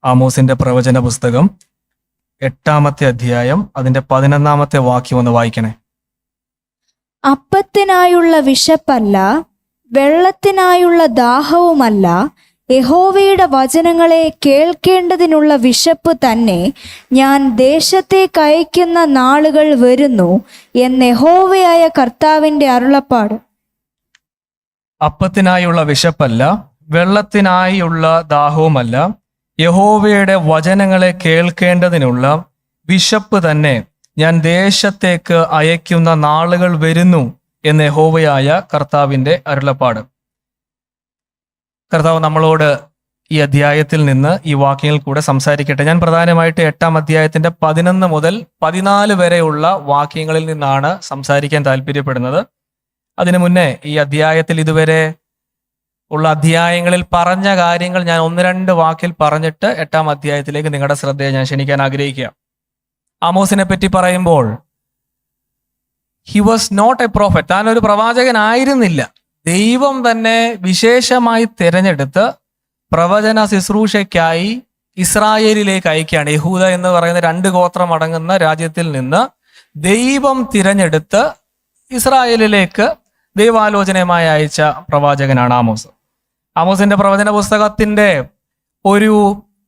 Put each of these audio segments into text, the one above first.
ആമോസിന്റെ പ്രവചന പുസ്തകം 8-ാമത്തെ അധ്യായം അതിന്റെ 11-ാമത്തെ വാക്യം ഒന്ന് വായിക്കണേ. അപ്പത്തിനായുള്ള വിശപ്പല്ല, വെള്ളത്തിനായുള്ള ദാഹവുമല്ല, യഹോവയുടെ വചനങ്ങളെ കേൾക്കേണ്ടതിനുള്ള വിശപ്പ് തന്നെ ഞാൻ ദേശത്തേക്ക് അയക്കുന്ന നാളുകൾ വരുന്നു എന്ന് യഹോവയായ കർത്താവിന്റെ അരുളപ്പാട്. അപ്പത്തിനായുള്ള വിശപ്പല്ല, വെള്ളത്തിനായുള്ള ദാഹവുമല്ല, യഹോവയുടെ വചനങ്ങളെ കേൾക്കേണ്ടതിനുള്ള വിശപ്പ് തന്നെ ഞാൻ ദേശത്തേക്ക് അയക്കുന്ന നാളുകൾ വരുന്നു എന്ന് യഹോവയായ കർത്താവിന്റെ അരുളപ്പാട്. കർത്താവ് നമ്മളോട് ഈ അധ്യായത്തിൽ നിന്ന് ഈ വാക്യങ്ങൾ കൂടെ സംസാരിക്കട്ടെ. ഞാൻ പ്രധാനമായിട്ട് 8-ാം അധ്യായത്തിന്റെ 11 മുതൽ 14 വരെയുള്ള വാക്യങ്ങളിൽ നിന്നാണ് സംസാരിക്കാൻ താല്പര്യപ്പെടുന്നത്. അതിനു മുന്നേ ഈ അധ്യായത്തിൽ ഇതുവരെ ഉള്ള അധ്യായങ്ങളിൽ പറഞ്ഞ കാര്യങ്ങൾ ഞാൻ 1-2 വാക്കിൽ പറഞ്ഞിട്ട് 8-ാം അധ്യായത്തിലേക്ക് നിങ്ങളുടെ ശ്രദ്ധയെ ഞാൻ ക്ഷണിക്കാൻ ആഗ്രഹിക്കുക. ആമോസിനെ പറ്റി പറയുമ്പോൾ he was not a prophet, താൻ ഒരു പ്രവാചകനായിരുന്നില്ല. ദൈവം തന്നെ വിശേഷമായി തിരഞ്ഞെടുത്ത് പ്രവചന ശുശ്രൂഷയ്ക്കായി ഇസ്രായേലിലേക്ക് അയക്കുകയാണ്. യഹൂദ എന്ന് പറയുന്ന 2 ഗോത്രം അടങ്ങുന്ന രാജ്യത്തിൽ നിന്ന് ദൈവം തിരഞ്ഞെടുത്ത് ഇസ്രായേലിലേക്ക് ദൈവാലോചനയുമായി അയച്ച പ്രവാചകനാണ് ആമോസ്. ആമോസിന്റെ പ്രവചന പുസ്തകത്തിന്റെ ഒരു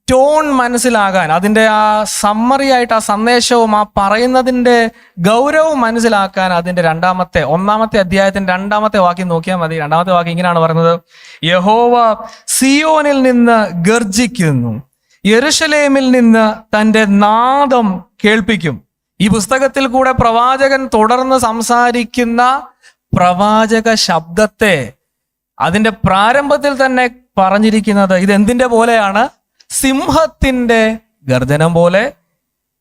ടോൺ മനസ്സിലാകാൻ, അതിൻ്റെ ആ സമ്മറി ആയിട്ട് ആ സന്ദേശവും ആ പറയുന്നതിൻ്റെ ഗൗരവം മനസ്സിലാക്കാൻ അതിൻ്റെ 1-ാമത്തെ അധ്യായത്തിന്റെ 2-ാമത്തെ വാക്യം നോക്കിയാൽ മതി. 2-ാമത്തെ വാക്യം ഇങ്ങനെയാണ് പറയുന്നത്: യഹോവ സിയോനിൽ നിന്ന് ഗർജിക്കുന്നു, യെരൂശലേമിൽ നിന്ന് തൻ്റെ നാദം കേൾപ്പിക്കും. ഈ പുസ്തകത്തിൽ കൂടെ പ്രവാചകൻ തുടർന്ന് സംസാരിക്കുന്ന പ്രവാചക ശബ്ദത്തെ അതിന്റെ പ്രാരംഭത്തിൽ തന്നെ പറഞ്ഞിരിക്കുന്നത് ഇതെന്തിന്റെ പോലെയാണ്? സിംഹത്തിന്റെ ഗർജനം പോലെ,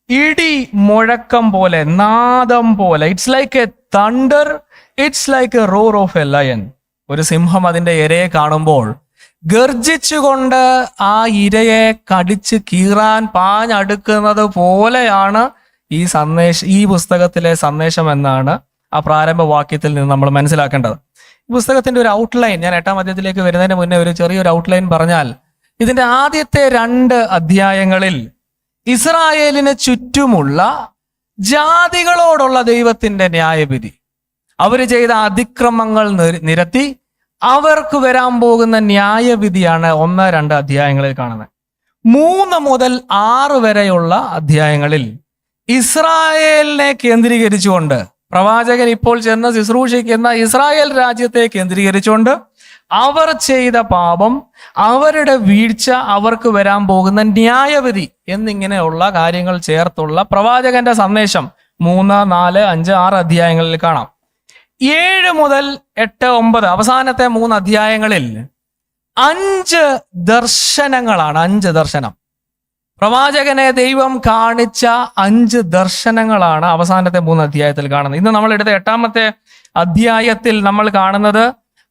ഇടി മുഴക്കം പോലെ, നാദം പോലെ. It's like A thunder, it's like A roar of A lion. ഒരു സിംഹം അതിന്റെ ഇരയെ കാണുമ്പോൾ ഗർജിച്ചുകൊണ്ട് ആ ഇരയെ കടിച്ച് കീറാൻ പാഞ്ഞടുക്കുന്നത് പോലെയാണ് ഈ പുസ്തകത്തിലെ സന്ദേശം എന്നാണ് ആ പ്രാരംഭ വാക്യത്തിൽ നിന്ന് നമ്മൾ മനസ്സിലാക്കേണ്ടത്. ഈ പുസ്തകത്തിന്റെ ഒരു ഔട്ട്ലൈൻ, ഞാൻ 8-ാം അധ്യായത്തിലേക്ക് വരുന്നതിന് മുന്നേ ഒരു ചെറിയൊരു ഔട്ട്ലൈൻ പറഞ്ഞാൽ, ഇതിന്റെ ആദ്യത്തെ 2 അധ്യായങ്ങളിൽ ഇസ്രായേലിന് ചുറ്റുമുള്ള ജാതികളോടുള്ള ദൈവത്തിന്റെ ന്യായവിധി, അവർ ചെയ്ത അതിക്രമങ്ങൾ നിരത്തി അവർക്ക് വരാൻ പോകുന്ന ന്യായവിധിയാണ് 1-2 അധ്യായങ്ങളിൽ കാണുന്നത്. 3 മുതൽ 6 വരെയുള്ള അധ്യായങ്ങളിൽ ഇസ്രായേലിനെ കേന്ദ്രീകരിച്ചുകൊണ്ട് പ്രവാചകൻ ഇപ്പോൾ ചെന്ന് ശുശ്രൂഷിക്കുന്ന ഇസ്രായേൽ രാജ്യത്തെ കേന്ദ്രീകരിച്ചുകൊണ്ട് അവർ ചെയ്ത പാപം, അവരുടെ വീഴ്ച, അവർക്ക് വരാൻ പോകുന്ന ന്യായവിധി എന്നിങ്ങനെയുള്ള കാര്യങ്ങൾ ചേർത്തുള്ള പ്രവാചകന്റെ സന്ദേശം 3, 4, 5, 6 അധ്യായങ്ങളിൽ കാണാം. 7 മുതൽ 8, 9 അവസാനത്തെ 3 അധ്യായങ്ങളിൽ 5 ദർശനങ്ങളാണ്. 5 ദർശനം, പ്രവാചകനെ ദൈവം കാണിച്ച 5 ദർശനങ്ങളാണ് അവസാനത്തെ 3 അധ്യായത്തിൽ കാണുന്നത്. ഇന്ന് നമ്മൾ എടുത്ത 8-ാമത്തെ അധ്യായത്തിൽ നമ്മൾ കാണുന്നത്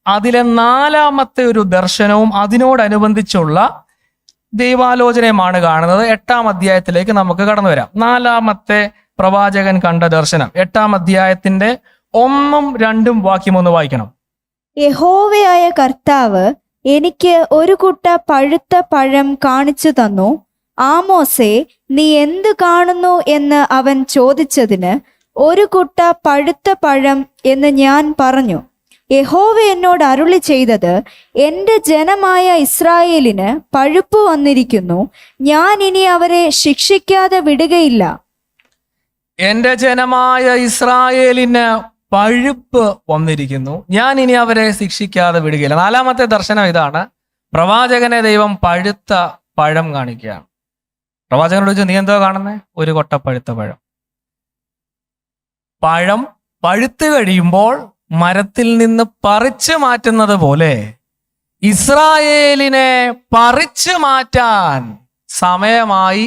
അതിലെ 4-ാമത്തെ ഒരു ദർശനവും അതിനോടനുബന്ധിച്ചുള്ള ദൈവാലോചനയുമാണ് കാണുന്നത്. 8-ാം അധ്യായത്തിലേക്ക് നമുക്ക് കടന്നു വരാം. 4-ാമത്തെ പ്രവാചകൻ കണ്ട ദർശനം 8-ാം അധ്യായത്തിന്റെ 1ഉം 2ഉം വാക്യം ഒന്ന് വായിക്കണം. യഹോവയായ കർത്താവ് എനിക്ക് ഒരു കുട്ട പഴുത്ത പഴം കാണിച്ചു തന്നു. ആമോസേ, നീ എന്ത് കാണുന്നു എന്ന് അവൻ ചോദിച്ചതിന്, ഒരു കുട്ട പഴുത്ത പഴം എന്ന് ഞാൻ പറഞ്ഞു. യഹോവ എന്നോട് അരുളി ചെയ്തത്, എൻ്റെ ജനമായ ഇസ്രായേലിന് പഴുപ്പ് വന്നിരിക്കുന്നു, ഞാൻ ഇനി അവരെ ശിക്ഷിക്കാതെ വിടുകയില്ല. എൻ്റെ ജനമായ ഇസ്രായേലിന് പഴുപ്പ് വന്നിരിക്കുന്നു, ഞാൻ ഇനി അവരെ ശിക്ഷിക്കാതെ വിടുകയില്ല. 4-ാമത്തെ ദർശനം ഇതാണ്. പ്രവാചകനെ ദൈവം പഴുത്ത പഴം കാണിക്കുകയാണ്. പ്രവാചകനോട് ചോദിച്ചു, നീ എന്തോ കാണുന്നേ? ഒരു കൊട്ട പഴുത്ത പഴം. പഴം പഴുത്ത് കഴിയുമ്പോൾ മരത്തിൽ നിന്ന് പറിച്ചു മാറ്റുന്നത് പോലെ ഇസ്രായേലിനെ പറിച്ചു മാറ്റാൻ സമയമായി,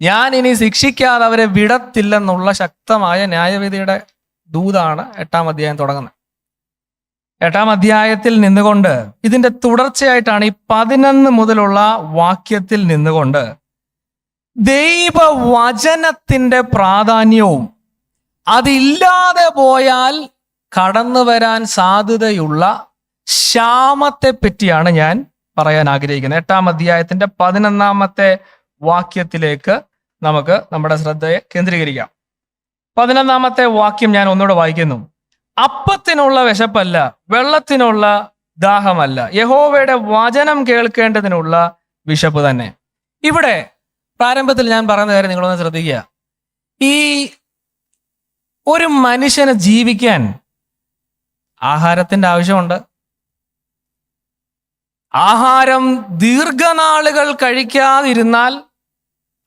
ഞാൻ ഇനി ശിക്ഷിക്കാതെ അവരെ വിടത്തില്ലെന്നുള്ള ശക്തമായ ന്യായവിധിയുടെ ദൂതാണ് 8-ാം അധ്യായം തുടങ്ങുന്നത്. 8-ാം അധ്യായത്തിൽ നിന്നുകൊണ്ട് ഇതിന്റെ തുടർച്ചയായിട്ടാണ് ഈ 11 മുതലുള്ള വാക്യത്തിൽ നിന്നുകൊണ്ട് ദൈവവചനത്തിന്റെ പ്രാധാന്യവും അതില്ലാതെ പോയാൽ കടന്നു വരാൻ സാധ്യതയുള്ള ക്ഷാമത്തെ പറ്റിയാണ് ഞാൻ പറയാൻ ആഗ്രഹിക്കുന്നത്. 8-ാം അധ്യായത്തിന്റെ 11-ാമത്തെ വാക്യത്തിലേക്ക് നമുക്ക് നമ്മുടെ ശ്രദ്ധയെ കേന്ദ്രീകരിക്കാം. 11-ാമത്തെ വാക്യം ഞാൻ ഒന്നുകൂടെ വായിക്കുന്നു. അപ്പത്തിനുള്ള വിശപ്പല്ല, വെള്ളത്തിനുള്ള ദാഹമല്ല, യഹോവയുടെ വചനം കേൾക്കേണ്ടതിനുള്ള വിശപ്പ് തന്നെ. ഇവിടെ പ്രാരംഭത്തിൽ ഞാൻ പറയുന്ന കാര്യം നിങ്ങളൊന്ന് ശ്രദ്ധിക്കുക. ഈ ഒരു മനുഷ്യന് ജീവിക്കാൻ ആഹാരത്തിന്റെ ആവശ്യമുണ്ട്. ആഹാരം ദീർഘനാളുകൾ കഴിക്കാതിരുന്നാൽ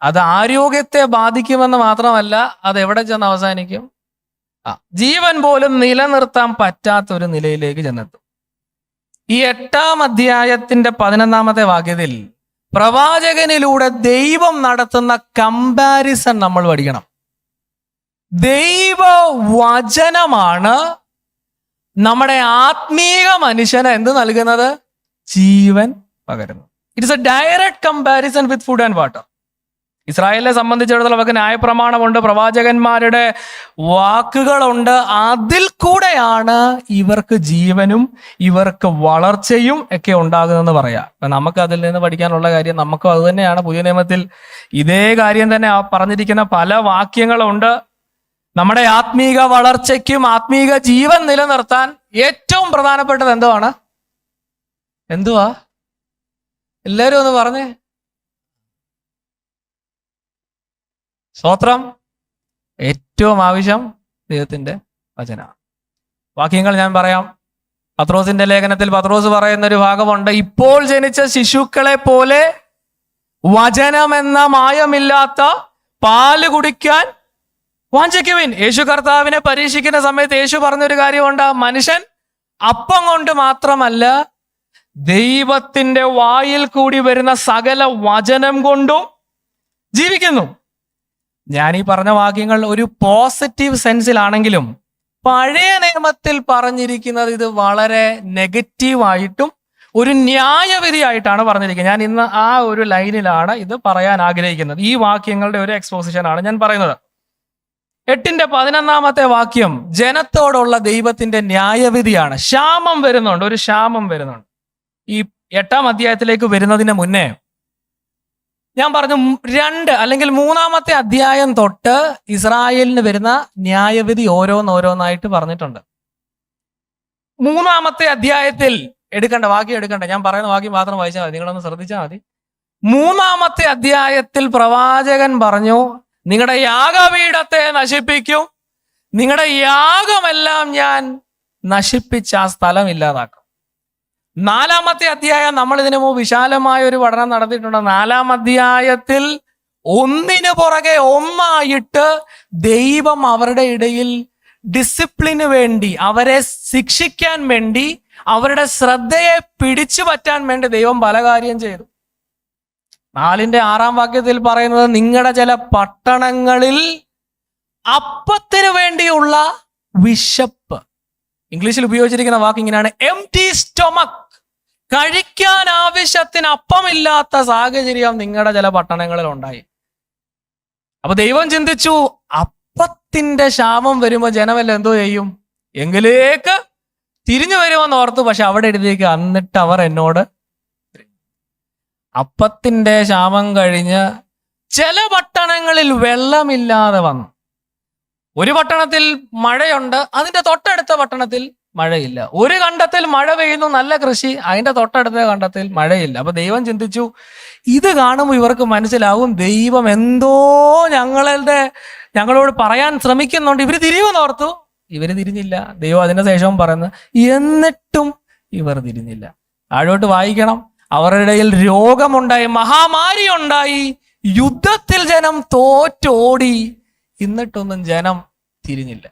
അത് ആരോഗ്യത്തെ ബാധിക്കുമെന്ന് മാത്രമല്ല, അത് എവിടെ ചെന്ന് അവസാനിക്കും? ജീവൻ പോലും നിലനിർത്താൻ പറ്റാത്തൊരു നിലയിലേക്ക് ചെന്നെത്തും. ഈ 8-ാം അധ്യായത്തിന്റെ 11-ാമത്തെ വാക്യത്തിൽ പ്രവാചകനിലൂടെ ദൈവം നടത്തുന്ന കമ്പാരിസൺ നമ്മൾ പഠിക്കണം. ദൈവവചനമാണ് നമ്മുടെ ആത്മീക മനുഷ്യന് എന്ത് നൽകുന്നത്? ജീവൻ പകരുന്നു. It's A direct comparison with food and water. ഇസ്രായേലിനെ സംബന്ധിച്ചിടത്തോളം അവർക്ക് ന്യായപ്രമാണമുണ്ട്, പ്രവാചകന്മാരുടെ വാക്കുകളുണ്ട്. അതിൽ കൂടെയാണ് ഇവർക്ക് ജീവനും ഇവർക്ക് വളർച്ചയും ഒക്കെ ഉണ്ടാകുന്നതെന്ന് പറയാം. അപ്പൊ നമുക്ക് അതിൽ നിന്ന് പഠിക്കാനുള്ള കാര്യം നമുക്കും അത് തന്നെയാണ്. പുതിയ നിയമത്തിൽ ഇതേ കാര്യം തന്നെ പറഞ്ഞിരിക്കുന്ന പല വാക്യങ്ങളുണ്ട്. നമ്മുടെ ആത്മീക വളർച്ചയ്ക്കും ആത്മീക ജീവൻ നിലനിർത്താൻ ഏറ്റവും പ്രധാനപ്പെട്ടത് എന്തുവാ? എല്ലാവരും ഒന്ന് പറഞ്ഞേ. സ്തോത്രം. ഏറ്റവും ആവശ്യം ദൈവത്തിന്റെ വചന. വാക്യങ്ങൾ ഞാൻ പറയാം. പത്രോസിന്റെ ലേഖനത്തിൽ പത്രോസ് പറയുന്ന ഒരു ഭാഗമുണ്ട്. ഇപ്പോൾ ജനിച്ച ശിശുക്കളെ പോലെ വചനമെന്ന മായമില്ലാത്ത പാല് കുടിക്കാൻ വാഞ്ചിക്കുവിൻ. യേശു കർത്താവിനെ പരീക്ഷിക്കുന്ന സമയത്ത് യേശു പറഞ്ഞൊരു കാര്യമുണ്ട്. മനുഷ്യൻ അപ്പം കൊണ്ട് മാത്രമല്ല, ദൈവത്തിന്റെ വായിൽ കൂടി വരുന്ന സകല വചനം കൊണ്ടും ജീവിക്കുന്നു. ഞാൻ ഈ പറഞ്ഞ വാക്യങ്ങൾ ഒരു പോസിറ്റീവ് സെൻസിലാണെങ്കിലും പഴയ നിയമത്തിൽ പറഞ്ഞിരിക്കുന്നത് ഇത് വളരെ നെഗറ്റീവായിട്ടും ഒരു ന്യായവിധിയായിട്ടാണ് പറഞ്ഞിരിക്കുന്നത്. ഞാൻ ഇന്ന് ആ ഒരു ലൈനിലാണ് ഇത് പറയാൻ ആഗ്രഹിക്കുന്നത്. ഈ വാക്യങ്ങളുടെ ഒരു എക്സ്പോസിഷനാണ് ഞാൻ പറയുന്നത്. 8-ന്റെ 11-ാമത്തെ വാക്യം ജനത്തോടുള്ള ദൈവത്തിന്റെ ന്യായവിധിയാണ്. ക്ഷാമം വരുന്നുണ്ട്, ഒരു ക്ഷാമം വരുന്നുണ്ട്. ഈ 8-ാം അധ്യായത്തിലേക്ക് വരുന്നതിന് മുന്നേ ഞാൻ പറഞ്ഞു 2 അല്ലെങ്കിൽ 3-ാമത്തെ അധ്യായം തൊട്ട് ഇസ്രായേലിന് വരുന്ന ന്യായവിധി ഓരോന്നായിട്ട് പറഞ്ഞിട്ടുണ്ട്. 3-ാമത്തെ അധ്യായത്തിൽ വാക്യം എടുക്കണ്ട, ഞാൻ പറയുന്ന വാക്യം മാത്രം വായിച്ചാൽ മതി, നിങ്ങളൊന്ന് ശ്രദ്ധിച്ചാൽ മതി. 3-ാമത്തെ അധ്യായത്തിൽ പ്രവാചകൻ പറഞ്ഞു, നിങ്ങളുടെ യാഗപീഠത്തെ നശിപ്പിക്കും, നിങ്ങളുടെ യാഗമെല്ലാം ഞാൻ നശിപ്പിച്ച് ആ സ്ഥലം ഇല്ലാതാക്കും. 4-ാമത്തെ അധ്യായം നമ്മൾ ഇതിനു മുമ്പ് വിശാലമായ ഒരു പഠനം നടത്തിയിട്ടുണ്ട്. 4-ാം അധ്യായത്തിൽ ഒന്നിനു പുറകെ ഒന്നായിട്ട് ദൈവം അവരുടെ ഇടയിൽ ഡിസിപ്ലിന് വേണ്ടി, അവരെ ശിക്ഷിക്കാൻ വേണ്ടി, അവരുടെ ശ്രദ്ധയെ പിടിച്ചു പറ്റാൻ വേണ്ടി ദൈവം പല കാര്യം ചെയ്തു. 4-ന്റെ 6-ാം വാക്യത്തിൽ പറയുന്നത്, നിങ്ങളുടെ ചില പട്ടണങ്ങളിൽ അപ്പത്തിന് വേണ്ടിയുള്ള വിശപ്പ്. ഇംഗ്ലീഷിൽ ഉപയോഗിച്ചിരിക്കുന്ന വാക്ക് ഇങ്ങനെയാണ്, എംപ്റ്റി സ്റ്റൊമക്ക്. കഴിക്കാൻ ആവശ്യത്തിന് അപ്പമില്ലാത്ത സാഹചര്യം നിങ്ങളുടെ ചില പട്ടണങ്ങളിൽ ഉണ്ടായി. അപ്പൊ ദൈവം ചിന്തിച്ചു, അപ്പത്തിന്റെ ക്ഷാമം വരുമ്പോ ജനമെല്ലാം എന്തോ ചെയ്യും? എങ്കിലേക്ക് തിരിഞ്ഞു വരുമെന്ന് ഓർത്തു. പക്ഷെ അവിടെ എഴുതിയേക്ക്, എന്നിട്ട് അവർ എന്നോട്. അപ്പത്തിന്റെ ക്ഷാമം കഴിഞ്ഞ് ചില പട്ടണങ്ങളിൽ വെള്ളമില്ലാതെ വന്നു. ഒരു പട്ടണത്തിൽ മഴയുണ്ട്, അതിന്റെ തൊട്ടടുത്ത പട്ടണത്തിൽ മഴയില്ല. ഒരു കണ്ടത്തിൽ മഴ പെയ്യുന്നു, നല്ല കൃഷി, അതിന്റെ തൊട്ടടുത്ത കണ്ടത്തിൽ മഴയില്ല. അപ്പൊ ദൈവം ചിന്തിച്ചു, ഇത് കാണുമ്പോൾ ഇവർക്ക് മനസ്സിലാവും ദൈവം എന്തോ ഞങ്ങളോട് പറയാൻ ശ്രമിക്കുന്നുണ്ട്. ഇവര് തിരിയുമെന്ന് ഓർത്തു. ഇവര് തിരിഞ്ഞില്ല. ദൈവം അതിന്റെ ശേഷവും പറയുന്നു, എന്നിട്ടും ഇവർ തിരിഞ്ഞില്ല. താഴോട്ട് വായിക്കണം. അവരുടെ ഇടയിൽ രോഗമുണ്ടായി, മഹാമാരി ഉണ്ടായി, യുദ്ധത്തിൽ ജനം തോറ്റോടി, എന്നിട്ടൊന്നും ജനം തിരിഞ്ഞില്ല.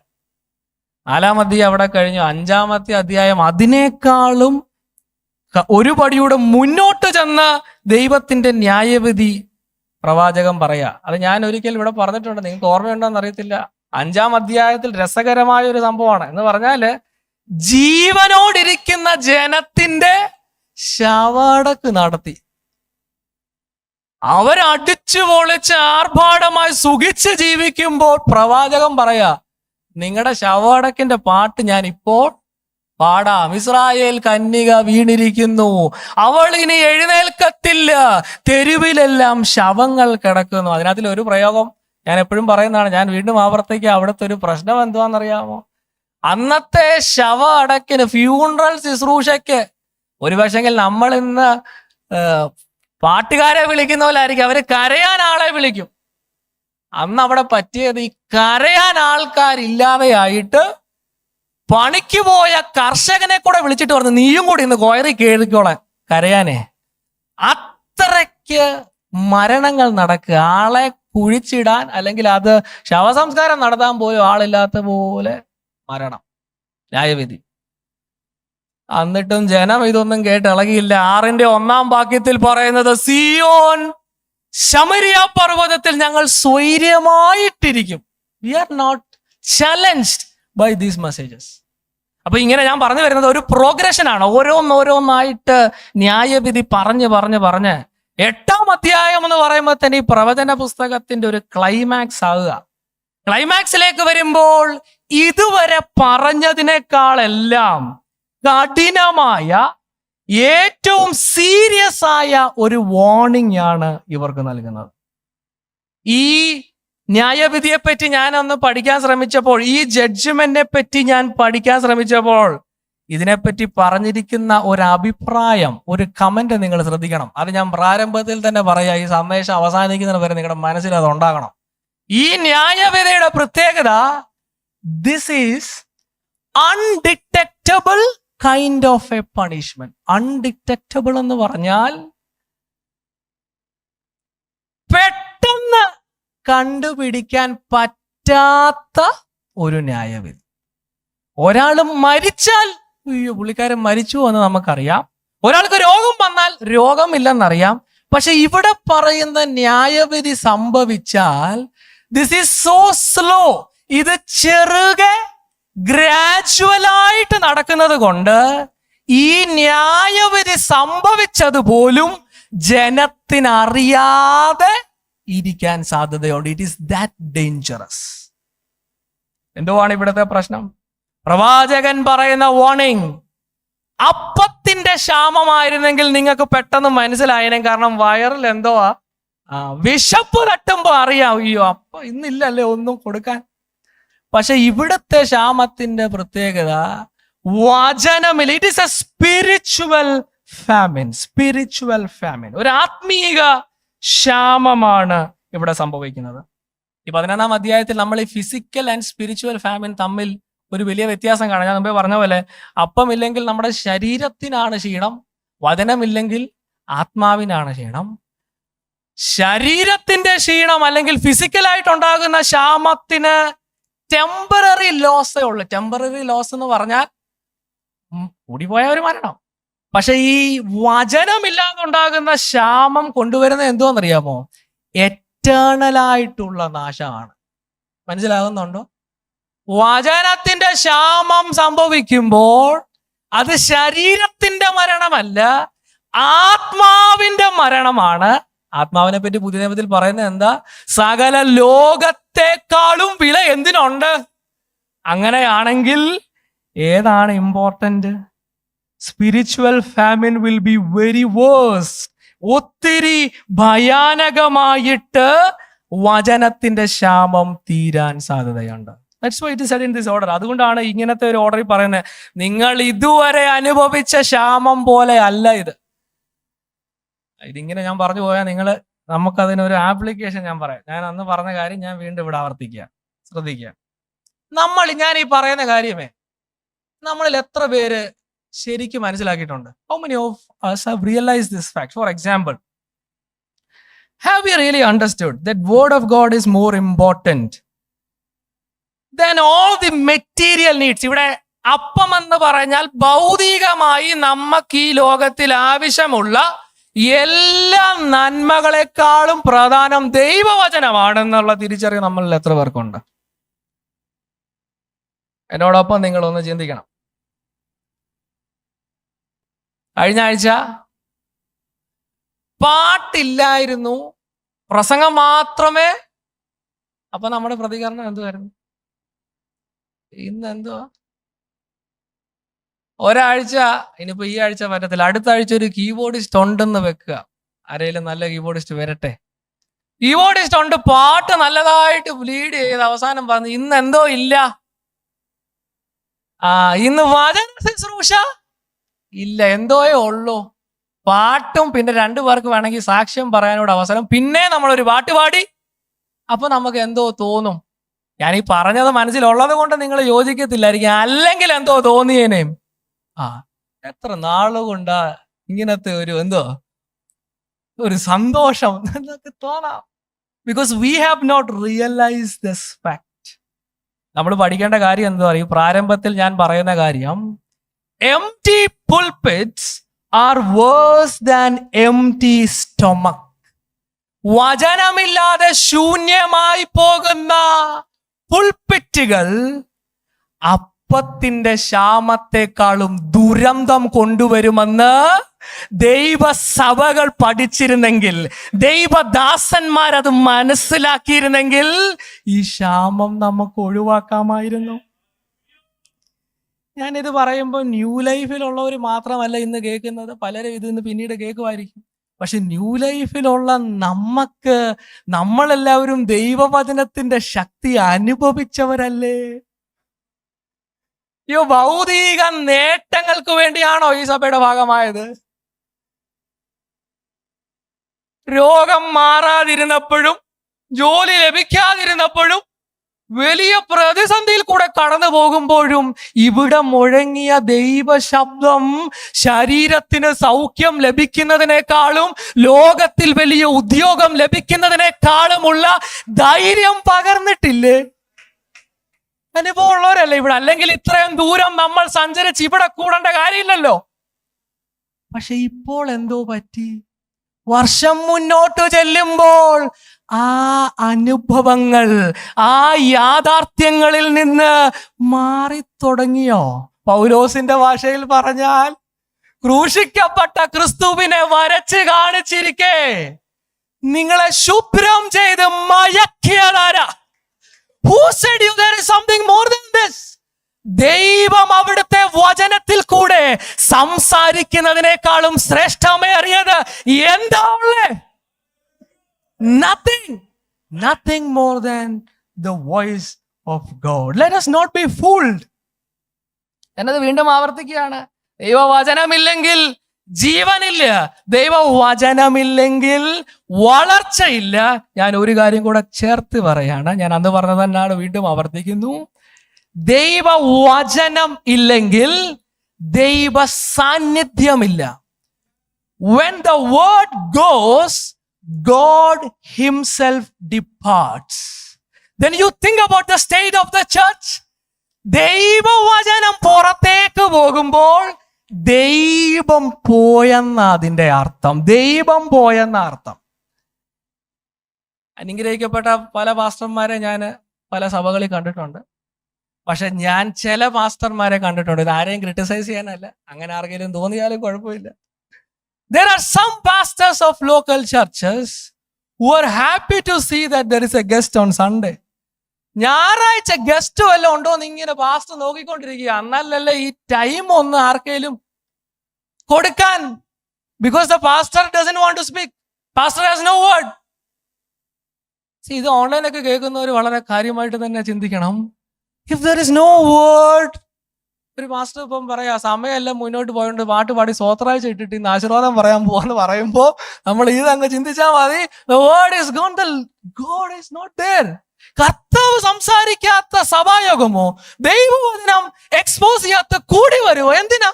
4-ാം അധ്യായം അവിടെ കഴിഞ്ഞു. 5-ാമത്തെ അധ്യായം അതിനേക്കാളും ഒരു പടിയുടെ മുന്നോട്ട് ചെന്ന് ദൈവത്തിന്റെ ന്യായവിധി പ്രവാചകൻ പറയാ. അത് ഞാൻ ഒരിക്കൽ ഇവിടെ പറഞ്ഞിട്ടുണ്ട്, നിങ്ങൾക്ക് ഓർമ്മയുണ്ടോന്ന് അറിയത്തില്ല. 5-ാം അധ്യായത്തിൽ രസകരമായ ഒരു സംഭവമാണ്. എന്ന് പറഞ്ഞാല് ജീവനോടിരിക്കുന്ന ജനത്തിന്റെ ശവടക്ക് നടത്തി. അവരടിച്ചു പൊളിച്ച് ആർഭാടമായി സുഖിച്ച് ജീവിക്കുമ്പോൾ പ്രവാചകൻ പറയാ, നിങ്ങളുടെ ശവടക്കിന്റെ പാട്ട് ഞാൻ ഇപ്പോൾ പാടാം. ഇസ്രായേൽ കന്യക വീണിരിക്കുന്നു, അവൾ ഇനി എഴുന്നേൽക്കത്തില്ല, തെരുവിലെല്ലാം ശവങ്ങൾ കിടക്കുന്നു. അതിനകത്തിൽ ഒരു പ്രയോഗം ഞാൻ എപ്പോഴും പറയുന്നതാണ്, ഞാൻ വീണ്ടും ആവർത്തിക്കുക. അവിടുത്തെ ഒരു പ്രശ്നം എന്തുവാണെന്നറിയാമോ? അന്നത്തെ ശവ അടക്കിന്, ഫ്യൂണറൽ ശുശ്രൂഷയ്ക്ക് ഒരു പക്ഷെങ്കിൽ നമ്മൾ ഇന്ന് പാട്ടുകാരെ വിളിക്കുന്ന പോലെ ആയിരിക്കും, അവര് കരയാൻ ആളെ വിളിക്കും. അന്ന് അവിടെ പറ്റിയത് ഈ കരയാൻ ആൾക്കാരില്ലാതെയായിട്ട് പണിക്ക് പോയ കർഷകനെ കൂടെ വിളിച്ചിട്ട് പറഞ്ഞു, നീയും കൂടി ഇന്ന് കോയറി കേൾക്കോളാൻ കരയാനേ. അത്രയ്ക്ക് മരണങ്ങൾ നടക്കുക. ആളെ കുഴിച്ചിടാൻ അല്ലെങ്കിൽ അത് ശവസംസ്കാരം നടത്താൻ പോലും ആളില്ലാത്ത പോലെ മരണം, ന്യായവിധി. എന്നിട്ടും ജനം ഇതൊന്നും കേട്ട് ഇളകിയില്ല. 6:1 വാക്യത്തിൽ പറയുന്നത്, സിയോൻ ശമരിയ പർവ്വതത്തിൽ ഞങ്ങൾ സ്വൈര്യമായിട്ടിരിക്കും. We are not challenged by these messages. അപ്പൊ ഇങ്ങനെ ഞാൻ പറഞ്ഞു വരുന്നത് ഒരു പ്രോഗ്രഷൻ ആണ്. ഓരോന്നായിട്ട് ന്യായവിധി പറഞ്ഞ് 8-ാം അധ്യായം എന്ന് പറയുമ്പോൾ തന്നെ ഈ പ്രവചന പുസ്തകത്തിന്റെ ഒരു ക്ലൈമാക്സ് ആകുക. ക്ലൈമാക്സിലേക്ക് വരുമ്പോൾ ഇതുവരെ പറഞ്ഞതിനേക്കാളെല്ലാം കഠിനമായ, ഏറ്റവും സീരിയസ് ആയ ഒരു വാർണിംഗ് ആണ് ഇവർക്ക് നൽകുന്നത്. ഈ ന്യായവിധിയെ പറ്റി ഞാനൊന്ന് പഠിക്കാൻ ശ്രമിച്ചപ്പോൾ, ഈ ജഡ്ജ്മെന്റിനെ പറ്റി ഞാൻ പഠിക്കാൻ ശ്രമിച്ചപ്പോൾ, ഇതിനെപ്പറ്റി പറഞ്ഞിരിക്കുന്ന ഒരു അഭിപ്രായം, ഒരു കമന്റ് നിങ്ങൾ ശ്രദ്ധിക്കണം. അത് ഞാൻ പ്രാരംഭത്തിൽ തന്നെ പറയാം, ഈ സന്ദേശം അവസാനിക്കുന്നതിന് വരെ നിങ്ങളുടെ മനസ്സിൽ അത് ഉണ്ടാകണം. ഈ ന്യായവിധിയുടെ പ്രത്യേകത, this is undetectable kind of A punishment. Undetectable എന്ന് പറഞ്ഞാൽ പെട്ടെന്ന് കണ്ടുപിടിക്കാൻ പറ്റാത്ത ഒരു ന്യായവിധി. ഒരാൾ മരിച്ചാൽ അയ്യോ പുള്ളിക്കാരൻ മരിച്ചു എന്ന് നമുക്കറിയാം. ഒരാൾക്ക് രോഗം വന്നാൽ രോഗമില്ലെന്നറിയാം. പക്ഷെ ഇവിടെ പറയുന്ന ന്യായവിധി സംഭവിച്ചാൽ ദിസ് ഈസ് സോ സ്ലോ. ഇത് ചെറുകെ ഗ്രാജുവലായിട്ട് നടക്കുന്നത് കൊണ്ട് ഈ ന്യായവിധി സംഭവിച്ചതുപോലും ജനത്തിനറിയാതെ ഇരിക്കാൻ സാധ്യതയുണ്ട്. It is that dangerous. എന്തുവാണ് ഇവിടുത്തെ പ്രശ്നം? പ്രവാചകൻ പറയുന്ന വാർണിംഗ്, അപ്പത്തിന്റെ ക്ഷാമമായിരുന്നെങ്കിൽ നിങ്ങൾക്ക് പെട്ടെന്ന് മനസ്സിലായേനെ. കാരണം വയറിൽ എന്തോ വിശപ്പ് തട്ടുമ്പോ അറിയാം, അയ്യോ അപ്പൊ ഇന്നില്ലല്ലേ ഒന്നും കൊടുക്കാൻ. പക്ഷെ ഇവിടുത്തെ ക്ഷാമത്തിന്റെ പ്രത്യേകത വചനമില്ല. It is a spiritual famine. Spiritual famine, ഒരു ആത്മീക ക്ഷാമമാണ് ഇവിടെ സംഭവിക്കുന്നത്. ഈ 11-ാം അധ്യായത്തിൽ നമ്മൾ ഈ ഫിസിക്കൽ ആൻഡ് സ്പിരിച്വൽ ഫാമിൻ തമ്മിൽ ഒരു വലിയ വ്യത്യാസം കാണാം. ഞാൻ മുമ്പേ പറഞ്ഞ പോലെ, അപ്പമില്ലെങ്കിൽ നമ്മുടെ ശരീരത്തിനാണ് ക്ഷീണം, വചനമില്ലെങ്കിൽ ആത്മാവിനാണ് ക്ഷീണം. ശരീരത്തിന്റെ ക്ഷീണം അല്ലെങ്കിൽ ഫിസിക്കലായിട്ടുണ്ടാകുന്ന ക്ഷാമത്തിന് ടെമ്പററി ലോസേ ഉള്ളു. ടെമ്പററി ലോസ് എന്ന് പറഞ്ഞാൽ കൂടിപ്പോയ ഒരു മരണം. പക്ഷെ ഈ വചനമില്ലാതുണ്ടാകുന്ന ക്ഷാമം കൊണ്ടുവരുന്നത് എന്തോന്നറിയാമോ? എറ്റേണലായിട്ടുള്ള നാശമാണ്. മനസ്സിലാകുന്നുണ്ടോ? വചനത്തിന്റെ ക്ഷാമം സംഭവിക്കുമ്പോൾ അത് ശരീരത്തിന്റെ മരണമല്ല, ആത്മാവിന്റെ മരണമാണ്. ആത്മാവിനെ പറ്റി പുതിയ നിയമത്തിൽ പറയുന്നത് എന്താ? സകല ലോകത്തെക്കാളും വില എന്തിനുണ്ട്? അങ്ങനെയാണെങ്കിൽ ഏതാണ് important? Spiritual famine will be very worse. ഒത്തിരി ഭയാനകമായിട്ട് വചനത്തിന്റെ ക്ഷാമം തീരാൻ സാധ്യതയുണ്ട്. That's why it is said in this order. അതുകൊണ്ടാണ് ഇങ്ങനത്തെ ഒരു ഓർഡറിൽ പറയുന്നത്, നിങ്ങൾ ഇതുവരെ അനുഭവിച്ച ക്ഷാമം പോലെ അല്ല ഇത്. ഇതിങ്ങനെ ഞാൻ പറഞ്ഞു പോയാൽ നമുക്കതിനൊരു ആപ്ലിക്കേഷൻ ഞാൻ പറയാം. ഞാൻ അന്ന് പറഞ്ഞ കാര്യം ഞാൻ വീണ്ടും ഇവിടെ ആവർത്തിക്കുക, ശ്രദ്ധിക്കുക. ഞാൻ ഈ പറയുന്ന കാര്യമേ നമ്മളിൽ എത്ര പേര് ശരിക്കും മനസ്സിലാക്കിയിട്ടുണ്ട്? How many of us have realized this fact? For example, have we really understood that word of God is more important than all the material needs? ഇവിടെ അപ്പം എന്ന് പറഞ്ഞാൽ ഭൗതികമായി നമുക്ക് ഈ ലോകത്തിൽ ആവശ്യമുള്ള എല്ലാ നന്മകളെക്കാളും പ്രധാനം ദൈവവചനമാണെന്നുള്ള തിരിച്ചറിവ് നമ്മളിൽ എത്ര പേർക്കുണ്ട്? എന്നോടൊപ്പം നിങ്ങളൊന്ന് ചിന്തിക്കണം. കഴിഞ്ഞ ആഴ്ച പാട്ടില്ലായിരുന്നു, പ്രസംഗം മാത്രമേ. അപ്പൊ നമ്മുടെ പ്രതികരണം എന്തുവായിരുന്നു? ഇന്ന് എന്തുവാ? ഒരാഴ്ച, ഇനിയിപ്പോ ഈ ആഴ്ച പറ്റത്തില്ല, അടുത്ത ആഴ്ച ഒരു കീബോർഡിസ്റ്റ് ഉണ്ടെന്ന് വെക്കുക. ആരെങ്കിലും നല്ല കീബോർഡിസ്റ്റ് വരട്ടെ. കീബോർഡിസ്റ്റ് ഉണ്ട്, പാട്ട് നല്ലതായിട്ട് ലീഡ് ചെയ്ത് അവസാനം പറഞ്ഞു ഇന്ന് എന്തോ ഇല്ല, ഇന്ന് വചന ശുശ്രൂഷ ഇല്ല, എന്തോയേ ഉള്ളൂ. പാട്ടും പിന്നെ 2 പേർക്ക് വേണമെങ്കിൽ സാക്ഷ്യം പറയാനോട് അവസരം, പിന്നെ നമ്മളൊരു പാട്ട് പാടി. അപ്പൊ നമുക്ക് എന്തോ തോന്നും. ഞാൻ ഈ പറഞ്ഞത് മനസ്സിലുള്ളത് കൊണ്ട് നിങ്ങൾ യോജിക്കത്തില്ലായിരിക്കും, അല്ലെങ്കിൽ എന്തോ തോന്നിയേനേം. എത്ര നാളുകൊണ്ടാ ഇങ്ങനത്തെ ഒരു സന്തോഷം എന്നൊക്കെ തോന്നാം. Because we have not realise this fact. നമ്മൾ പഠിക്കേണ്ട കാര്യം എന്താ പറയുക, പ്രാരംഭത്തിൽ ഞാൻ പറയുന്ന കാര്യം, empty pulpits are worse than empty stomach. വചനമില്ലാതെ ശൂന്യമായി പോകുന്ന പുൽപിറ്റുകൾ അപ്പത്തിന്റെ ക്ഷാമത്തെക്കാളും ദുരന്തം കൊണ്ടുവരുമെന്ന് ദൈവസഭകൾ പഠിച്ചിരുന്നെങ്കിൽ, ദൈവദാസന്മാരത് മനസ്സിലാക്കിയിരുന്നെങ്കിൽ ഈ ക്ഷാമം നമുക്ക് ഒഴിവാക്കാമായിരുന്നു. ഞാനിത് പറയുമ്പോൾ ന്യൂ ലൈഫിലുള്ളവർ മാത്രമല്ല ഇന്ന് കേൾക്കുന്നത്, പലരും ഇത് ഇന്ന് പിന്നീട് കേൾക്കുമായിരിക്കും. പക്ഷെ ന്യൂ ലൈഫിലുള്ള നമ്മളെല്ലാവരും ദൈവവചനത്തിന്റെ ശക്തി അനുഭവിച്ചവരല്ലേ? ഈ ഭൗതിക നേട്ടങ്ങൾക്ക് വേണ്ടിയാണോ ഈ സഭയുടെ ഭാഗമായത്? രോഗം മാറാതിരുന്നപ്പോഴും ജോലി ലഭിക്കാതിരുന്നപ്പോഴും വലിയ പ്രതിസന്ധിയിൽ കൂടെ കടന്നു പോകുമ്പോഴും ഇവിടെ മുഴങ്ങിയ ദൈവശബ്ദം ശരീരത്തിന് സൗഖ്യം ലഭിക്കുന്നതിനേക്കാളും ലോകത്തിൽ വലിയ ഉദ്യോഗം ലഭിക്കുന്നതിനേക്കാളുമുള്ള ധൈര്യം പകർന്നിട്ടില്ലേ? അനുഭവം ഉള്ളവരല്ലേ ഇവിടെ? അല്ലെങ്കിൽ ഇത്രയും ദൂരം നമ്മൾ സഞ്ചരിച്ച് ഇവിടെ കൂടേണ്ട കാര്യമില്ലല്ലോ. പക്ഷെ ഇപ്പോൾ എന്തോ പറ്റി? വർഷം മുന്നോട്ട് ചെല്ലുമ്പോൾ ആ അനുഭവങ്ങൾ, ആ യാഥാർത്ഥ്യങ്ങളിൽ നിന്ന് മാറിത്തുടങ്ങിയോ? പൗലോസിന്റെ ഭാഷയിൽ പറഞ്ഞാൽ, ക്രൂശിക്കപ്പെട്ട ക്രിസ്തുവിനെ വരച്ച് കാണിച്ചിരിക്കെ നിങ്ങളെ ശുഭ്രം ചെയ്ത് മയക്കിയതാരാ? Who said you there is something more than this? ദൈവം അവിടുത്തെ വചനത്തിൽ കൂടെ സംസാരിക്കുന്നതിനേക്കാളും ശ്രേഷ്ഠമേറിയത് എന്താ ഉള്ളേ? Nothing more than the voice of God. Let us not be fooled. എന്നത് വീണ്ടും ആവർത്തിക്കുകയാണ്. ദൈവവചനമില്ലെങ്കിൽ ജീവനില്ല, ദൈവവചനമില്ലെങ്കിൽ വളർച്ചയില്ല. ഞാൻ ഒരു കാര്യം കൂടെ ചേർത്ത് പറയാണ്, ഞാൻ അന്ന് പറഞ്ഞത് തന്നെയാണ്, വീണ്ടും ആവർത്തിക്കുന്നു. ദൈവവചനം ഇല്ലെങ്കിൽ ദൈവ സാന്നിധ്യമില്ല. When the word goes, God himself departs. Then you think about the state of the church. ദൈവവചനം പുറത്തേക്ക് പോകുമ്പോൾ ദൈവം പോയെന്ന അതിൻ്റെ അർത്ഥം. ദൈവം പോയെന്ന അർത്ഥം. അനുഗ്രഹിക്കപ്പെട്ട പല പാസ്റ്റർമാരെ ഞാൻ പല സഭകളിൽ കണ്ടിട്ടുണ്ട്. പക്ഷെ ഞാൻ ചില പാസ്റ്റർമാരെ കണ്ടിട്ടുണ്ട്, ഇത് ആരെയും ക്രിട്ടിസൈസ് ചെയ്യാനല്ല, അങ്ങനെ ആർക്കെങ്കിലും തോന്നിയാലും കുഴപ്പമില്ല. There are some pastors of local churches who are happy to see that there is a guest on Sunday. ഞായറാഴ്ച ഗസ്റ്റ് വല്ലതും ഉണ്ടോ എന്ന് ഇങ്ങനെ പാസ്റ്റർ നോക്കിക്കൊണ്ടിരിക്കുക. എന്നാലല്ലേ ഈ ടൈം ഒന്ന് ആർക്കെങ്കിലും കൊടുക്കാൻ. Because the pastor doesn't want to speak. Pastor has no word. ഇത് ഓൺലൈനൊക്കെ കേൾക്കുന്നവർ വളരെ കാര്യമായിട്ട് തന്നെ ചിന്തിക്കണം. If there is no word, ഒരു മാസ്റ്റർ ഇപ്പം പറയാ സമയമെല്ലാം മുന്നോട്ട് പോയോണ്ട് പാട്ട് പാടി സ്വോത്രാഴ്ച ഇട്ടിട്ട് ഇന്ന് ആശീർവാദം പറയാൻ പോവാന്ന് പറയുമ്പോ നമ്മൾ ഇതങ്ങ് ചിന്തിച്ചാൽ മതി. The word is gone, the God is not there. കർത്താവ് സംസാരിക്കാത്ത സഭായോഗമോ ദൈവവചനം എക്സ്പോസ് ചെയ്യാത്ത കൂടി വരുമോ? എന്തിനാ?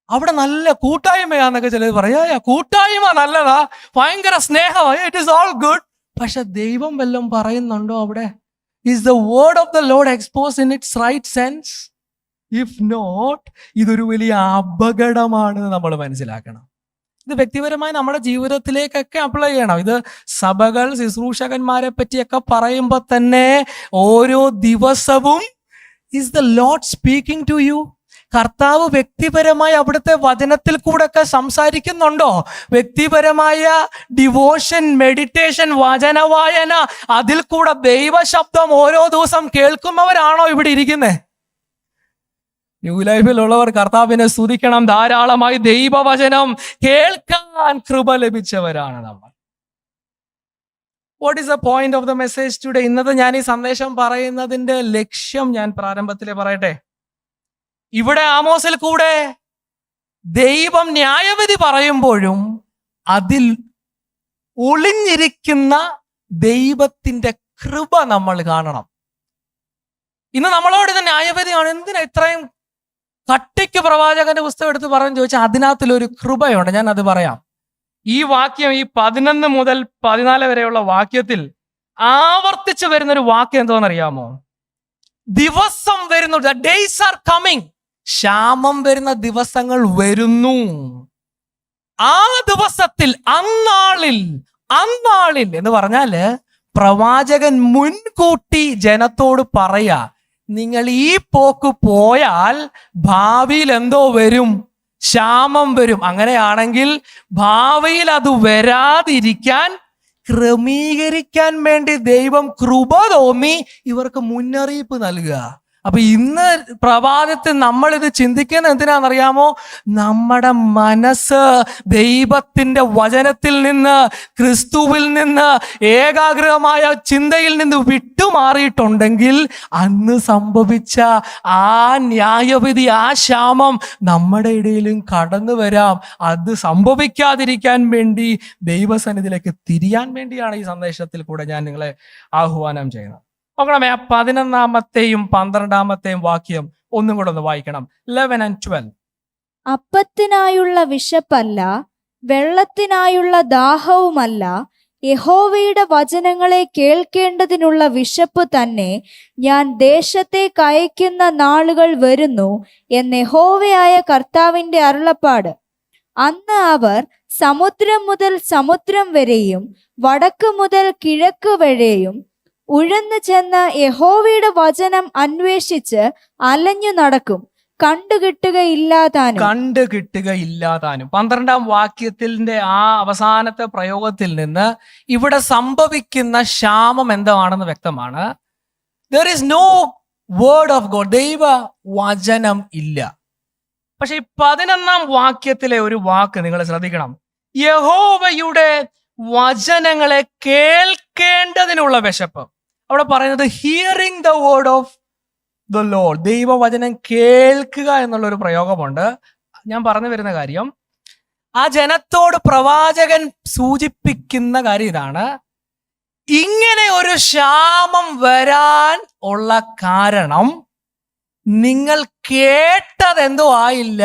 അവിടെ നല്ല കൂട്ടായ്മയാന്നൊക്കെ ചിലർ പറയാ. കൂട്ടായ്മ നല്ലതാ, ഭയങ്കര സ്നേഹമായി, ഇറ്റ് ഈസ് ഓൾ ഗുഡ്. പക്ഷെ ദൈവം വല്ലതും പറയുന്നുണ്ടോ അവിടെ? Is the word of the Lord exposed in its right sense? If not, ഇതൊരു വലിയ അപകടമാണ് നമ്മൾ മനസ്സിലാക്കണം. ഇത് വ്യക്തിപരമായി നമ്മുടെ ജീവിതത്തിലേക്കൊക്കെ അപ്ലൈ ചെയ്യണം. ഇത് സഭകൾ, ശുശ്രൂഷകന്മാരെ പറ്റിയൊക്കെ പറയുമ്പോൾ തന്നെ ഓരോ ദിവസവും is the Lord speaking to you? കർത്താവ് വ്യക്തിപരമായി അവിടുത്തെ വചനത്തിൽ കൂടെ ഒക്കെ സംസാരിക്കുന്നുണ്ടോ? വ്യക്തിപരമായ ഡിവോഷൻ, മെഡിറ്റേഷൻ, വചനവായന, അതിൽ കൂടെ ദൈവശബ്ദം ഓരോ ദിവസം കേൾക്കുന്നവരാണോ ഇവിടെ ഇരിക്കുന്നത്? ന്യൂ ലൈഫിലുള്ളവർ കർത്താവിനെ സ്തുതിക്കണം. ധാരാളമായി ദൈവവചനം കേൾക്കാൻ കൃപ ലഭിച്ചവരാണ് നമ്മൾ. What is the point of the message today? ഇന്നത്തെ ഞാൻ ഈ സന്ദേശം പറയുന്നതിന്റെ ലക്ഷ്യം ഞാൻ പ്രാരംഭത്തിലേ പറയട്ടെ. ഇവിടെ ആമോസിൽ കൂടെ ദൈവം ന്യായവിധി പറയുമ്പോഴും അതിൽ ഒളിഞ്ഞിരിക്കുന്ന ദൈവത്തിന്റെ കൃപ നമ്മൾ കാണണം. ഇന്ന് നമ്മളോട് ഇത് ന്യായവിധിയാണ്, എന്തിനാ ഇത്രയും കട്ടിക്ക് പ്രവാചകന്റെ പുസ്തകം എടുത്ത് പറഞ്ഞു ചോദിച്ചാൽ അതിനകത്തിലൊരു കൃപയുണ്ട്. ഞാൻ അത് പറയാം. ഈ വാക്യം, ഈ 11 മുതൽ 14 വരെയുള്ള വാക്യത്തിൽ ആവർത്തിച്ച് വരുന്നൊരു വാക്യം എന്തോന്നറിയാമോ? ദിവസം വരുന്നു. The days are coming. ക്ഷാമം വരുന്ന ദിവസങ്ങൾ വരുന്നു. ആ ദിവസത്തിൽ, അന്നാളിൽ എന്ന് പറഞ്ഞാല് പ്രവാചകൻ മുൻകൂട്ടി ജനത്തോട് പറയാ, നിങ്ങൾ ഈ പോക്ക് പോയാൽ ഭാവിയിൽ എന്തോ വരും, ക്ഷാമം വരും. അങ്ങനെയാണെങ്കിൽ ഭാവിയിൽ അത് വരാതിരിക്കാൻ, ക്രമീകരിക്കാൻ വേണ്ടി ദൈവം കൃപ തോന്നി ഇവർക്ക് മുന്നറിയിപ്പ് നൽകുക. അപ്പൊ ഇന്ന് പ്രഭാതത്തിൽ നമ്മൾ ഇത് ചിന്തിക്കുന്നത് എന്തിനാണെന്നറിയാമോ? നമ്മുടെ മനസ്സ് ദൈവത്തിന്റെ വചനത്തിൽ നിന്ന്, ക്രിസ്തുവിൽ നിന്ന്, ഏകാഗ്രമായ ചിന്തയിൽ നിന്ന് വിട്ടുമാറിയിട്ടുണ്ടെങ്കിൽ അന്ന് സംഭവിച്ച ആ ന്യായവിധി, ആ ക്ഷാമം നമ്മുടെ ഇടയിലും കടന്നു വരാം. അത് സംഭവിക്കാതിരിക്കാൻ വേണ്ടി ദൈവസന്നിധിയിലേക്ക് തിരിയാൻ വേണ്ടിയാണ് ഈ സന്ദേശത്തിൽ കൂടെ ഞാൻ നിങ്ങളെ ആഹ്വാനം ചെയ്യുന്നത്. നോക്കണമേ, ആ 11-ാമത്തെയും 12-ാമത്തെയും വാക്യം ഒന്നും കൂടെ ഒന്ന് വായിക്കണം. 11 and 12. അപ്പത്തിനായുള്ള വിശപ്പല്ല, വെള്ളത്തിനായുള്ള ദാഹവുമല്ല, യഹോവയുടെ വചനങ്ങളെ കേൾക്കേണ്ടതിനുള്ള വിശപ്പ് തന്നെ ഞാൻ ദേശത്തേക്ക് അയക്കുന്ന നാളുകൾ വരുന്നു എന്ന് യഹോവയായ കർത്താവിന്റെ അരുളപ്പാട്. അന്ന് അവർ സമുദ്രം മുതൽ സമുദ്രം വരെയും വടക്ക് മുതൽ കിഴക്ക് വരെയും ഉഴന്നു ചെന്ന് യഹോവയുടെ വചനം അന്വേഷിച്ച് അലഞ്ഞു നടക്കും, കണ്ടുകിട്ടുകയില്ലാതാനും. 12-ാം വാക്യത്തിന്റെ ആ അവസാനത്തെ പ്രയോഗത്തിൽ നിന്ന് ഇവിടെ സംഭവിക്കുന്ന ക്ഷാമം എന്താണെന്ന് വ്യക്തമാണ്. There is no word of God. ദൈവ വചനം ഇല്ല. പക്ഷെ ഈ 11-ാം വാക്യത്തിലെ ഒരു വാക്ക് നിങ്ങൾ ശ്രദ്ധിക്കണം. യഹോവയുടെ വചനങ്ങളെ കേൾക്കേണ്ടതിനുള്ള വിശപ്പ്. അവിടെ പറയുന്നത് hearing the word of the Lord. ദൈവവചനം കേൾക്കുക എന്നുള്ളൊരു പ്രയോഗമുണ്ട്. ഞാൻ പറഞ്ഞു വരുന്ന കാര്യം, ആ ജനത്തോട് പ്രവാചകൻ സൂചിപ്പിക്കുന്ന കാര്യം ഇതാണ്: ഇങ്ങനെ ഒരു ക്ഷാമം വരാൻ ഉള്ള കാരണം നിങ്ങൾ കേട്ടതെന്തോ ആയില്ല,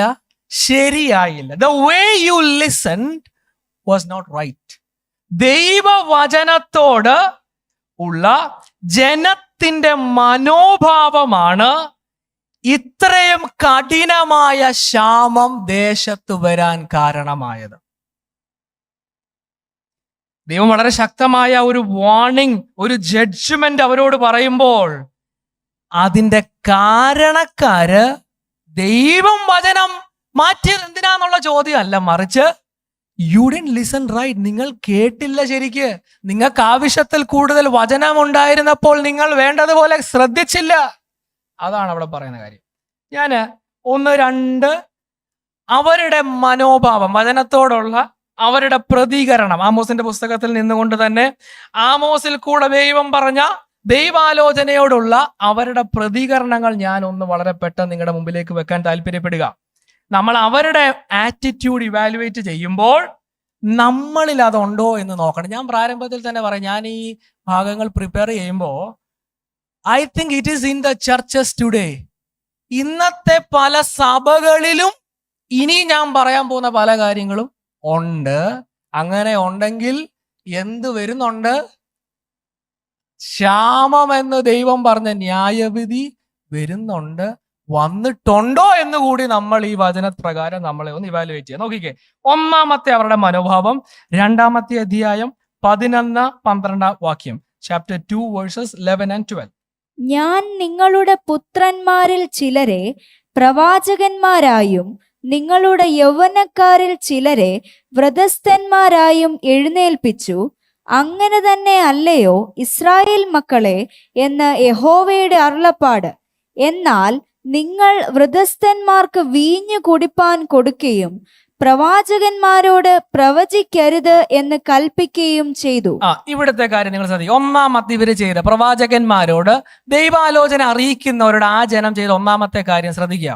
ശരിയായില്ല. The way you listened was not right. ദൈവവചനത്തോട് ഉള്ള ജനത്തിന്റെ മനോഭാവമാണ് ഇത്രയും കഠിനമായ ക്ഷാമം ദേശത്ത് വരാൻ കാരണമായത്. ദൈവം വളരെ ശക്തമായ ഒരു വാർണിംഗ്, ഒരു ജഡ്ജ്മെന്റ് അവരോട് പറയുമ്പോൾ അതിന്റെ കാരണക്കാര് ദൈവം വചനം മാറ്റിയത് എന്തിനാന്നുള്ള ചോദ്യമല്ല, മറിച്ച് യു ഡിഡ്ന്റ് ലിസൺ റൈറ്റ്. നിങ്ങൾ കേട്ടില്ല ശരിക്ക്. നിങ്ങൾക്ക് ആവശ്യത്തിൽ കൂടുതൽ വചനം ഉണ്ടായിരുന്നപ്പോൾ നിങ്ങൾ വേണ്ടതുപോലെ ശ്രദ്ധിച്ചില്ല. അതാണ് അവിടെ പറയുന്ന കാര്യം. ഞാൻ 1-2 അവരുടെ മനോഭാവം, വചനത്തോടുള്ള അവരുടെ പ്രതികരണം, ആമോസിന്റെ പുസ്തകത്തിൽ നിന്നുകൊണ്ട് തന്നെ ആമോസിൽ കൂടെ ദൈവം പറഞ്ഞ ദൈവാലോചനയോടുള്ള അവരുടെ പ്രതികരണങ്ങൾ ഞാൻ ഒന്ന് വളരെ പെട്ടെന്ന് നിങ്ങളുടെ മുമ്പിലേക്ക് വെക്കാൻ താല്പര്യപ്പെടുക. നമ്മൾ അവരുടെ ആറ്റിറ്റ്യൂഡ് ഇവാലുവേറ്റ് ചെയ്യുമ്പോൾ നമ്മളിൽ അതുണ്ടോ എന്ന് നോക്കണം. ഞാൻ പ്രാരംഭത്തിൽ തന്നെ പറയാം, ഞാൻ ഈ ഭാഗങ്ങൾ പ്രിപ്പയർ ചെയ്യുമ്പോൾ I think it is in the churches today. ഇന്നത്തെ പല സഭകളിലും ഇനി ഞാൻ പറയാൻ പോകുന്ന പല കാര്യങ്ങളും ഉണ്ട്. അങ്ങനെ ഉണ്ടെങ്കിൽ എന്ത് വരുന്നുണ്ട്? ക്ഷാമം എന്ന് ദൈവം പറഞ്ഞ ന്യായവിധി വരുന്നുണ്ട്. വന്നിട്ടുണ്ടോ എന്ന് കൂടി നമ്മൾ ഈ വചനപ്രകാരം നമ്മളെ ഒന്ന് ഇവാലുവേറ്റ് ചെയ്യാം. നോക്കിക്കേ, 1-ാമത്തെ അവരുടെ മനോഭാവം, 2-ാമത്തെ അധ്യായം 11-12 വാക്യം, ചാപ്റ്റർ 2 വേഴ്സസ് 11 and 12. ഞാൻ നിങ്ങളുടെ പുത്രന്മാരിൽ ചിലരെ പ്രവാചകന്മാരായും നിങ്ങളുടെ യൗവനക്കാരിൽ ചിലരെ വ്രതസ്ഥന്മാരായും എഴുന്നേൽപ്പിച്ചു. അങ്ങനെ തന്നെ അല്ലയോ ഇസ്രായേൽ മക്കളെ എന്ന് യഹോവയുടെ അരുളപ്പാട്. എന്നാൽ നിങ്ങൾ വൃദ്ധസ്ഥന്മാർക്ക് വീഞ്ഞു കുടിപ്പാൻ കൊടുക്കുകയും പ്രവാചകന്മാരോട് പ്രവചിക്കരുത് എന്ന് കൽപ്പിക്കുകയും ചെയ്തു. ഇവിടുത്തെ കാര്യം നിങ്ങൾ ശ്രദ്ധിക്കുക. ഒന്നാമത്തെ ഇവര് ചെയ്ത പ്രവാചകന്മാരോട് ദൈവാലോചന അറിയിക്കുന്നവരോട് ആ ജനം ചെയ്ത ഒന്നാമത്തെ കാര്യം ശ്രദ്ധിക്കുക.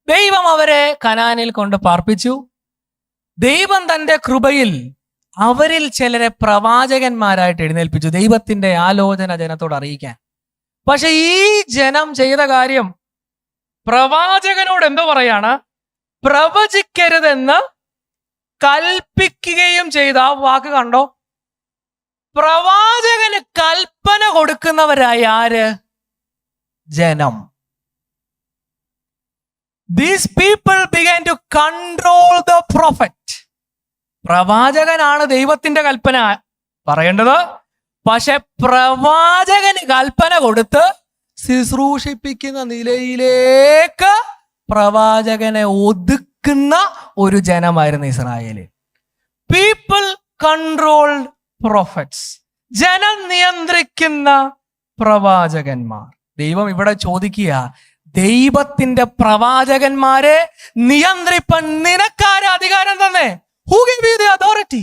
ദൈവം അവരെ കനാനിൽ കൊണ്ട് പാർപ്പിച്ചു. ദൈവം തന്റെ കൃപയിൽ അവരിൽ ചിലരെ പ്രവാചകന്മാരായിട്ട് എഴുന്നേൽപ്പിച്ചു, ദൈവത്തിന്റെ ആലോചന ജനത്തോട് അറിയിക്കാൻ. പക്ഷെ ഈ ജനം ചെയ്ത കാര്യം പ്രവാചകനോട് എന്തോ പറയാണ്? പ്രവചിക്കരുതെന്ന് കൽപ്പിക്കുകയും ചെയ്ത ആ വാക്ക് കണ്ടോ? പ്രവാചകന് കൽപ്പന കൊടുക്കുന്നവരായ ആര്? ജനം. These people began to control the prophet. പ്രവാചകനാണ് ദൈവത്തിന്റെ കൽപ്പന പറയേണ്ടത്. പക്ഷെ പ്രവാചകന് കൽപ്പന കൊടുത്ത് ശുശ്രൂഷിപ്പിക്കുന്ന നിലയിലേക്ക് പ്രവാചകനെ ഒതുക്കുന്ന ഒരു ജനമായിരുന്നു ഇസ്രായേലിൽ. People controlled prophets. ജനം നിയന്ത്രിക്കുന്ന പ്രവാചകന്മാർ. ദൈവം ഇവിടെ ചോദിക്കുക, ദൈവത്തിന്റെ പ്രവാചകന്മാരെ നിയന്ത്രിപ്പാൻ നിനക്കാരെ അധികാരം തന്നെ? Who gave you the authority?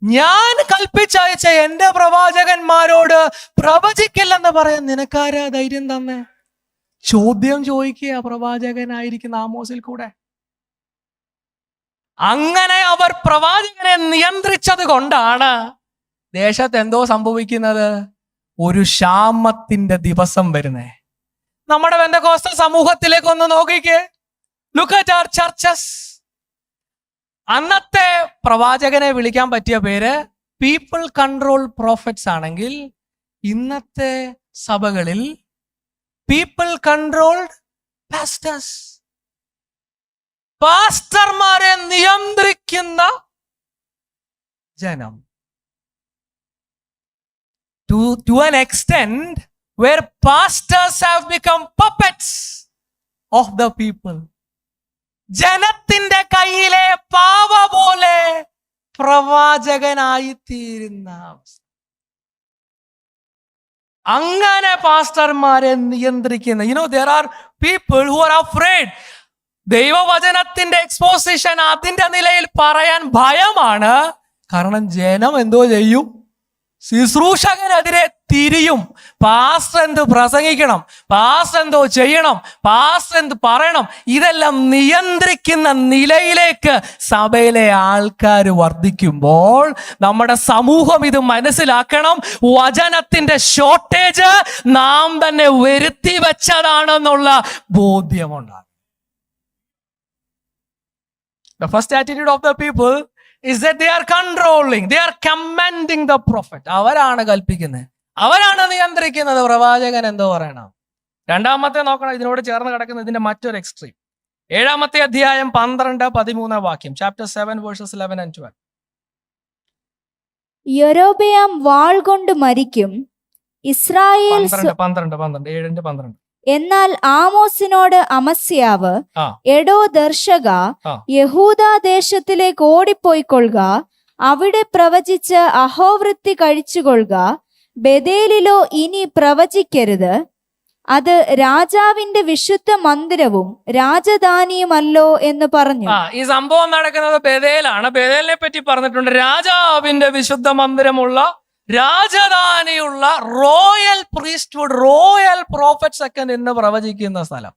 ഞാൻ കൽപ്പിച്ചയച്ച എന്റെ പ്രവാചകന്മാരോട് പ്രവചിക്കില്ലെന്ന് പറയാൻ നിനക്കാരാ ധൈര്യം തന്നെ? ചോദ്യം ചോദിക്കുക പ്രവാചകനായിരിക്കുന്ന ആമോസിൽ കൂടെ. അങ്ങനെ അവർ പ്രവാചകനെ നിയന്ത്രിച്ചത് കൊണ്ടാണ് ദേശത്ത് എന്തോ സംഭവിക്കുന്നത്? ഒരു ക്ഷാമത്തിന്റെ ദിവസം വരുന്നേ. നമ്മുടെ പെന്തക്കോസ്തൽ സമൂഹത്തിലേക്ക് ഒന്ന് നോക്കിക്കേ. Look at our churches. അന്നത്തെ പ്രവാചകനെ വിളിക്കാൻ പറ്റിയ പേര് പീപ്പിൾ കൺട്രോൾ പ്രോഫറ്റ്സ് ആണെങ്കിൽ ഇന്നത്തെ സഭകളിൽ പീപ്പിൾ കൺട്രോൾഡ് പാസ്റ്റേഴ്സ്. പാസ്റ്റർമാരെ നിയന്ത്രിക്കുന്ന ജനം. To an extent where pastors have become puppets of the people. ജനത്തിന്റെ കയ്യിലെ പാവ പോലെ പ്രവാചകനായിത്തീരുന്ന അവസ്ഥ. അങ്ങനെ പാസ്റ്റർമാരെ നിയന്ത്രിക്കുന്ന there are people who are afraid. ദൈവവചനത്തിന്റെ എക്സ്പോസിഷൻ അതിന്റെ നിലയിൽ പറയാൻ ഭയമാണ്. കാരണം ജനം എന്തോ ചെയ്യും? ശുശ്രൂഷകനെതിരെ തിരിയും. പാസ്റ്റർ എന്ത് പ്രസംഗിക്കണം, പാസ്റ്റർ എന്തോ ചെയ്യണം, പാസ്റ്റർ എന്ത് പറയണം, ഇതെല്ലാം നിയന്ത്രിക്കുന്ന നിലയിലേക്ക് സഭയിലെ ആൾക്കാർ വർദ്ധിക്കുമ്പോൾ നമ്മുടെ സമൂഹം ഇത് മനസ്സിലാക്കണം. വചനത്തിന്റെ ഷോർട്ടേജ് നാം തന്നെ വരുത്തി വെച്ചതാണെന്നുള്ള ബോധ്യമുണ്ടാകും. The first attitude of the people is that they are controlling, they are commanding the prophet. അവരാണ് കൽപ്പിക്കുന്നത്, അവരാണ് നിയന്ത്രിക്കുന്നത്. പ്രവാചകൻ എന്തോ പറയണം. രണ്ടാമത്തെ നോക്കണം, ഇതിനോട് ചേർന്ന് കിടക്കുന്ന ഇതിന്റെ മറ്റൊരു എക്സ്ട്രീം. 7-ാമത്തെ അധ്യായം 12-13 വാക്യം. Chapter 7 verses 11 and 12. യൊരോബെയാം വാൾ കൊണ്ട് മരിക്കും, ഇസ്രായേൽ 7:12. എന്നാൽ ആമോസിനോട് അമസ്യാവ്, എടോ ദർശക, യഹൂദാദേശത്തിലേക്ക് ഓടിപ്പോയിക്കൊള്ളുക, അവിടെ പ്രവചിച്ച് അഹോവൃത്തി കഴിച്ചുകൊള്ളുക. ബേഥേലിലോ ഇനി പ്രവചിക്കരുത്, അത് രാജാവിന്റെ വിശുദ്ധ മന്ദിരവും രാജധാനിയുമല്ലോ എന്ന് പറഞ്ഞു. ഈ സംഭവം നടക്കുന്നത് ബേഥേലാണ്. ബേഥേലിനെ പറ്റി പറഞ്ഞിട്ടുണ്ട്, രാജാവിന്റെ വിശുദ്ധ മന്ദിരമുള്ള, രാജധാനിയുള്ള, റോയൽ പ്രീസ്റ്റ്ഹുഡ്, റോയൽ പ്രോഫറ്റ്സ് ഒക്കെ നിന്ന് പ്രവചിക്കുന്ന സ്ഥലം.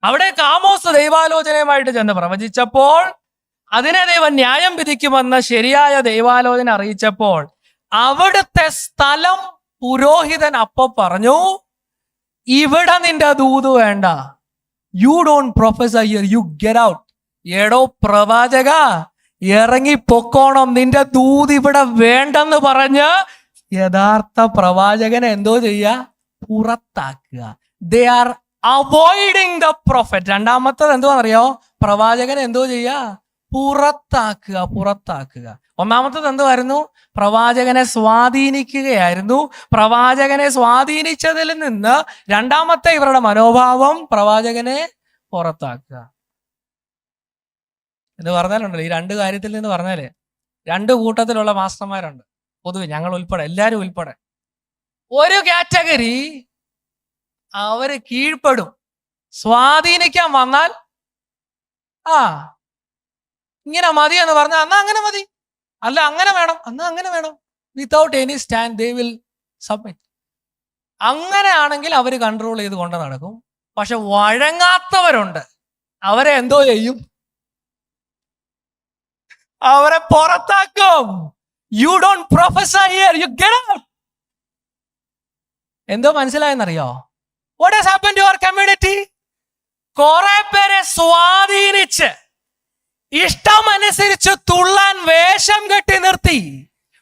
അവിടെ ആമോസ് ദൈവാലോചനയുമായിട്ട് ചെന്ന് പ്രവചിച്ചപ്പോൾ അതിനെ ദൈവം ന്യായം വിധിക്കുമെന്ന് ശരിയായ ദൈവാലോചന അറിയിച്ചപ്പോൾ അവിടുത്തെ സ്ഥലം പുരോഹിതൻ അപ്പൊ പറഞ്ഞു, ഇവിടെ നിന്റെ ദൂത് വേണ്ട, you don't professor here, you get out. എടോ പ്രവാചക, ഇറങ്ങി പൊക്കോണം, നിന്റെ ദൂത് ഇവിടെ വേണ്ടെന്ന് പറഞ്ഞ് യഥാർത്ഥ പ്രവാചകനെ എന്തോ ചെയ്യുക? പുറത്താക്കുക. They are avoiding the prophet. രണ്ടാമത്തത് എന്തോന്നറിയോ? പ്രവാചകനെ എന്തോ ചെയ്യുക? പുറത്താക്കുക. ഒന്നാമത്തത് എന്തുവായിരുന്നു? പ്രവാചകനെ സ്വാധീനിക്കുകയായിരുന്നു. പ്രവാചകനെ സ്വാധീനിച്ചതിൽ നിന്ന് രണ്ടാമത്തെ ഇവരുടെ മനോഭാവം പ്രവാചകനെ പുറത്താക്കുക എന്ന് പറഞ്ഞാലുണ്ടല്ലോ. ഈ രണ്ട് കാര്യത്തിൽ നിന്ന് പറഞ്ഞാല് രണ്ട് കൂട്ടത്തിലുള്ള മാസ്റ്റർമാരുണ്ട്. പൊതുവെ ഞങ്ങൾ ഉൾപ്പെടെ, എല്ലാവരും ഉൾപ്പെടെ. ഒരു കാറ്റഗറി അവര് കീഴ്പ്പെടും, സ്വാധീനിക്കാൻ വന്നാൽ ഇങ്ങനെ മതി എന്ന് പറഞ്ഞാൽ എന്നാ അങ്ങനെ മതി, അല്ല അങ്ങനെ വേണം, എന്നാ അങ്ങനെ വേണം. Without any stand they will submit. അങ്ങനെയാണെങ്കിൽ അവർ കൺട്രോൾ ചെയ്ത് കൊണ്ട് നടക്കും. പക്ഷെ വഴങ്ങാത്തവരുണ്ട്, അവരെ എന്തോ ചെയ്യും? അവരെ പുറത്താക്കും. You don't prophesy here, you get out. എന്തോ മനസ്സിലായെന്നറിയോ? What has happened to your community? കുറെ പേരെ സ്വാധീനിച്ച് ഇഷ്ടമനുസരിച്ച് തുള്ളാൻ വേഷം കെട്ടി നിർത്തി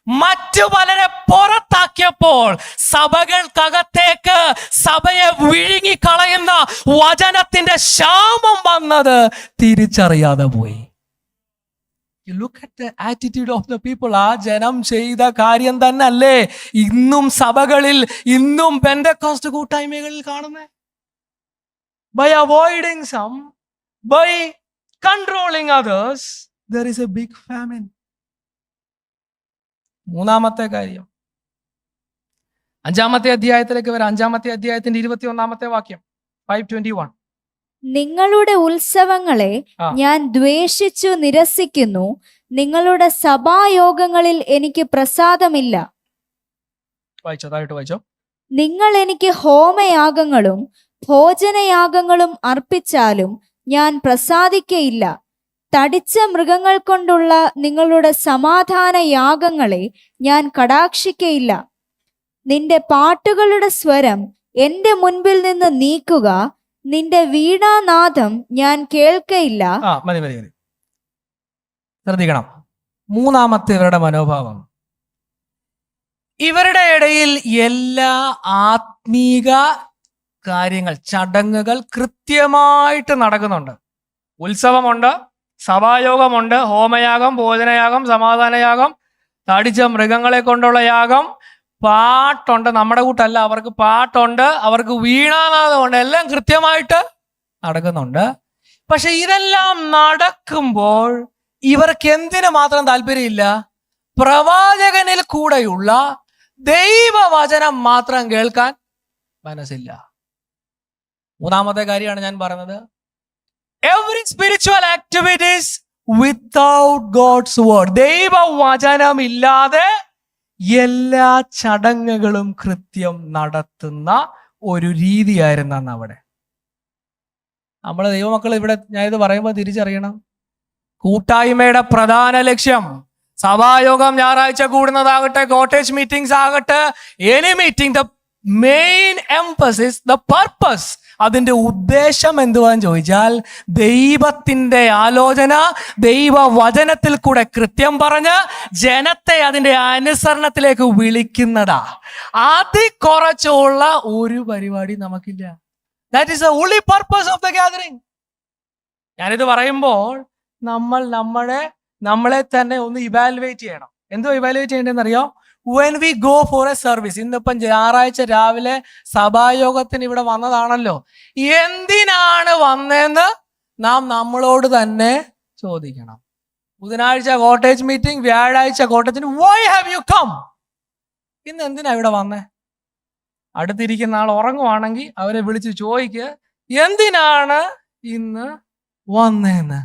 മറ്റു പലരെ പുറത്താക്കിയപ്പോൾ സഭകൾക്കകത്തേക്ക് സഭയെ വിഴുങ്ങിക്കളയുന്ന വചനത്തിന്റെ ക്ഷാമം വന്നത് തിരിച്ചറിയാതെ പോയി. You look at the attitude of the people. ആ ജനം ചെയ്ത കാര്യം തന്നെ അല്ലേ ഇന്നും സഭകളിൽ, ഇന്നും പെന്തക്കോസ്റ്റ് കൂട്ടായ്മകളിൽ കാണുന്നത്? By avoiding some, by controlling others, there is a big famine. മൂന്നാമത്തെ കാര്യം, 5-ാമത്തെ അധ്യായത്തിലേക്ക് വരാം. 5-ാമത്തെ അധ്യായത്തിന്റെ 21-ാമത്തെ വാക്യം, 5:21. നിങ്ങളുടെ ഉത്സവങ്ങളെ ഞാൻ ദ്വേഷിച്ചു നിരസിക്കുന്നു, നിങ്ങളുടെ സഭായോഗങ്ങളിൽ എനിക്ക് പ്രസാദമില്ല. വായിച്ചോ. നിങ്ങൾ എനിക്ക് ഹോമയാഗങ്ങളും ഭോജനയാഗങ്ങളും അർപ്പിച്ചാലും ഞാൻ പ്രസാദിക്കയില്ല. തടിച്ച മൃഗങ്ങൾ കൊണ്ടുള്ള നിങ്ങളുടെ സമാധാന യാഗങ്ങളെ ഞാൻ കടാക്ഷിക്കയില്ല. നിന്റെ പാട്ടുകളുടെ സ്വരം എന്റെ മുൻപിൽ നിന്ന് നീക്കുക, നിന്റെ വീണാനാദം ഞാൻ കേൾക്കയില്ല. മതി. ശ്രദ്ധിക്കണം, മൂന്നാമത്തെ ഇവരുടെ മനോഭാവം. ഇവരുടെ ഇടയിൽ എല്ലാ ആത്മീക കാര്യങ്ങൾ, ചടങ്ങുകൾ കൃത്യമായിട്ട് നടക്കുന്നുണ്ട്. ഉത്സവമുണ്ട്, സഭായോഗമുണ്ട്, ഹോമയാഗം, ഭോജനയാഗം, സമാധാനയാഗം, തടിച്ച മൃഗങ്ങളെ കൊണ്ടുള്ള യാഗം, പാട്ടുണ്ട്. നമ്മുടെ കൂട്ടല്ല, അവർക്ക് പാട്ടുണ്ട്, അവർക്ക് വീണാനാദമുണ്ട്, എല്ലാം കൃത്യമായിട്ട് നടക്കുന്നുണ്ട്. പക്ഷെ ഇതെല്ലാം നടക്കുമ്പോൾ ഇവർക്ക് എന്തിനു മാത്രം താല്പര്യമില്ല? പ്രവാചകനിൽ കൂടെയുള്ള ദൈവവചനം മാത്രം കേൾക്കാൻ മനസ്സില്ല. മൂന്നാമത്തെ കാര്യമാണ് ഞാൻ പറഞ്ഞത്. Every spiritual activities without God's word. ദൈവവചനമില്ലാതെ എല്ലാ ചടങ്ങുകളും കൃത്യം നടത്തുന്ന ഒരു രീതിയായിരുന്നു അന്ന് അവിടെ. നമ്മളെ ദൈവമക്കൾ ഇവിടെ ഞാനിത് പറയുമ്പോൾ തിരിച്ചറിയണം, കൂട്ടായ്മയുടെ പ്രധാന ലക്ഷ്യം, സഭായോഗം ഞായറാഴ്ച കൂടുന്നതാകട്ടെ, കോട്ടേജ് മീറ്റിംഗ്സ് ആകട്ടെ, any meeting, the main emphasis, the purpose, അതിന്റെ ഉദ്ദേശം എന്തുവാന്ന് ചോദിച്ചാൽ ദൈവത്തിന്റെ ആലോചന ദൈവവചനത്തിൽ കൂടെ കൃത്യം പറഞ്ഞ് ജനത്തെ അതിന്റെ അനുസരണത്തിലേക്ക് വിളിക്കുന്നതാ. കുറച്ചുള്ള ഒരു പരിപാടി നമുക്കില്ല. That is the only purpose of the gathering. ഞാനിത് പറയുമ്പോൾ നമ്മളെ തന്നെ ഒന്ന് ഇവാലുവേറ്റ് ചെയ്യണം. എന്തോ ഇവാലുവേറ്റ് ചെയ്യേണ്ടതെന്ന് അറിയോ? When we go for a service, ഇന്നിപ്പം ഞായറാഴ്ച രാവിലെ സഭായോഗത്തിന് ഇവിടെ വന്നതാണല്ലോ, എന്തിനാണ് വന്നതെന്ന് നാം നമ്മളോട് തന്നെ ചോദിക്കണം. ബുധനാഴ്ച കോട്ടേജ് മീറ്റിംഗ്, വ്യാഴാഴ്ച കോട്ടേജിന്, why have you come? ഇന്ന് എന്തിനാ ഇവിടെ വന്നേ? അടുത്തിരിക്കുന്ന ആൾ ഉറങ്ങുവാണെങ്കിൽ അവരെ വിളിച്ച് ചോദിക്കുക, എന്തിനാണ് ഇന്ന് വന്നേന്ന്.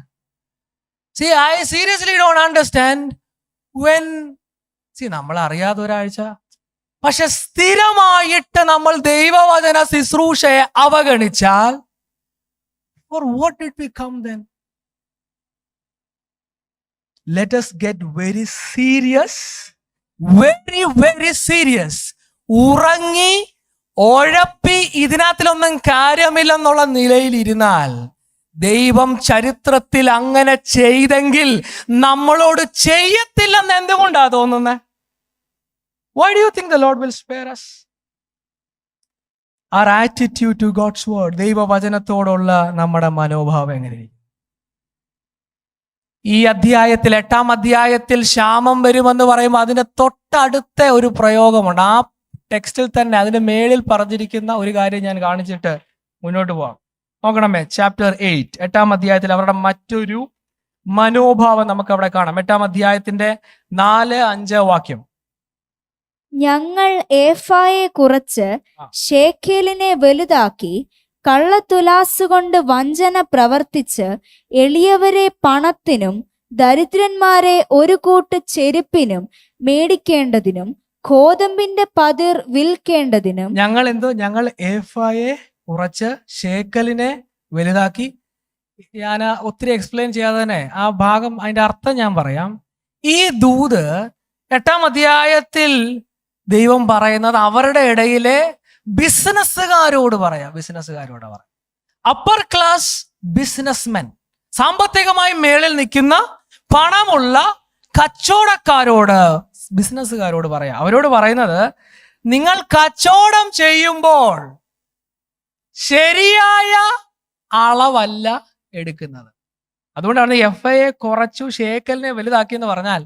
See, I seriously don't understand when നമ്മൾ അറിയാതെ ഒരാഴ്ച, പക്ഷെ സ്ഥിരമായിട്ട് നമ്മൾ ദൈവവചന ശുശ്രൂഷയെ അവഗണിച്ചാൽ for what did we come then? Let us get very serious, very serious. ഉറങ്ങി ഉഴപ്പി ഇതിനകത്തിലൊന്നും കാര്യമില്ലെന്നുള്ള നിലയിൽ ഇരുന്നാൽ, ദൈവം ചരിത്രത്തിൽ അങ്ങനെ ചെയ്തെങ്കിൽ നമ്മളോട് ചെയ്യത്തില്ലെന്ന് എന്തുകൊണ്ടാ തോന്നുന്നത്? Why do you think the Lord will spare us? Our attitude to God's word, ദൈവവചനത്തോടുള്ള നമ്മുടെ മനോഭാവം എങ്ങനെയിരിക്കും? ഈ അധ്യായത്തിൽ 8-ാം അധ്യായത്തിൽ ക്ഷാമം വരുമെന്ന് പറയുമ്പോൾ അതിന്റെ തൊട്ടടുത്ത ഒരു പ്രയോഗമുണ്ട്. ആ ടെക്സ്റ്റിൽ തന്നെ അതിന്റെ മേളിൽ പറഞ്ഞിരിക്കുന്ന ഒരു കാര്യം ഞാൻ കാണിച്ചിട്ട് മുന്നോട്ട് പോവാം. നോക്കണമേ, ചാപ്റ്റർ 8, 8-ാം അധ്യായത്തിൽ അവരുടെ മറ്റൊരു മനോഭാവം നമുക്ക് അവിടെ കാണാം. 8-ാം അധ്യായത്തിന്റെ 4-5 വാക്യം. ഞങ്ങൾ ഏഫായെ കുറച്ച് ശേഖേലിനെ വലുതാക്കി കള്ളത്തുലാസുകൊണ്ട് വഞ്ചന പ്രവർത്തിച്ച് എളിയവരെ പണത്തിനും ദരിദ്രന്മാരെ ഒരു കൂട്ട് ചെരുപ്പിനും മേടിക്കേണ്ടതിനും ഗോതമ്പിന്റെ പതിർ വിൽക്കേണ്ടതിനും ഞങ്ങൾ ഏഫായെ കുറച്ച് ഷേക്കലിനെ വലുതാക്കി. ഞാൻ ഒത്തിരി എക്സ്പ്ലെയിൻ ചെയ്യാതെ തന്നെ ആ ഭാഗം, അതിന്റെ അർത്ഥം ഞാൻ പറയാം. ഈ ദൂത് 8-ാം അധ്യായത്തിൽ ദൈവം പറയുന്നത് അവരുടെ ഇടയിലെ ബിസിനസ്സുകാരോട് പറയാം. അപ്പർ ക്ലാസ് ബിസിനസ്മെൻ, സാമ്പത്തികമായി മേളിൽ നിൽക്കുന്ന പണമുള്ള കച്ചവടക്കാരോട്, ബിസിനസ്സുകാരോട് പറയാം. അവരോട് പറയുന്നത്, നിങ്ങൾ കച്ചവടം ചെയ്യുമ്പോൾ ശരിയായ അളവല്ല എടുക്കുന്നത്. അതുകൊണ്ടാണ് എഫ്ഐയെ കുറച്ചു ഷേക്കലിനെ വലുതാക്കി എന്ന് പറഞ്ഞാൽ,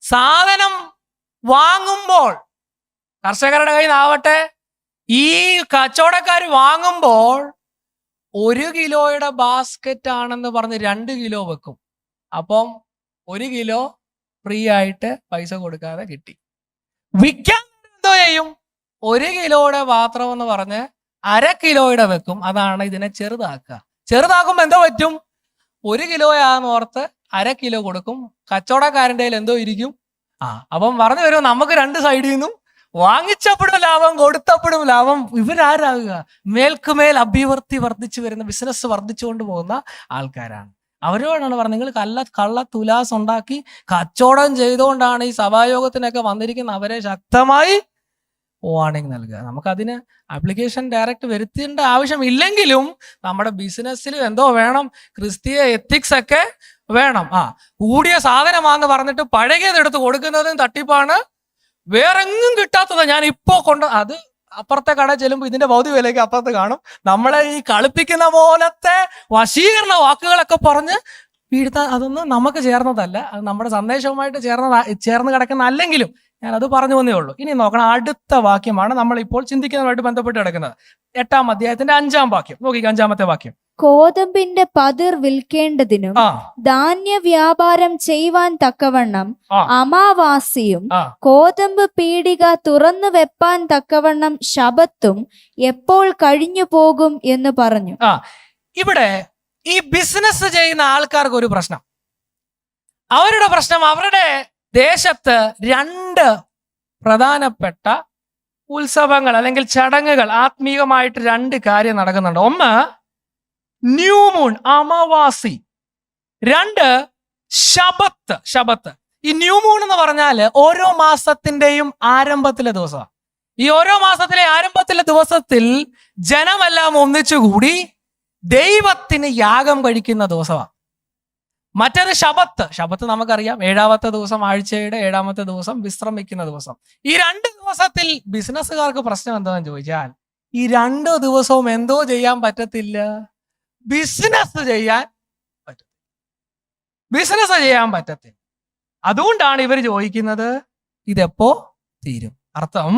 സാധനം വാങ്ങുമ്പോൾ കർഷകരുടെ കയ്യിൽ നിന്നാവട്ടെ, ഈ കച്ചവടക്കാർ വാങ്ങുമ്പോൾ 1 കിലോയുടെ ബാസ്ക്കറ്റ് ആണെന്ന് പറഞ്ഞ് 2 കിലോ വെക്കും. അപ്പം 1 കിലോ ഫ്രീ ആയിട്ട് പൈസ കൊടുക്കാതെ കിട്ടി. വിൽക്കാൻ എന്തോ ചെയ്യും? 1 കിലോയുടെ പാത്രം എന്ന് പറഞ്ഞ് 1/2 കിലോയുടെ വെക്കും. അതാണ് ഇതിനെ ചെറുതാക്കുക. ചെറുതാക്കുമ്പോൾ എന്തോ പറ്റും? 1 കിലോയാന്ന് ഓർത്ത് 1/2 കിലോ കൊടുക്കും. കച്ചവടക്കാരൻ്റെ കയ്യിൽ എന്തോ ഇരിക്കും. അപ്പം പറഞ്ഞു വരും, നമുക്ക് 2 സൈഡിൽ നിന്നും വാങ്ങിച്ചപ്പോഴും ലാഭം, കൊടുത്തപ്പോഴും ലാഭം. ഇവരാരാകുക? മേൽക്കുമേൽ അഭിവൃദ്ധി വർദ്ധിച്ചു വരുന്ന, ബിസിനസ് വർദ്ധിച്ചുകൊണ്ട് പോകുന്ന ആൾക്കാരാണ്. അവരോടാണ് പറഞ്ഞത്, നിങ്ങൾ കള്ള തുലാസ് ഉണ്ടാക്കി കച്ചവടം ചെയ്തുകൊണ്ടാണ് ഈ സഭായോഗത്തിനൊക്കെ വന്നിരിക്കുന്ന അവരെ ശക്തമായി വാർണിംഗ് നൽകുക. നമുക്കതിന് ആപ്ലിക്കേഷൻ ഡയറക്റ്റ് വരുത്തേണ്ട ആവശ്യമില്ലെങ്കിലും നമ്മുടെ ബിസിനസ്സിൽ എന്തോ വേണം, ക്രിസ്തീയ എത്തിക്സ് ഒക്കെ വേണം. കൂടിയ സാധനമാണെന്ന് പറഞ്ഞിട്ട് പഴകിയതെടുത്ത് കൊടുക്കുന്നതും തട്ടിപ്പാണ്. വേറെങ്ങും കിട്ടാത്തത് ഞാൻ ഇപ്പോ അത് അപ്പുറത്തെ കട ചെല്ലുമ്പോൾ ഇതിന്റെ ഭൗതിക വിലയ്ക്ക് അപ്പുറത്ത് കാണും. നമ്മളെ ഈ കളിപ്പിക്കുന്ന പോലത്തെ വശീകരണ വാക്കുകളൊക്കെ പറഞ്ഞ് വീഴ്ത്താൻ, അതൊന്നും നമുക്ക് ചേർന്നതല്ല. അത് നമ്മുടെ സന്ദേശവുമായിട്ട് ചേർന്ന് കിടക്കുന്ന അല്ലെങ്കിലും ഞാനത് പറഞ്ഞു വന്നേ ഉള്ളൂ. ഇനി നോക്കണം, അടുത്ത വാക്യമാണ് നമ്മളിപ്പോൾ ചിന്തിക്കുന്നതുമായിട്ട് ബന്ധപ്പെട്ട് കിടക്കുന്നത്. 8-ാം അധ്യായത്തിന്റെ 5-ാം വാക്യം നോക്കിക്കോ. 5-ാമത്തെ വാക്യം, ഗോതമ്പിന്റെ പതിർ വിൽക്കേണ്ടതിനും ധാന്യ വ്യാപാരം ചെയ്യുവാൻ തക്കവണ്ണം അമാവാസിയും ഗോതമ്പ് പീടിക തുറന്നു വെപ്പാൻ തക്കവണ്ണം ശബത്തും എപ്പോൾ കഴിഞ്ഞു പോകും എന്ന് പറഞ്ഞു. ഇവിടെ ഈ ബിസിനസ് ചെയ്യുന്ന ആൾക്കാർക്ക് ഒരു പ്രശ്നം. അവരുടെ പ്രശ്നം, അവരുടെ ദേശത്ത് 2 പ്രധാനപ്പെട്ട ഉത്സവങ്ങൾ അല്ലെങ്കിൽ ചടങ്ങുകൾ, ആത്മീയമായിട്ട് 2 കാര്യം നടക്കുന്നുണ്ട്. ഒന്ന് ന്യൂ മൂൺ, അമാവാസി. 2 ശബത്ത്. ഈ ന്യൂ മൂൺ എന്ന് പറഞ്ഞാൽ ഓരോ മാസത്തിന്റെയും ആരംഭത്തിലെ ദിവസമാണ്. ഈ ഓരോ മാസത്തിലെ ആരംഭത്തിലെ ദിവസത്തിൽ ജനമെല്ലാം ഒന്നിച്ചുകൂടി ദൈവത്തിന് യാഗം കഴിക്കുന്ന ദിവസമാണ്. മറ്റേത് ശബത്ത് നമുക്കറിയാം, 7-ാമത്തെ ദിവസം, ആഴ്ചയുടെ 7-ാമത്തെ ദിവസം വിശ്രമിക്കുന്ന ദിവസം. ഈ 2 ദിവസത്തിൽ ബിസിനസ്സുകാർക്ക് പ്രശ്നം എന്താണെന്ന് ചോദിച്ചാൽ, ഈ 2 ദിവസവും എന്തോ ചെയ്യാൻ പറ്റത്തില്ല, ബിസിനസ് ചെയ്യാൻ പറ്റത്തില്ല. അതുകൊണ്ടാണ് ഇവർ ചോദിക്കുന്നത്, ഇതെപ്പോ തീരും? അർത്ഥം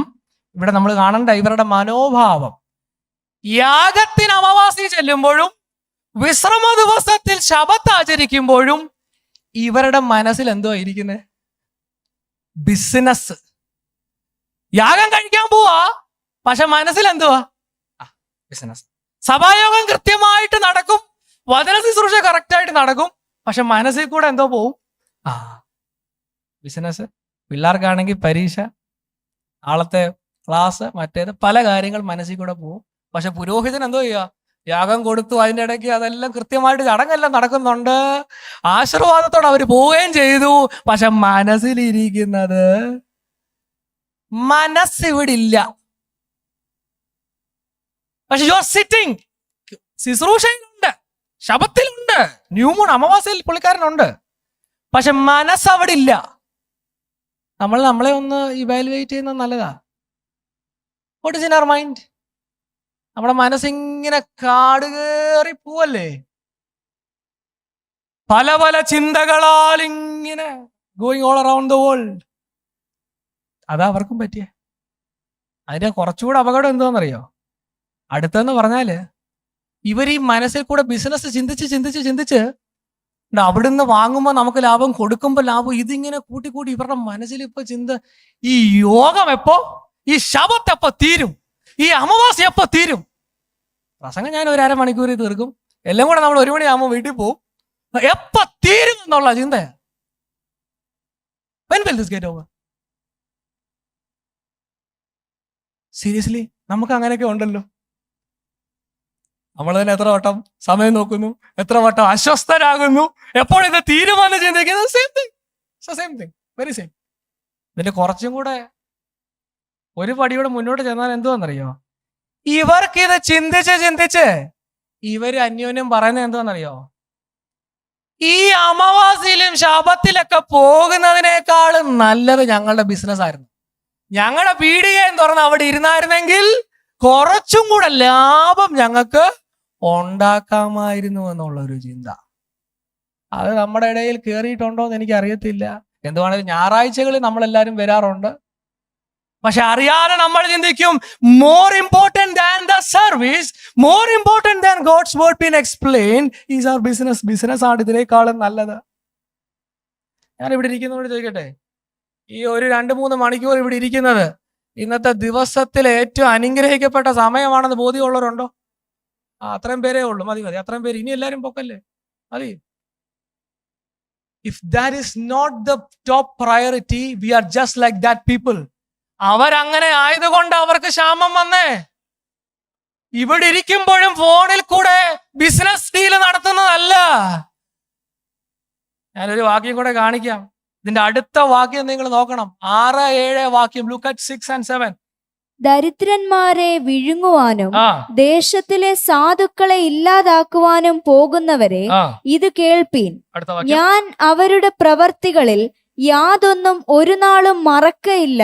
ഇവിടെ നമ്മൾ കാണേണ്ട ഇവരുടെ മനോഭാവം. യാഗത്തിന് അമാവാസി ചെല്ലുമ്പോഴും വിശ്രമ ദിവസത്തിൽ ശബത്ത് ആചരിക്കുമ്പോഴും ഇവരുടെ മനസ്സിൽ എന്തോ ഇരിക്കുന്നത്? ബിസിനസ്. യാഗം കഴിക്കാൻ പോവാ, പക്ഷെ മനസ്സിൽ എന്തുവാ? ബിസിനസ്. സഭായോഗം കൃത്യമായിട്ട് നടക്കും, വചന ശുശ്രൂഷ കറക്റ്റായിട്ട് നടക്കും, പക്ഷെ മനസ്സിൽ കൂടെ എന്തോ പോവും? ബിസിനസ്. പിള്ളേർക്കാണെങ്കിൽ പരീക്ഷ, നാളത്തെ ക്ലാസ്, മറ്റേത് പല കാര്യങ്ങൾ മനസ്സിൽ കൂടെ പോവും. പക്ഷെ പുരോഹിതൻ എന്തോ ചെയ്യുക? യാഗം കൊടുത്തു, അതിൻ്റെ ഇടയ്ക്ക് അതെല്ലാം കൃത്യമായിട്ട് ചടങ്ങെല്ലാം നടക്കുന്നുണ്ട്, ആശീർവാദത്തോടെ അവർ പോവുകയും ചെയ്തു. പക്ഷെ മനസ്സിലിരിക്കുന്നത്, മനസ്സിവിടില്ല. പക്ഷെ യു ആർ സിറ്റിംഗ്, ശുശ്രൂഷയിലുണ്ട്, ശബത്തിലുണ്ട്, ന്യൂമൂൺ അമാവാസിയിൽ പുള്ളിക്കാരനുണ്ട്, പക്ഷെ മനസ്സവിടില്ല. നമ്മളെ ഒന്ന് ഇവാലുവേറ്റ് ചെയ്യുന്നത് നല്ലതാ. What is in our mind? നമ്മുടെ മനസ്സിങ്ങനെ കാട് കയറി പോവല്ലേ, പല പല ചിന്തകളാൽ ഇങ്ങനെ going all around the world. അതാ അവർക്കും പറ്റിയ. അതിന്റെ കുറച്ചുകൂടെ അപകടം എന്താണെന്നറിയോ? അടുത്തെന്ന് പറഞ്ഞാല് ഇവർ ഈ മനസ്സിൽ കൂടെ ബിസിനസ് ചിന്തിച്ച് അവിടുന്ന് വാങ്ങുമ്പോൾ നമുക്ക് ലാഭം, കൊടുക്കുമ്പോൾ ലാഭം, ഇതിങ്ങനെ കൂട്ടി ഇവരുടെ മനസ്സിൽ ഇപ്പൊ ചിന്ത, ഈ യോഗം എപ്പോ, ഈ ശബത്ത് എപ്പോ തീരും, ഈ അമാവാസി എപ്പോ തീരും? പ്രസംഗം ഞാൻ ഒരു അരമണിക്കൂറിൽ തീർക്കും, എല്ലാം കൂടെ നമ്മൾ 1 മണിയാകുമ്പോൾ വീട്ടിൽ പോകും. എപ്പ തീരും എന്നുള്ള ചിന്തയാ. When will this get over? Seriously നമുക്ക് അങ്ങനെയൊക്കെ ഉണ്ടല്ലോ. നമ്മൾ തന്നെ എത്ര വട്ടം സമയം നോക്കുന്നു, എത്ര വട്ടം അസ്വസ്ഥരാകുന്നു, എപ്പോഴിത് തീരുമാനം ചിന്തിക്കുന്നത്. Same thing, very same. ഇതിന്റെ കുറച്ചും കൂടെ ഒരു പടിയൂടെ മുന്നോട്ട് ചെന്നാൽ എന്തുവാന്നറിയോ? ഇവർക്കിത് ചിന്തിച്ച് ഇവര് അന്യോന്യം പറയുന്നത് എന്തുവാന്നറിയോ? ഈ അമാവാസിയിലും ശബത്തിലൊക്കെ പോകുന്നതിനേക്കാളും നല്ലത് ഞങ്ങളുടെ ബിസിനസ് ആയിരുന്നു. ഞങ്ങളുടെ പീടികയും തുറന്ന് അവിടെ ഇരുന്നായിരുന്നെങ്കിൽ കുറച്ചും കൂടെ ലാഭം ഞങ്ങൾക്ക് ഉണ്ടാക്കാമായിരുന്നു എന്നുള്ളൊരു ചിന്ത. അത് നമ്മുടെ ഇടയിൽ കയറിയിട്ടുണ്ടോ എന്ന് എനിക്ക് അറിയത്തില്ല. എന്തുവാണെങ്കിലും ഞായറാഴ്ചകളിൽ നമ്മളെല്ലാവരും വരാറുണ്ട്. പക്ഷെ അറിയാതെ നമ്മൾ ചിന്തിക്കും, more important than the service, more important than God's word been explained is our business. Business ആണ് ഇതിനേക്കാളും നല്ലത്. ഞാൻ ഇവിടെ ഇരിക്കുന്നതോട് ചോദിക്കട്ടെ, ഈ ഒരു 2-3 മണിക്കൂർ ഇവിടെ ഇരിക്കുന്നത് ഇന്നത്തെ ദിവസത്തിലെ ഏറ്റവും അനുഗ്രഹിക്കപ്പെട്ട സമയമാണെന്ന് ബോധ്യമുള്ളവരുണ്ടോ? അത്രയും പേരേ ഉള്ളൂ. മതി, അത്രയും പേര്. ഇനി എല്ലാവരും പൊക്കല്ലേ, മതി. If that is not the top priority, we are just like that people. അവരങ്ങനെ ആയതുകൊണ്ട് അവർക്ക് ക്ഷാമം വന്നേ. ഇവിടെ ഇരിക്കുമ്പോഴും ഫോണിൽ കൂടെ ബിസിനസ് ഡീല് നടത്തുന്നതല്ല. ഞാനൊരു വാക്യം കൂടെ കാണിക്കാം. ഇതിന്റെ അടുത്ത വാക്യം നിങ്ങൾ നോക്കണം. 6-7 വാക്യം. Look at 6 and 7. ദരിദ്രന്മാരെ വിഴുങ്ങുവാനും ദേശത്തിലെ സാധുക്കളെ ഇല്ലാതാക്കുവാനും പോകുന്നവരെ ഇത് കേൾപ്പീൻ. ഞാൻ അവരുടെ പ്രവർത്തികളിൽ യാതൊന്നും ഒരു നാളും മറക്കയില്ല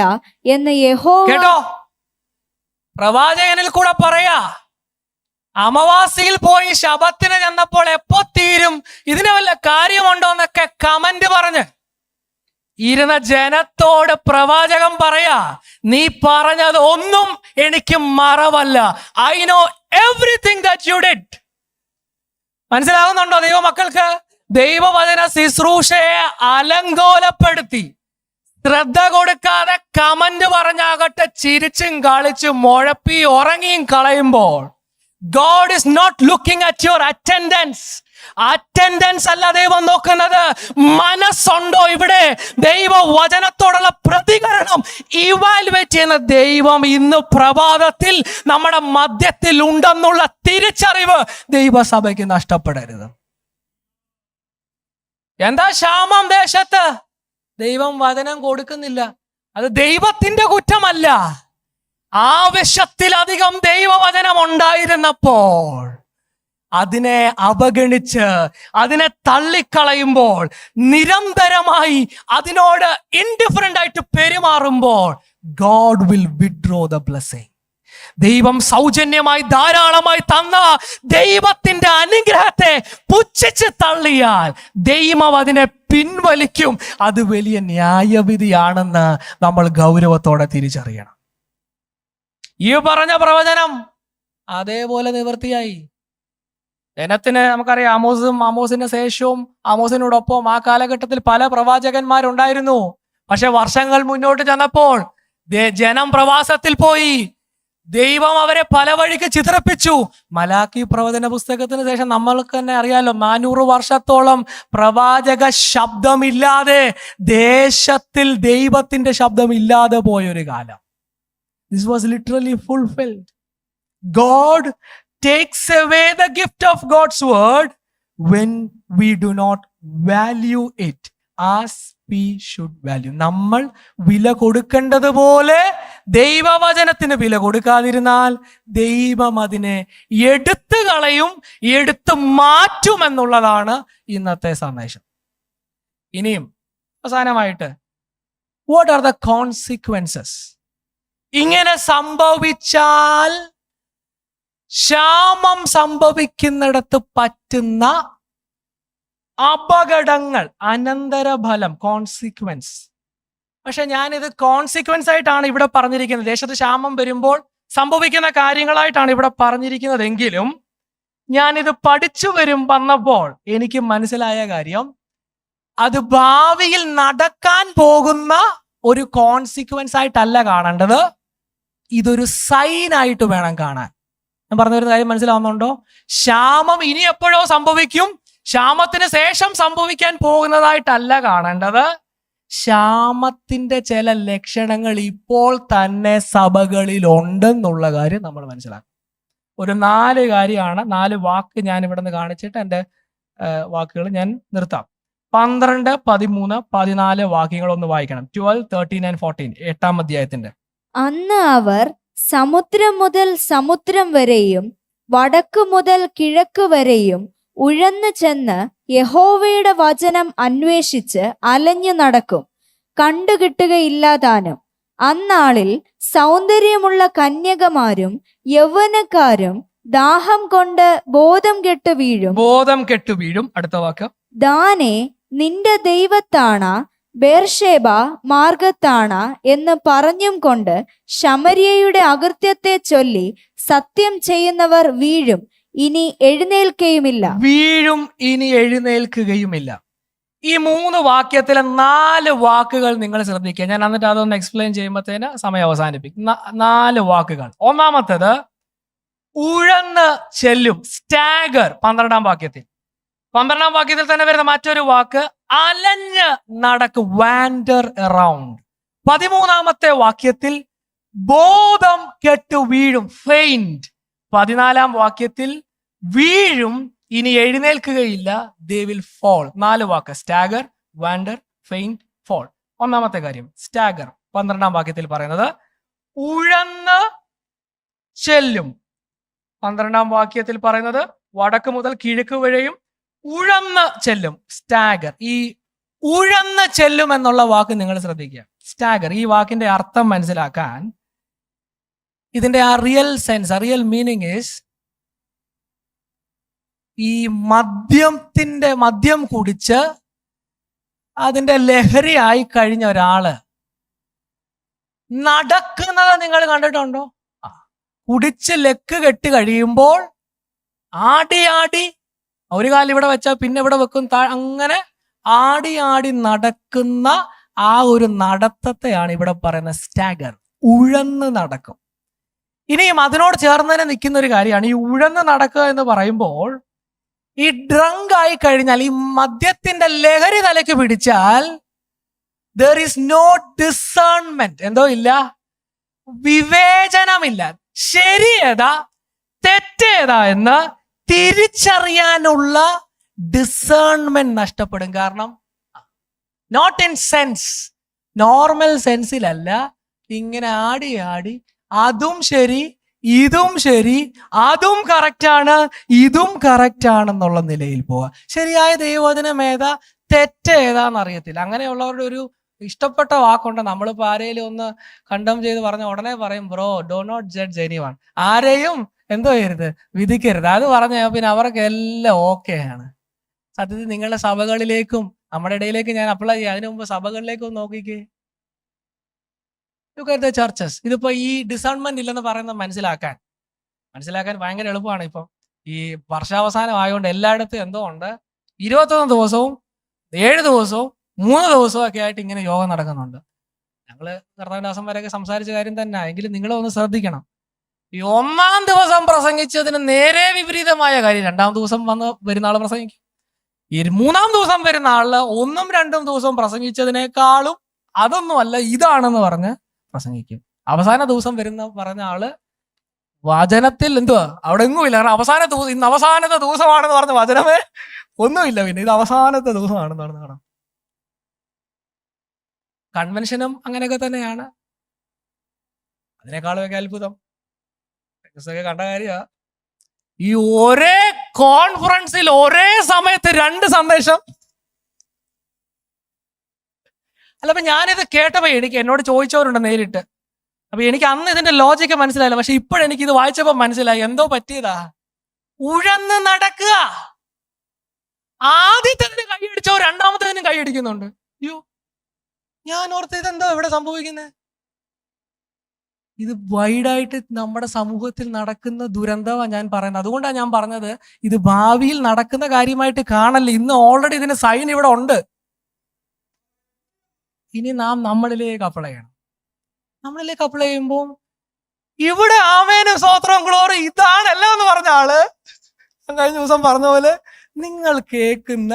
എന്ന് യഹോവ. കേട്ടോ, പ്രവാചകനിൽ കൂടെ പറയാ. അമാവാസിയിൽ പോയി ശബത്തിന് ചെന്നപ്പോൾ എപ്പോ തീരും, ഇതിന് വല്ല കാര്യമുണ്ടോ എന്നൊക്കെ കമന്റ് പറഞ്ഞ് ഇരുന്ന ജനത്തോട് പ്രവാചകൻ പറയാ, നീ പറഞ്ഞത് ഒന്നും എനിക്ക് മറവല്ല. I know everything that you did. മനസ്സിലാകുന്നുണ്ടോ ദൈവമക്കൾക്ക്? ദൈവവചന ശുശ്രൂഷയെ അലങ്കോലപ്പെടുത്തി ശ്രദ്ധ കൊടുക്കാതെ കമന്റ് പറഞ്ഞാകട്ടെ ചിരിച്ചും കളിച്ചും മുഴപ്പി ഉറങ്ങിയും കളയുമ്പോൾ God is not looking at your attendance. Attendance അല്ല ദൈവം നോക്കുന്നത്, മനസ്സുണ്ടോ ഇവിടെ. ദൈവവചനത്തോടുള്ള പ്രതികരണം ഇവാലുവേറ്റ് ചെയ്യുന്ന ദൈവം ഇന്ന് പ്രഭാതത്തിൽ നമ്മുടെ മധ്യത്തിൽ ഉണ്ടെന്നുള്ള തിരിച്ചറിവ് ദൈവസഭയ്ക്ക് നഷ്ടപ്പെടരുത്. എന്താ ക്ഷാമം ദേശത്ത്? ദൈവം വചനം കൊടുക്കുന്നില്ല. അത് ദൈവത്തിന്റെ കുറ്റമല്ല. ആവശ്യത്തിലധികം ദൈവവചനം ഉണ്ടായിരുന്നപ്പോൾ അതിനെ അവഗണിച്ച് അതിനെ തള്ളിക്കളയുമ്പോൾ, നിരന്തരമായി അതിനോട് ഇൻഡിഫറന്റ് ആയിട്ട് പെരുമാറുമ്പോൾ God will withdraw the blessing. ദൈവം സൗജന്യമായി ധാരാളമായി തന്ന ദൈവത്തിന്റെ അനുഗ്രഹത്തെ പുച്ഛിച്ച് തള്ളിയാൽ ദൈവം അതിനെ പിൻവലിക്കും. അത് വലിയ ന്യായവിധിയാണെന്ന് നമ്മൾ ഗൗരവത്തോടെ തിരിച്ചറിയണം. ഈ പറഞ്ഞ പ്രവചനം അതേപോലെ നിവൃത്തിയായി. ജനത്തിന് നമുക്കറിയാം, ആമോസിന്റെ ശേഷവും ആമോസിനോടൊപ്പം ആ കാലഘട്ടത്തിൽ പല പ്രവാചകന്മാരുണ്ടായിരുന്നു. പക്ഷെ വർഷങ്ങൾ മുന്നോട്ട് ചെന്നപ്പോൾ ജനം പ്രവാസത്തിൽ പോയി. ദൈവം അവരെ പല വഴിക്ക് ചിതറിപ്പിച്ചു. മലാക്കി പ്രവചന പുസ്തകത്തിന് ശേഷം നമ്മൾക്ക് തന്നെ അറിയാലോ, 400 വർഷത്തോളം പ്രവാചക ശബ്ദമില്ലാതെ, ദേശത്തിൽ ദൈവത്തിന്റെ ശബ്ദമില്ലാതെ പോയൊരു കാലം. This was literally fulfilled. God takes away the gift of God's word when we do not value it as we should value. നമ്മൾ വില കൊടുക്കേണ്ടതുപോലെ ദൈവവചനത്തിന് വില കൊടുക്കാതിരുന്നാൽ ദൈവം അതിനെ എടുത്തു കളയും, എടുത്തു മാറ്റും എന്നുള്ളതാണ് ഇന്നത്തെ സന്ദേശം. ഇനിയും അവസാനമായിട്ട്, what are the consequences? ഇങ്ങനെ സംഭവിച്ചാൽ ക്ഷാമം സംഭവിക്കുന്നിടത്ത് പറ്റുന്ന അപകടങ്ങൾ, അനന്തരഫലം, കോൺസിക്വൻസ്. പക്ഷെ ഞാനിത് കോൺസിക്വൻസ് ആയിട്ടാണ് ഇവിടെ പറഞ്ഞിരിക്കുന്നത്. ദേശത്ത് ക്ഷാമം വരുമ്പോൾ സംഭവിക്കുന്ന കാര്യങ്ങളായിട്ടാണ് ഇവിടെ പറഞ്ഞിരിക്കുന്നതെങ്കിലും ഞാനിത് പഠിച്ചു വന്നപ്പോൾ എനിക്ക് മനസ്സിലായ കാര്യം, അത് ഭാവിയിൽ നടക്കാൻ പോകുന്ന ഒരു കോൺസിക്വൻസ് ആയിട്ടല്ല കാണേണ്ടത്, ഇതൊരു സൈൻ ആയിട്ട് വേണം കാണാൻ. ഞാൻ പറഞ്ഞു വരുന്ന കാര്യം മനസ്സിലാവുന്നുണ്ടോ? ക്ഷാമം ഇനി എപ്പോഴോ സംഭവിക്കും, ക്ഷാമത്തിന് ശേഷം സംഭവിക്കാൻ പോകുന്നതായിട്ടല്ല കാണേണ്ടത്. ക്ഷാമത്തിന്റെ ചില ലക്ഷണങ്ങൾ ഇപ്പോൾ തന്നെ സഭകളിൽ ഉണ്ടെന്നുള്ള കാര്യം നമ്മൾ മനസ്സിലാക്കും. ഒരു 4 കാര്യമാണ്, 4 വാക്ക് ഞാൻ ഇവിടെ നിന്ന് കാണിച്ചിട്ട് എൻ്റെ വാക്കുകൾ ഞാൻ നിർത്താം. 12, 13, 14 വാക്യങ്ങൾ ഒന്ന് വായിക്കണം. 12, 13 and 14 8-ാം അധ്യായത്തിന്റെ. അന്ന് അവർ സമുദ്രം മുതൽ സമുദ്രം വരെയും വടക്ക് മുതൽ കിഴക്ക് വരെയും ഉഴന്നു ചെന്ന് യഹോവയുടെ വചനം അന്വേഷിച്ച് അലഞ്ഞു നടക്കും, കണ്ടുകിട്ടുകയില്ലാതാനും. അന്നാളിൽ സൗന്ദര്യമുള്ള കന്യകമാരും യൗവനക്കാരും ദാഹം കൊണ്ട് ബോധം കെട്ടു വീഴും. അടുത്ത വാക്ക്. ദാനേ, നിന്റെ ദൈവത്താണ, ബേർഷേബ മാർഗത്താണ എന്ന് പറഞ്ഞും കൊണ്ട് ശമര്യയുടെ അകൃത്യത്തെ ചൊല്ലി സത്യം ചെയ്യുന്നവർ വീഴും, ഇനി എഴുന്നേൽക്കുകയുമില്ല. ഈ 3 വാക്യത്തിലെ 4 വാക്കുകൾ നിങ്ങൾ ശ്രദ്ധിക്കുക. ഞാൻ എന്നിട്ട് അതൊന്ന് എക്സ്പ്ലെയിൻ ചെയ്യുമ്പോഴത്തേന് സമയം അവസാനിപ്പിക്കും. 4 വാക്കുകൾ. ഒന്നാമത്തേത് ഉഴന്ന് ചെല്ലും, സ്റ്റാഗർ. 12-ാം വാക്യത്തിൽ തന്നെ വരുന്ന മറ്റൊരു വാക്ക് അലഞ്ഞ് നടക്കും, വാൻഡർ അറൗണ്ട്. 13-ാമത്തെ വാക്യത്തിൽ ബോധം കെട്ടു വീഴും, ഫെയിന്റ്. 14-ാം വാക്യത്തിൽ വീഴും, ഇനി എഴുന്നേൽക്കുകയില്ല, ദേ വിൽ ഫോൾ. 4 വാക്ക്: സ്റ്റാഗർ, വാൻഡർ, ഫെയിന്റ്, ഫോൾ. ഒന്നാമത്തെ കാര്യം സ്റ്റാഗർ. 12-ാം വാക്യത്തിൽ പറയുന്നത് ഉഴന്ന് ചെല്ലും. 12-ാം വാക്യത്തിൽ പറയുന്നത് വടക്ക് മുതൽ കിഴക്ക് വരെയും ഉഴന്ന് ചെല്ലും, സ്റ്റാഗർ. ഈ ഉഴന്ന് ചെല്ലും എന്നുള്ള വാക്ക് നിങ്ങൾ ശ്രദ്ധിക്കുക. സ്റ്റാഗർ, ഈ വാക്കിന്റെ അർത്ഥം മനസ്സിലാക്കാൻ ഇതിന്റെ ആ real sense, real meaning is ഈ മദ്യം കുടിച്ച് അതിന്റെ ലഹരിയായി കഴിഞ്ഞ ഒരാള് നടക്കുന്നത് നിങ്ങൾ കണ്ടിട്ടുണ്ടോ? കുടിച്ച് ലക്ക് കെട്ട് കഴിയുമ്പോൾ ആടി ഒരു കാലം ഇവിടെ വെച്ചാൽ പിന്നെ ഇവിടെ വെക്കും, അങ്ങനെ ആടി നടക്കുന്ന ആ ഒരു നടത്തത്തെയാണ് ഇവിടെ പറയുന്ന സ്റ്റാഗർ. ഉഴന്ന് നടക്കും. ഇനിയും അതിനോട് ചേർന്ന് തന്നെ നിൽക്കുന്ന ഒരു കാര്യമാണ് ഈ ഉഴന്ന് നടക്കുക എന്ന് പറയുമ്പോൾ, ഈ ഡ്രങ്ക് ആയി കഴിഞ്ഞാൽ, ഈ മദ്യത്തിന്റെ ലഹരി തലയ്ക്ക് പിടിച്ചാൽ there is no discernment. എന്തോ ഇല്ല, വിവേചനമില്ല. ശരിയേതാ തെറ്റേതാ എന്ന് തിരിച്ചറിയാനുള്ള ഡിസേൺമെന്റ് നഷ്ടപ്പെടും. കാരണം നോട്ട് ഇൻ സെൻസ്, നോർമൽ സെൻസിലല്ല, ഇങ്ങനെ ആടി അതും ശരി ഇതും ശരി, അതും കറക്റ്റാണ് ഇതും കറക്റ്റാണെന്നുള്ള നിലയിൽ പോവുക. ശരിയായ ദൈവവചനം ഏതാ തെറ്റേതാന്ന് അറിയത്തില്ല. അങ്ങനെയുള്ളവരുടെ ഒരു ഇഷ്ടപ്പെട്ട വാക്കുണ്ട്. നമ്മളിപ്പോൾ ആരെയും ഒന്ന് കണ്ടം ചെയ്ത് പറഞ്ഞ ഉടനെ പറയും, bro do not judge anyone. ആരെയും എന്തോ ചെയ്യരുത്, വിധിക്കരുത്. അത് പറഞ്ഞ പിന്നെ അവർക്ക് എല്ലാം ഓക്കെയാണ്. സത്യത്തിൽ നിങ്ങളുടെ സഭകളിലേക്കും നമ്മുടെ ഇടയിലേക്ക് ഞാൻ അപ്ലൈ ചെയ്യാം. അതിനു മുമ്പ് സഭകളിലേക്കും നോക്കിക്കേ. ചർച്ചസ്. ഇതിപ്പോ ഈ ഡിസേൺമെന്റ് ഇല്ലെന്ന് പറയുന്നത് മനസ്സിലാക്കാൻ ഭയങ്കര എളുപ്പമാണ്. ഇപ്പം ഈ വർഷാവസാനം ആയതുകൊണ്ട് എല്ലായിടത്തും എന്തോ ഉണ്ട്, 21 ദിവസവും 7 ദിവസവും 3 ദിവസവും ഒക്കെ ആയിട്ട് ഇങ്ങനെ യോഗം നടക്കുന്നുണ്ട്. ഞങ്ങള് കർത്താവിന്റെ ദിവസം വരെയൊക്കെ സംസാരിച്ച കാര്യം തന്നെ. എങ്കിലും നിങ്ങളൊന്ന് ശ്രദ്ധിക്കണം. ഈ 1-ാം ദിവസം പ്രസംഗിച്ചതിന് നേരെ വിപരീതമായ കാര്യം 2-ാം ദിവസം വരുന്ന ആള് പ്രസംഗിക്കും. ഈ 3-ാം ദിവസം വരുന്ന ആള് 1ഉം 2ഉം ദിവസം പ്രസംഗിച്ചതിനേക്കാളും അതൊന്നുമല്ല ഇതാണെന്ന് പറഞ്ഞ് പ്രസംഗിക്കും. അവസാന ദിവസം പറഞ്ഞ ആള് വചനത്തിൽ എന്തുവാ അവിടെ എങ്ങുമില്ല. കാരണം ഇന്ന് അവസാനത്തെ ദിവസമാണെന്ന് പറഞ്ഞ വചനമേ ഒന്നുമില്ല. പിന്നെ ഇത് അവസാനത്തെ ദിവസമാണെന്ന് പറഞ്ഞ് കാണാം. കൺവെൻഷനും അങ്ങനെയൊക്കെ തന്നെയാണ്. അതിനേക്കാളുമൊക്കെ അത്ഭുതം ഒക്കെ കണ്ട കാര്യ ഈ ഒരേ കോൺഫറൻസിൽ ഒരേ സമയത്ത് 2 സന്ദേശം. അല്ല, അപ്പൊ ഞാനിത് കേട്ടപ്പോ എന്നോട് ചോദിച്ചവരുണ്ട് നേരിട്ട്. അപ്പൊ എനിക്ക് അന്ന് ഇതിന്റെ ലോജിക്ക് മനസ്സിലായില്ല. പക്ഷെ ഇപ്പോഴെനിക്ക് ഇത് വായിച്ചപ്പോ മനസ്സിലായി എന്തോ പറ്റിയതാ. ഉഴന്ന് നടക്കുക. ആദ്യത്തേതിന് കൈയടിച്ചോ 2ാമത്തേതിനും കൈയടിക്കുന്നുണ്ട്. അയ്യോ, ഞാൻ ഓർത്ത് ഇതെന്തോ ഇവിടെ സംഭവിക്കുന്നത്. ഇത് വൈഡായിട്ട് നമ്മുടെ സമൂഹത്തിൽ നടക്കുന്ന ദുരന്തമാണ് ഞാൻ പറയുന്നത്. അതുകൊണ്ടാണ് ഞാൻ പറഞ്ഞത് ഇത് ഭാവിയിൽ നടക്കുന്ന കാര്യമായിട്ട് കാണല്ല. ഇന്ന് ഓൾറെഡി ഇതിന് സൈൻ ഇവിടെ ഉണ്ട്. ഇനി നാം നമ്മളിലേക്ക് അപ്ലൈ ചെയ്യണം. നമ്മളിലേക്ക് അപ്ലൈ ചെയ്യുമ്പോൾ ഇവിടെ ആമേനും സ്തോത്രം ഗ്ലോറി ഇതാണല്ലോ എന്ന് പറഞ്ഞ ആള് കഴിഞ്ഞ ദിവസം പറഞ്ഞ പോലെ നിങ്ങൾ കേൾക്കുന്ന,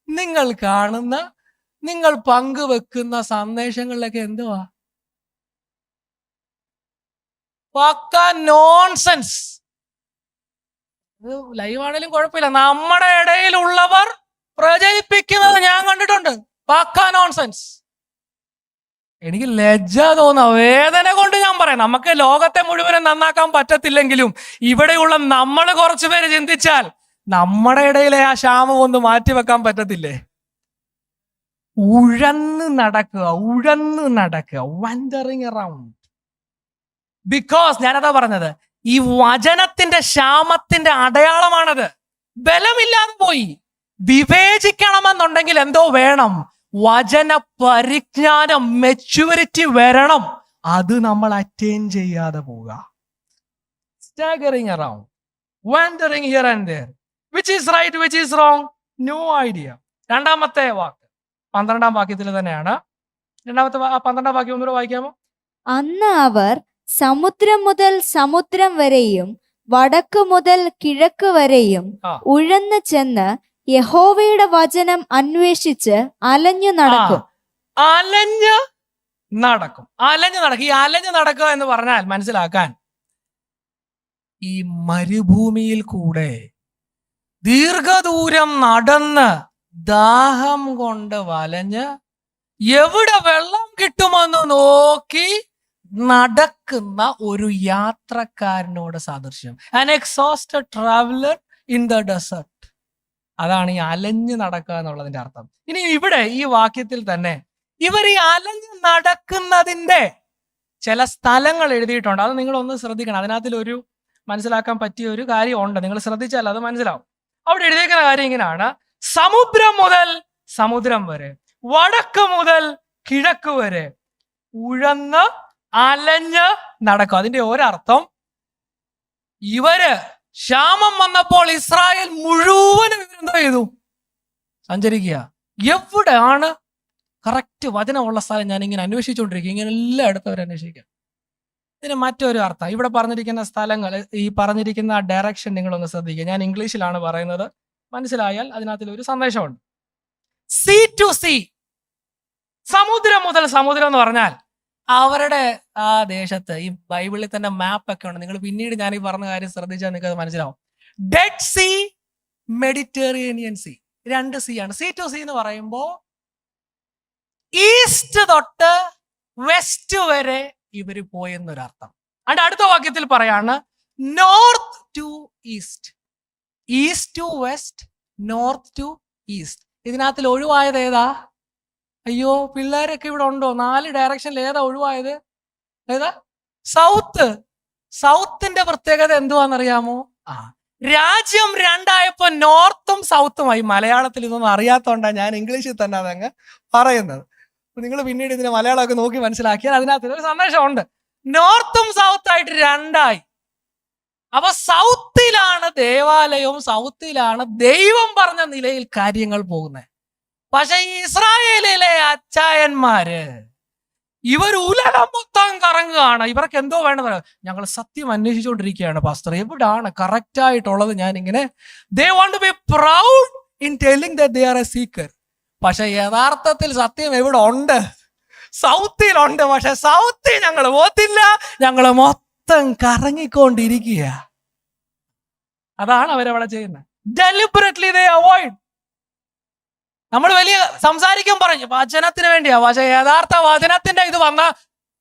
നിങ്ങൾ കാണുന്ന, നിങ്ങൾ പങ്കുവെക്കുന്ന സന്ദേശങ്ങളിലൊക്കെ എന്തുവാ? പക്ക നോൺസെൻസ്. ഇത് ലൈവാണേലും കുഴപ്പമില്ല, നമ്മുടെ ഇടയിലുള്ളവർ പ്രചരിപ്പിക്കുന്നത് ഞാൻ കണ്ടിട്ടുണ്ട്. പക്ക നോൺസെൻസ്. എനിക്ക് ലജ്ജ തോന്നുക, വേദന കൊണ്ട് ഞാൻ പറയാം. നമുക്ക് ലോകത്തെ മുഴുവനും നന്നാക്കാൻ പറ്റത്തില്ലെങ്കിലും ഇവിടെയുള്ള നമ്മൾ കുറച്ചു പേര് ചിന്തിച്ചാൽ നമ്മുടെ ഇടയിലെ ആ ക്ഷാമം ഒന്ന് മാറ്റിവെക്കാൻ പറ്റത്തില്ലേ? ഉഴന്ന് നടക്കുക, വണ്ടറിങ് അറൗണ്ട്. ബിക്കോസ് ഞാനതാ പറഞ്ഞത്, ഈ വചനത്തിന്റെ ക്ഷാമത്തിന്റെ അടയാളമാണത്. ബലമില്ലാതെ പോയി. വിവേചിക്കണമെന്നുണ്ടെങ്കിൽ എന്തോ വേണം? വചന പരിജ്ഞാനം, മെച്യൂരിറ്റി വരണം. അത് നമ്മൾ അറ്റൈൻ ചെയ്യാതെ പോവുക. Staggering around, wandering here and there. Which is right, which is wrong, no idea. രണ്ടാമത്തെ വാക്ക് 12-ാം വാക്യത്തിൽ തന്നെയാണ്. 12-ാം വാക്യം ഒന്നുകൂടെ വായിക്കാമോ? അന്ന് അവർ സമുദ്രം മുതൽ സമുദ്രം വരെയും വടക്ക് മുതൽ കിഴക്ക് വരെയും ഉഴന്നു ചെന്ന് യഹോവയുടെ വചനം അന്വേഷിച്ച് അലഞ്ഞു നടക്കും. അലഞ്ഞു നടക്കും. ഈ അലഞ്ഞു നടക്കുക എന്ന് പറഞ്ഞാൽ മനസ്സിലാക്കാൻ, ഈ മരുഭൂമിയിൽ കൂടെ ദീർഘദൂരം നടന്ന് ദാഹം കൊണ്ട് വലഞ്ഞ് എവിടെ വെള്ളം കിട്ടുമെന്ന് നോക്കി നടക്കുന്ന ഒരു യാത്രക്കാരനോട് സാദൃശ്യം. An exhausted traveller in the desert. അതാണ് ഈ അലഞ്ഞു നടക്കുക എന്നുള്ളതിന്റെ അർത്ഥം. ഇനി ഇവിടെ ഈ വാക്യത്തിൽ തന്നെ ഇവർ ഈ അലഞ്ഞു നടക്കുന്നതിന്റെ ചില സ്ഥലങ്ങൾ എഴുതിയിട്ടുണ്ട്. അത് നിങ്ങൾ ഒന്ന് ശ്രദ്ധിക്കണം. അതിനകത്തിൽ ഒരു മനസ്സിലാക്കാൻ പറ്റിയ ഒരു കാര്യമുണ്ട്. നിങ്ങൾ ശ്രദ്ധിച്ചാൽ അത് മനസ്സിലാവും. അവിടെ എഴുതിയിരിക്കുന്ന കാര്യം ഇങ്ങനെയാണ്: സമുദ്രം മുതൽ സമുദ്രം വരെ, വടക്ക് മുതൽ കിഴക്ക് വരെ ഉഴന്ന് അലഞ്ഞ് നടക്കും. അതിന്റെ ഒരർത്ഥം, ഇവര് ക്ഷാമം വന്നപ്പോൾ ഇസ്രായേൽ മുഴുവനും ഇവരെന്താ ചെയ്തു? സഞ്ചരിക്കുക. എവിടെയാണ് കറക്റ്റ് വചനമുള്ള സ്ഥലം ഞാൻ ഇങ്ങനെ അന്വേഷിച്ചുകൊണ്ടിരിക്കുക. ഇങ്ങനെ എല്ലായിടത്തും അവർ അന്വേഷിക്കുക. ഇതിന് മറ്റൊരു അർത്ഥം, ഇവിടെ പറഞ്ഞിരിക്കുന്ന സ്ഥലങ്ങൾ, ഈ പറഞ്ഞിരിക്കുന്ന ഡയറക്ഷൻ നിങ്ങളൊന്ന് ശ്രദ്ധിക്കുക. ഞാൻ ഇംഗ്ലീഷിലാണ് പറയുന്നത്, മനസ്സിലായാൽ അതിനകത്തിൽ ഒരു സന്ദേശമുണ്ട്. സീ ടു സീ, സമുദ്രം മുതൽ സമുദ്രം എന്ന് പറഞ്ഞാൽ അവരുടെ ആ ദേശത്ത് ഈ ബൈബിളിൽ തന്നെ മാപ്പൊക്കെ ഉണ്ട്. നിങ്ങൾ പിന്നീട് ഞാൻ ഈ പറഞ്ഞ കാര്യം ശ്രദ്ധിച്ചാൽ നിങ്ങൾക്ക് അത് മനസ്സിലാവും. Dead Sea, Mediterranean Sea, 2 sea ആണ്. സീ ടു സീ എന്ന് പറയുമ്പോൾ ഈസ്റ്റ് തൊട്ട് വെസ്റ്റ് വരെ ഇവര് പോയെന്നൊരർത്ഥം. അതിന്റെ അടുത്ത വാക്യത്തിൽ പറയാണ് north to east, east to west, north to east. ഇതിനകത്തിൽ ഒഴിവായത് ഏതാ? അയ്യോ, പിള്ളേരൊക്കെ ഇവിടെ ഉണ്ടോ? 4 ഡയറക്ഷനിൽ ഏതാ ഒഴിവായത്? ഏതാ? സൗത്ത്. സൗത്തിന്റെ പ്രത്യേകത എന്തുവാന്നറിയാമോ? രാജ്യം 2ആയപ്പോ നോർത്തും സൗത്തുമായി. മലയാളത്തിൽ ഇതൊന്നും അറിയാത്തോണ്ടാണ് ഞാൻ ഇംഗ്ലീഷിൽ തന്നെ അതങ്ങ് പറയുന്നത്. നിങ്ങൾ പിന്നീട് ഇതിന് മലയാളമൊക്കെ നോക്കി മനസ്സിലാക്കിയാൽ അതിനകത്ത് ഒരു സന്ദേശമുണ്ട്. നോർത്തും സൗത്തായിട്ട് 2ആയി. അപ്പൊ സൗത്തിലാണ് ദേവാലയവും സൗത്തിലാണ് ദൈവം പറഞ്ഞ നിലയിൽ കാര്യങ്ങൾ പോകുന്നത്. പക്ഷെ ഈ ഇസ്രായേലിലെ അച്ചായന്മാര് ഇവർ ഉലകം മൊത്തം കറങ്ങുകയാണ്. ഇവർക്ക് എന്തോ വേണമെന്ന് പറയാം. ഞങ്ങൾ സത്യം അന്വേഷിച്ചുകൊണ്ടിരിക്കുകയാണ് പാസ്റ്റർ, എവിടാണ് കറക്റ്റ് ആയിട്ടുള്ളത്? ഞാനിങ്ങനെ they want to be proud in telling that they are a seeker. പക്ഷെ യഥാർത്ഥത്തിൽ സത്യം എവിടെ ഉണ്ട്? സൗത്തിലുണ്ട്. പക്ഷെ സൗത്തിൽ ഞങ്ങൾ പോത്തില്ല, ഞങ്ങൾ മൊത്തം കറങ്ങിക്കൊണ്ടിരിക്കുക. അതാണ് അവരവിടെ ചെയ്യുന്നത്. ഡെലിബറേറ്റ്ലി ദേ അവോയ്ഡ്. നമ്മൾ വലിയ സംസാരിക്കാൻ പറഞ്ഞു വചനത്തിന് വേണ്ടിയാ, പക്ഷെ യഥാർത്ഥ വചനത്തിന്റെ ഇത് വന്ന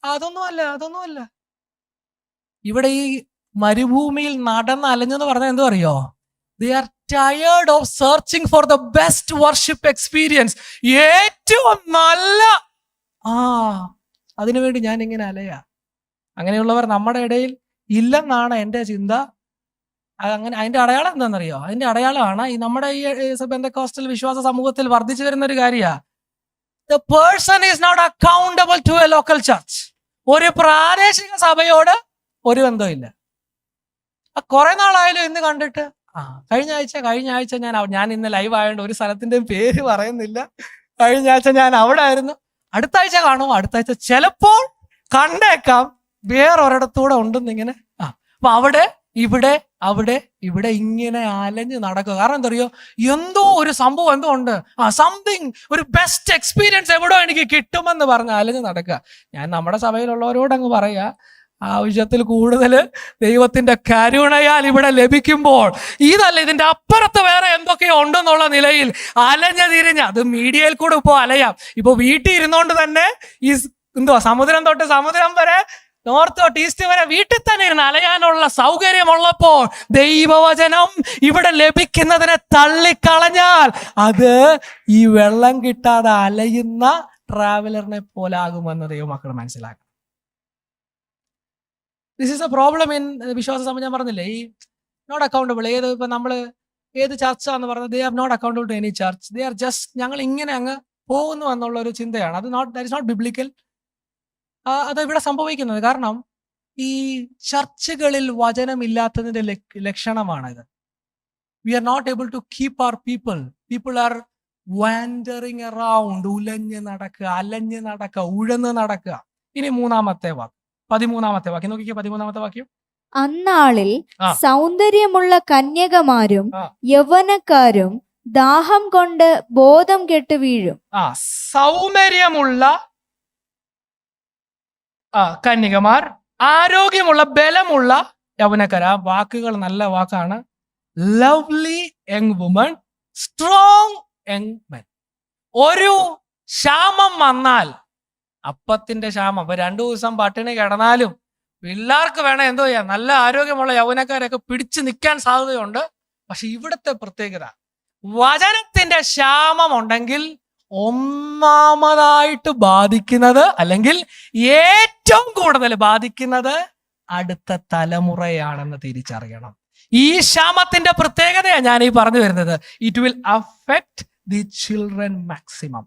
അതൊന്നുമല്ല. ഇവിടെ ഈ മരുഭൂമിയിൽ നടന്ന് അലഞ്ഞെന്ന് പറഞ്ഞാൽ എന്തോ അറിയോ? They are tired of searching for the best worship experience. ഏറ്റവും നല്ല അതിനുവേണ്ടി ഞാൻ ഇങ്ങനെ അലയാ. അങ്ങനെയുള്ളവർ നമ്മുടെ ഇടയിൽ ഇല്ലെന്നാണ് എൻ്റെ ചിന്ത. അങ്ങനെ അതിന്റെ അടയാളം എന്താണെന്നറിയോ? അതിന്റെ അടയാളമാണ് ഈ നമ്മുടെ ഈ പെന്തക്കോസ്റ്റൽ വിശ്വാസ സമൂഹത്തിൽ വർദ്ധിച്ചു വരുന്ന ഒരു കാര്യമാണ്. The person is not accountable to a local church. ഒരു പ്രാദേശിക സഭയോട് ഒരു ബന്ധമില്ല. കുറെ നാളായാലും ഇന്ന് കണ്ടിട്ട് കഴിഞ്ഞ ആഴ്ച ഞാൻ ഇന്ന് ലൈവ് ആയതുകൊണ്ട് ഒരു സ്ഥലത്തിന്റെ പേര് പറയുന്നില്ല. കഴിഞ്ഞ ആഴ്ച ഞാൻ അവിടെ ആയിരുന്നു. അടുത്ത ആഴ്ച കാണുമോ? അടുത്ത ആഴ്ച ചിലപ്പോൾ കണ്ടേക്കാം, വേറൊരിടത്തൂടെ ഉണ്ടെന്നിങ്ങനെ അപ്പൊ അവിടെ ഇവിടെ ഇങ്ങനെ അലഞ്ഞ് നടക്കുക. കാരണം എന്താ അറിയോ, എന്തോ ഒരു സംഭവം എന്തോ ഉണ്ട്, സംതിങ്, ഒരു ബെസ്റ്റ് എക്സ്പീരിയൻസ് എവിടോ എനിക്ക് കിട്ടുമെന്ന് പറഞ്ഞ് അലഞ്ഞ് നടക്കുക. ഞാൻ നമ്മുടെ സഭയിലുള്ളവരോട് അങ്ങ് പറയാ, ആവശ്യത്തിൽ കൂടുതൽ ദൈവത്തിന്റെ കരുണയാൽ ഇവിടെ ലഭിക്കുമ്പോൾ ഇതല്ല, ഇതിന്റെ അപ്പുറത്ത് വേറെ എന്തൊക്കെയോ ഉണ്ടെന്നുള്ള നിലയിൽ അലഞ്ഞ തിരിഞ്ഞ്, അത് മീഡിയയിൽ കൂടെ ഇപ്പോൾ അലയാം. ഇപ്പൊ വീട്ടിൽ ഇരുന്നോണ്ട് തന്നെ ഈ സമുദ്രം തൊട്ട് സമുദ്രം വരെ, നോർത്ത് തൊട്ട് ഈസ്റ്റ് വരെ വീട്ടിൽ തന്നെ ഇരുന്ന് അലയാനുള്ള സൗകര്യമുള്ളപ്പോൾ ദൈവവചനം ഇവിടെ ലഭിക്കുന്നതിനെ തള്ളിക്കളഞ്ഞാൽ അത് ഈ വെള്ളം കിട്ടാതെ അലയുന്ന ട്രാവലറിനെ പോലാകുമെന്ന് ദൈവമക്കൾ മനസ്സിലാക്കണം. This is A problem in വിശ്വാസ സമയം. ഞാൻ പറഞ്ഞില്ലേ, ഈ നോട്ട് അക്കൗണ്ടബിൾ. ഇപ്പൊ നമ്മള് ഏത് ചർച്ചാന്ന് പറഞ്ഞത്, they are not accountable to any church. They are just, ഞങ്ങൾ ഇങ്ങനെ അങ്ങ് പോകുന്നു എന്നുള്ള ഒരു ചിന്തയാണ്. അത് ദാറ്റ് ഇസ് നോട്ട് ബിബ്ലിക്കൽ. അത് ഇവിടെ സംഭവിക്കുന്നത്. കാരണം ഈ ചർച്ചുകളിൽ വചനമില്ലാത്തതിന്റെ ലക്ഷണമാണിത്. We are not able to keep our people are wandering around. ഉലഞ്ഞ് നടക്കുക, അലഞ്ഞ് നടക്കുക, ഉഴന്ന് നടക്കുക. ഇനി 13-ാമത്തെ വാക്യം, 13-ാമത്തെ വാക്യം നോക്കിക്കേ. 13-ാമത്തെ വാക്യം, അന്നാളിൽ സൗന്ദര്യമുള്ള കന്യകമാരും യൗവനക്കാരും ദാഹം കൊണ്ട് ബോധം കെട്ട് വീഴും. സൗന്ദര്യമുള്ള കന്യകമാർ, ആരോഗ്യമുള്ള ബലമുള്ള യൗവനക്കാർ. ആ വാക്കുകൾ നല്ല വാക്കാണ്. Lovely young woman, strong young men. ഒരു ക്ഷാമം വന്നാൽ, അപ്പത്തിന്റെ ക്ഷാമം, ഇപ്പൊ 2 ദിവസം പട്ടിണി കിടന്നാലും പിള്ളേർക്ക് വേണം എന്തോ ചെയ്യാം, നല്ല ആരോഗ്യമുള്ള യൗവനക്കാരൊക്കെ പിടിച്ചു നിൽക്കാൻ സാധ്യതയുണ്ട്. പക്ഷെ ഇവിടുത്തെ പ്രത്യേകത, വചനത്തിന്റെ ക്ഷാമം ഉണ്ടെങ്കിൽ ഒന്നാമതായിട്ട് ബാധിക്കുന്നത്, അല്ലെങ്കിൽ ഏറ്റവും കൂടുതൽ ബാധിക്കുന്നത് അടുത്ത തലമുറയാണെന്ന് തിരിച്ചറിയണം. ഈ ക്ഷാമത്തിന്റെ പ്രത്യേകതയാണ് ഞാൻ ഈ പറഞ്ഞു വരുന്നത്. It will affect the children maximum.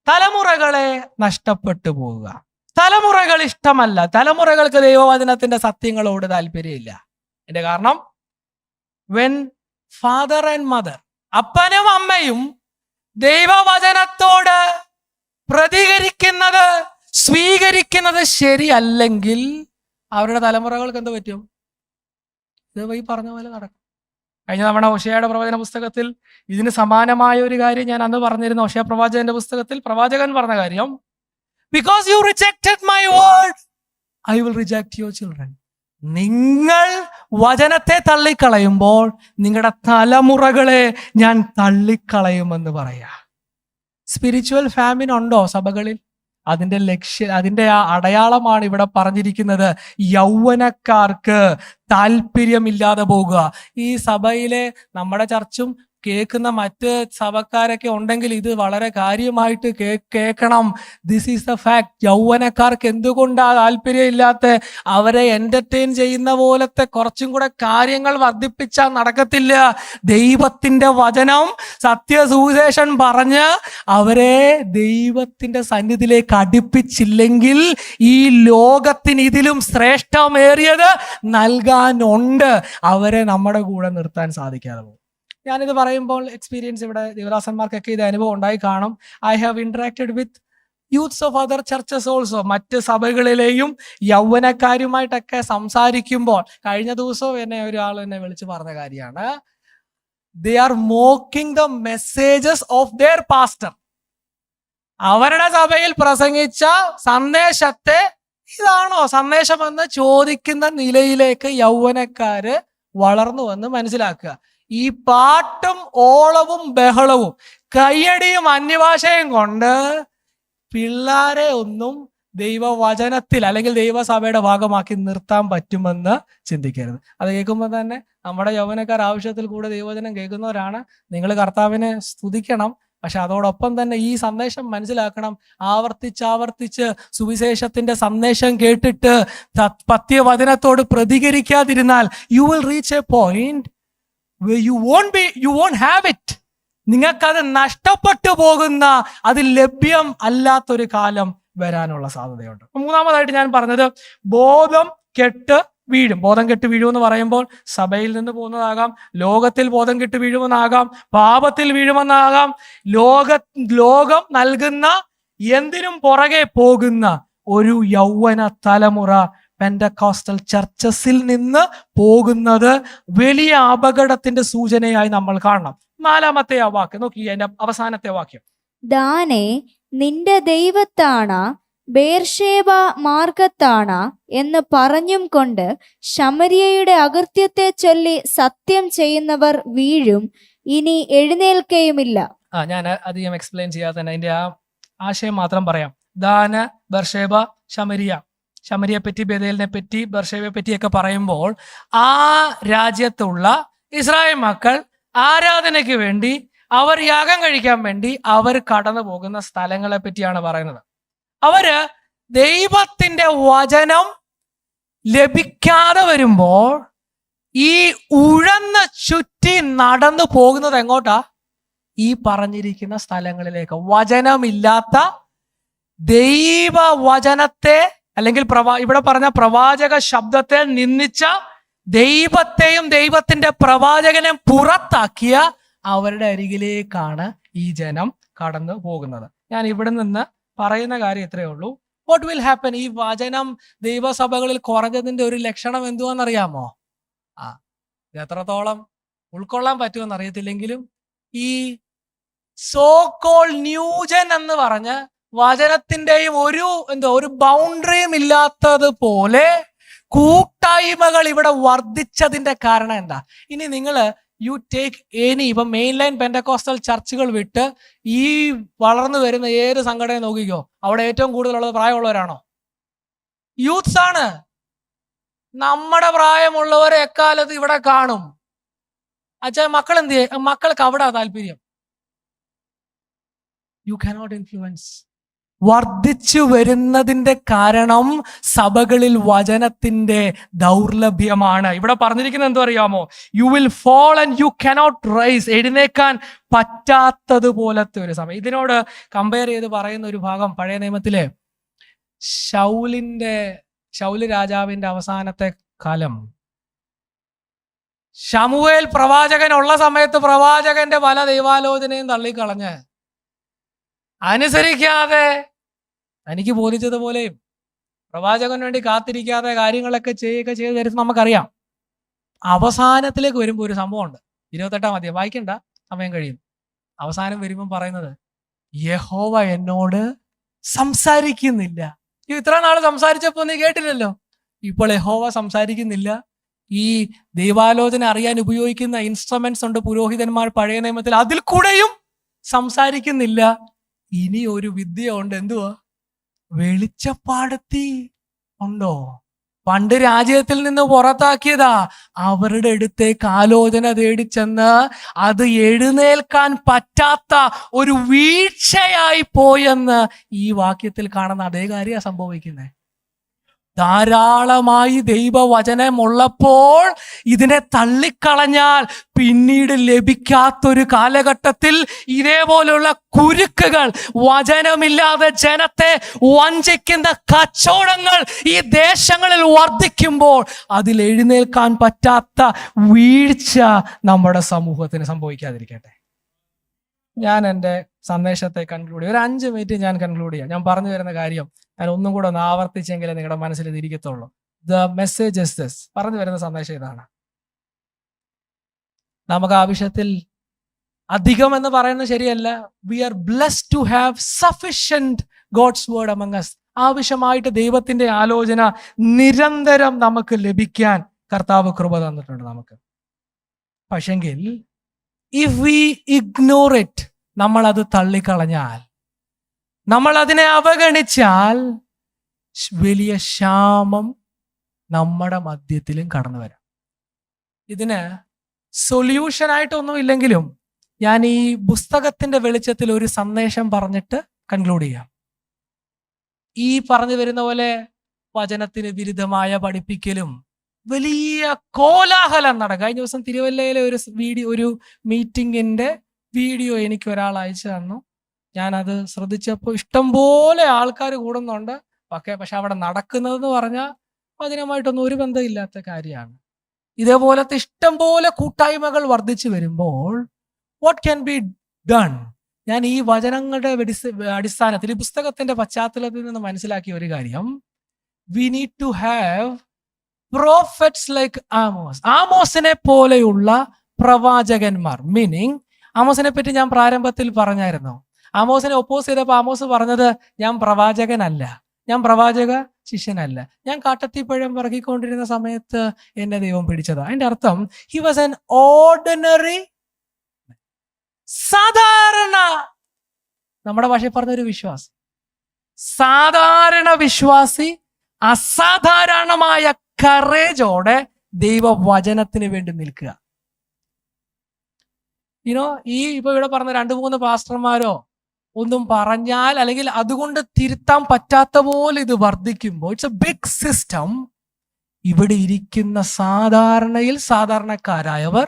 തലമുറകളെ നഷ്ടപ്പെട്ടു പോവുക. തലമുറകൾ ഇഷ്ടമല്ല, തലമുറകൾക്ക് ദൈവവചനത്തിന്റെ സത്യങ്ങളോട് താല്പര്യമില്ല. എന്റെ കാരണം, വെൻ ഫാദർ ആൻഡ് മദർ, അപ്പനും അമ്മയും ദൈവവചനത്തോട് പ്രതികരിക്കുന്നത്, സ്വീകരിക്കുന്നത് ശരിയല്ലെങ്കിൽ അവരുടെ തലമുറകൾക്ക് എന്ത് പറ്റും? ഇത് ഈ പറഞ്ഞ പോലെ നടക്കും. കഴിഞ്ഞ തവണ ഹോശേയയുടെ പ്രവചന പുസ്തകത്തിൽ ഇതിന് സമാനമായ ഒരു കാര്യം ഞാൻ അന്ന് പറഞ്ഞിരുന്നു. ഹോശേയ പ്രവാചകന്റെ പുസ്തകത്തിൽ പ്രവാചകൻ പറഞ്ഞ കാര്യം, because you rejected my word I will reject your children. നിങ്ങൾ വചനത്തെ തള്ളിക്കളയുമ്പോൾ നിങ്ങളുടെ തലമുറകളെ ഞാൻ തള്ളിക്കളയുമെന്ന് പറയാ. സ്പിരിച്വൽ ഫാമിൻ ഉണ്ടോ സഭകളിൽ? അതിന്റെ ആ അടയാളമാണ് ഇവിടെ പറഞ്ഞിരിക്കുന്നത്. യൗവനക്കാർക്ക് താല്പര്യമില്ലാതെ പോകുക. ഈ സഭയിലെ നമ്മുടെ ചർച്ചും കേൾക്കുന്ന മറ്റ് സഭക്കാരൊക്കെ ഉണ്ടെങ്കിൽ ഇത് വളരെ കാര്യമായിട്ട് കേൾക്കണം. This is the fact. യൗവനക്കാർക്ക് എന്തുകൊണ്ടാ താല്പര്യമില്ലാത്ത? അവരെ എന്റർടൈൻ ചെയ്യുന്ന പോലത്തെ കുറച്ചും കൂടെ കാര്യങ്ങൾ വർദ്ധിപ്പിച്ചാൽ നടക്കത്തില്ല. ദൈവത്തിന്റെ വചനം, സത്യസുവിശേഷം പറഞ്ഞ് അവരെ ദൈവത്തിന്റെ സന്നിധിയിലേക്ക് അടുപ്പിച്ചില്ലെങ്കിൽ ഈ ലോകത്തിന് ഇതിലും ശ്രേഷ്ഠമേറിയത് നൽകാനുണ്ട്. അവരെ നമ്മുടെ കൂടെ നിർത്താൻ സാധിക്കാതെ പോകും. ഞാനിത് പറയുമ്പോൾ എക്സ്പീരിയൻസ്, ഇവിടെ ദേവദാസന്മാർക്കൊക്കെ ഇത് അനുഭവം ഉണ്ടായി കാണും. I have ഇന്ററാക്റ്റഡ് with youths of other churches also. മറ്റ് സഭകളിലെയും യൗവനക്കാരുമായിട്ടൊക്കെ സംസാരിക്കുമ്പോൾ, കഴിഞ്ഞ ദിവസവും ഒരാൾ എന്നെ വിളിച്ച് പറഞ്ഞ കാര്യമാണ്, they are mocking the messages of their pastor. അവരുടെ സഭയിൽ പ്രസംഗിച്ച സന്ദേശത്തെ ഇതാണോ സന്ദേശമെന്ന് ചോദിക്കുന്ന നിലയിലേക്ക് യൗവനക്കാര് വളർന്നുവെന്ന് മനസ്സിലാക്കുക. ഈ പാട്ടും ഓളവും ബഹളവും കയ്യടിയും അന്യഭാഷയും കൊണ്ട് പിള്ളാരെ ഒന്നും ദൈവവചനത്തിൽ അല്ലെങ്കിൽ ദൈവസഭയുടെ ഭാഗമാക്കി നിർത്താൻ പറ്റുമെന്ന് ചിന്തിക്കരുത്. അത് കേൾക്കുമ്പോൾ തന്നെ നമ്മുടെ യൗവനക്കാർ ആവശ്യത്തിൽ കൂടെ ദൈവവചനം കേൾക്കുന്നവരാണ്. നിങ്ങൾ കർത്താവിനെ സ്തുതിക്കണം. പക്ഷെ അതോടൊപ്പം തന്നെ ഈ സന്ദേശം മനസ്സിലാക്കണം. ആവർത്തിച്ച് സുവിശേഷത്തിന്റെ സന്ദേശം കേട്ടിട്ട് പത്യവചനത്തോട് പ്രതികരിക്കാതിരുന്നാൽ you will reach a point where you won't have it. നിങ്ങൾക്കത് നഷ്ടപ്പെട്ടു പോകുന്ന, അത് ലഭ്യം അല്ലാത്തൊരു കാലം വരാനുള്ള സാധ്യതയുണ്ട്. 3-ാമതായിട്ട് ഞാൻ പറഞ്ഞത്, ബോധം കെട്ട് വീഴും. ബോധം കെട്ട് വീഴുമെന്ന് പറയുമ്പോൾ സഭയിൽ നിന്ന് പോകുന്നതാകാം, ലോകത്തിൽ ബോധം കെട്ട് വീഴുമെന്നാകാം, പാപത്തിൽ വീഴുമെന്നാകാം. ലോകം നൽകുന്ന എന്തിനും പുറകെ പോകുന്ന ഒരു യൗവന തലമുറ പെന്റക്കോസ്റ്റൽ ചർച്ചസിൽ നിന്ന് പോകുന്നത് വലിയ അപകടത്തിന്റെ സൂചനയായി നമ്മൾ കാണണം. 4-ാമത്തെ ആ വാക്യം നോക്കി, അതിന്റെ അവസാനത്തെ വാക്യം. ദാനേ, നിന്റെ ദൈവത്താണ, ബേർഷേബ മാർഗത്താണ എന്ന് പറഞ്ഞും കൊണ്ട് ശമര്യയുടെ അകൃത്യത്തെ ചൊല്ലി സത്യം ചെയ്യുന്നവർ വീഴും, ഇനി എഴുന്നേൽക്കുകയുമില്ല. ഞാൻ അധികം എക്സ്പ്ലെയിൻ ചെയ്യാതെ തന്നെ അതിന്റെ ആ ആശയം മാത്രം പറയാം. ദാന, ബർഷേബ, ശമരിയെ പറ്റി, ബേതേലിനെ പറ്റി, ബർഷേബയെ പറ്റിയൊക്കെ പറയുമ്പോൾ ആ രാജ്യത്തുള്ള ഇസ്രായേൽ മക്കൾ ആരാധനയ്ക്ക് വേണ്ടി, അവർ യാഗം കഴിക്കാൻ വേണ്ടി അവർ കടന്നു പോകുന്ന സ്ഥലങ്ങളെ പറ്റിയാണ് പറയുന്നത്. അവര് ദൈവത്തിന്റെ വചനം ലഭിക്കാതെ വരുമ്പോൾ ഈ ഉഴന്ന് ചുറ്റി നടന്നു പോകുന്നത് എങ്ങോട്ടാ? ഈ പറഞ്ഞിരിക്കുന്ന സ്ഥലങ്ങളിലേക്ക്. വചനമില്ലാത്ത ദൈവവചനത്തെ അല്ലെങ്കിൽ ഇവിടെ പറഞ്ഞ പ്രവാചക ശബ്ദത്തെ നിന്ദിച്ച, ദൈവത്തെയും ദൈവത്തിന്റെ പ്രവാചകനെ പുറത്താക്കിയ അവരുടെ അരികിലേക്കാണ് ഈ ജനം കടന്നു പോകുന്നത്. ഞാൻ ഇവിടെ നിന്ന് പറയുന്ന കാര്യം ഇത്രയേ ഉള്ളൂ. What will happen? ഈ വചനം ദൈവസഭകളിൽ കുറഞ്ഞതിന്റെ ഒരു ലക്ഷണം എന്തുവാന്നറിയാമോ? എത്രത്തോളം ഉൾക്കൊള്ളാൻ പറ്റുമെന്ന് അറിയത്തില്ലെങ്കിലും ഈ സോ കോൾ ന്യൂജൻ എന്ന് പറഞ്ഞ് വചനത്തിന്റെയും ഒരു ബൗണ്ടറിയും ഇല്ലാത്തതുപോലെ കൂട്ടായ്മകൾ ഇവിടെ വർദ്ധിച്ചതിന്റെ കാരണം എന്താ? ഇനി നിങ്ങൾ ഇപ്പം മെയിൻ ലൈൻ പെന്റക്കോസ്റ്റൽ ചർച്ചുകൾ വിട്ട് ഈ വളർന്നു വരുന്ന ഏത് സംഘടന നോക്കിക്കോ, അവിടെ ഏറ്റവും കൂടുതലുള്ളത് പ്രായമുള്ളവരാണോ? യൂത്ത്സ് ആണ്. നമ്മുടെ പ്രായമുള്ളവരെ എക്കാലത്ത് ഇവിടെ കാണും. അച്ഛാ, മക്കൾ എന്ത് ചെയ്യും? മക്കൾക്ക് അവിടെ താല്പര്യം. You cannot influence. വർദ്ധിച്ചു വരുന്നതിന്റെ കാരണം സഭകളിൽ വചനത്തിന്റെ ദൗർലഭ്യമാണ്. ഇവിടെ പറഞ്ഞിരിക്കുന്നത് എന്തോ അറിയാമോ? You will fall and you cannot rise. എഴുന്നേക്കാൻ പറ്റാത്തതുപോലത്തെ ഒരു സമയം. ഇതിനോട് കമ്പയർ ചെയ്ത് പറയുന്ന ഒരു ഭാഗം പഴയ നിയമത്തിലെ ശൗല് രാജാവിന്റെ അവസാനത്തെ കാലം. ശമൂവേൽ പ്രവാചകൻ ഉള്ള സമയത്ത് പ്രവാചകന്റെ പല ദൈവാലോചനയും തള്ളിക്കളഞ്ഞ് അനുസരിക്കാതെ തനിക്ക് ബോധിച്ചതുപോലെയും പ്രവാചകന് വേണ്ടി കാത്തിരിക്കാതെ കാര്യങ്ങളൊക്കെ ചെയ്ത് തരുന്നത് നമുക്കറിയാം. അവസാനത്തിലേക്ക് വരുമ്പോൾ ഒരു സംഭവമുണ്ട്. 28-ാം അധ്യായം വായിക്കണ്ട, സമയം കഴിയും. അവസാനം വരുമ്പം പറയുന്നത്, യഹോവ എന്നോട് സംസാരിക്കുന്നില്ല. ഇത്ര നാൾ സംസാരിച്ചപ്പോ നീ കേട്ടില്ലല്ലോ, ഇപ്പോൾ യഹോവ സംസാരിക്കുന്നില്ല. ഈ ദൈവാലോചന അറിയാൻ ഉപയോഗിക്കുന്ന ഇൻസ്ട്രുമെന്റ്സ് ഉണ്ട് പുരോഹിതന്മാർ പഴയ നിയമത്തിൽ, അതിൽ കൂടെയും സംസാരിക്കുന്നില്ല. ഇനി ഒരു വിദ്യ ഉണ്ട്. എന്തുവാ? വെളിച്ചപ്പാടത്തി ഉണ്ടോ? പണ്ട് രാജ്യത്തിൽ നിന്ന് പുറത്താക്കിയതാ, അവരുടെ അടുത്തേക്ക് ആലോചന തേടിച്ചെന്ന് അത് എഴുന്നേൽക്കാൻ പറ്റാത്ത ഒരു വീഴ്ചയായി പോയെന്ന് ഈ വാക്യത്തിൽ കാണുന്ന അതേ കാര്യമാണ് സംഭവിക്കുന്നത്. ധാരാളമായി ദൈവവചനമുള്ളപ്പോൾ ഇതിനെ തള്ളിക്കളഞ്ഞാൽ പിന്നീട് ലഭിക്കാത്തൊരു കാലഘട്ടത്തിൽ ഇതേപോലുള്ള കുരുക്കുകൾ, വചനമില്ലാതെ ജനത്തെ വഞ്ചിക്കുന്ന കച്ചവടങ്ങൾ ഈ ദേശങ്ങളിൽ വർദ്ധിക്കുമ്പോൾ അതിൽ എഴുന്നേൽക്കാൻ പറ്റാത്ത വീഴ്ച നമ്മുടെ സമൂഹത്തിന് സംഭവിക്കാതിരിക്കട്ടെ. ഞാൻ എൻ്റെ സന്ദേശത്തെ കൺക്ലൂഡ് ചെയ്യാം. ഒരു 5 മിനിറ്റ് ഞാൻ കൺക്ലൂഡ് ചെയ്യാം. ഞാൻ പറഞ്ഞു വരുന്ന കാര്യം ഞാൻ ഒന്നും കൂടെ ഒന്ന് ആവർത്തിച്ചെങ്കിലേ നിങ്ങളുടെ മനസ്സിൽ ഇത് ഇരിക്കത്തുള്ളൂ. The message is this. പറഞ്ഞു വരുന്ന സന്ദേശം ഇതാണ്. നമുക്ക് ആവശ്യത്തിൽ അധികം എന്ന് പറയുന്നത് ശരിയല്ല. We are blessed to have sufficient God's word among us. ആവശ്യമായിട്ട് ദൈവത്തിന്റെ ആലോചന നിരന്തരം നമുക്ക് ലഭിക്കാൻ കർത്താവ് കൃപ തന്നിട്ടുണ്ട് നമുക്ക്. പക്ഷെങ്കിൽ ഇഫ് വി ഇഗ്നോർ ഇറ്റ്, നമ്മൾ അത് തള്ളിക്കളഞ്ഞാൽ, നമ്മൾ അതിനെ അവഗണിച്ചാൽ വലിയ ക്ഷാമം നമ്മുടെ മധ്യത്തിലും കടന്നു വരാം. ഇതിന് സൊല്യൂഷനായിട്ടൊന്നും ഇല്ലെങ്കിലും ഞാൻ ഈ പുസ്തകത്തിന്റെ വെളിച്ചത്തിൽ ഒരു സന്ദേശം പറഞ്ഞിട്ട് കൺക്ലൂഡ് ചെയ്യാം. ഈ പറഞ്ഞു വരുന്ന പോലെ വചനത്തിന് വിരുദ്ധമായ പഠിപ്പിക്കലും വലിയ കോലാഹലം നടക്കും. കഴിഞ്ഞ ദിവസം തിരുവല്ലയിലെ ഒരു മീറ്റിങ്ങിന്റെ വീഡിയോ എനിക്ക് ഒരാൾ അയച്ചു തന്നു. ഞാനത് ശ്രദ്ധിച്ചപ്പോൾ ഇഷ്ടംപോലെ ആൾക്കാർ കൂടുന്നുണ്ട്. പക്ഷെ അവിടെ നടക്കുന്നതെന്ന് പറഞ്ഞാൽ വചനമായിട്ടൊന്നും ഒരു ബന്ധമില്ലാത്ത കാര്യമാണ്. ഇതേപോലത്തെ ഇഷ്ടംപോലെ കൂട്ടായ്മകൾ വർദ്ധിച്ചു വരുമ്പോൾ വാട്ട് ക്യാൻ ബി ഡൺ? ഞാൻ ഈ വചനങ്ങളുടെ അടിസ്ഥാനത്തിൽ ഈ പുസ്തകത്തിന്റെ പശ്ചാത്തലത്തിൽ നിന്ന് മനസ്സിലാക്കിയ ഒരു കാര്യം, we need to have prophets like Amos. ആമോസിനെ പോലെയുള്ള പ്രവാചകന്മാർ. മീനിങ്, ആമോസിനെ പറ്റി ഞാൻ പ്രാരംഭത്തിൽ പറഞ്ഞായിരുന്നു. ആമോസിനെ ഒപ്പോസ് ചെയ്തപ്പോൾ ആമോസ് പറഞ്ഞത്, ഞാൻ പ്രവാചകനല്ല, ഞാൻ പ്രവാചക ശിഷ്യനല്ല, ഞാൻ കാട്ടത്തിപ്പഴം പറക്കിക്കൊണ്ടിരുന്ന സമയത്ത് എന്നെ ദൈവം പിടിച്ചതാ. അതിന്റെ അർത്ഥം, ഹി വാസ് ആൻ ഓർഡിനറി, സാധാരണ, നമ്മുടെ ഭാഷയിൽ പറഞ്ഞൊരു വിശ്വാസി, സാധാരണ വിശ്വാസി, അസാധാരണമായ കറേജോടെ ദൈവവചനത്തിന് വേണ്ടി നിൽക്കുക. ഈ ഇപ്പൊ ഇവിടെ പറഞ്ഞ 2-3 പാസ്റ്റർമാരോ ഒന്നും പറഞ്ഞാൽ, അല്ലെങ്കിൽ അതുകൊണ്ട് തിരുത്താൻ പറ്റാത്ത പോലെ ഇത് വർദ്ധിക്കുമ്പോൾ, ഇറ്റ്സ് എ ബിഗ് സിസ്റ്റം. ഇവിടെ ഇരിക്കുന്ന സാധാരണയിൽ സാധാരണക്കാരായവർ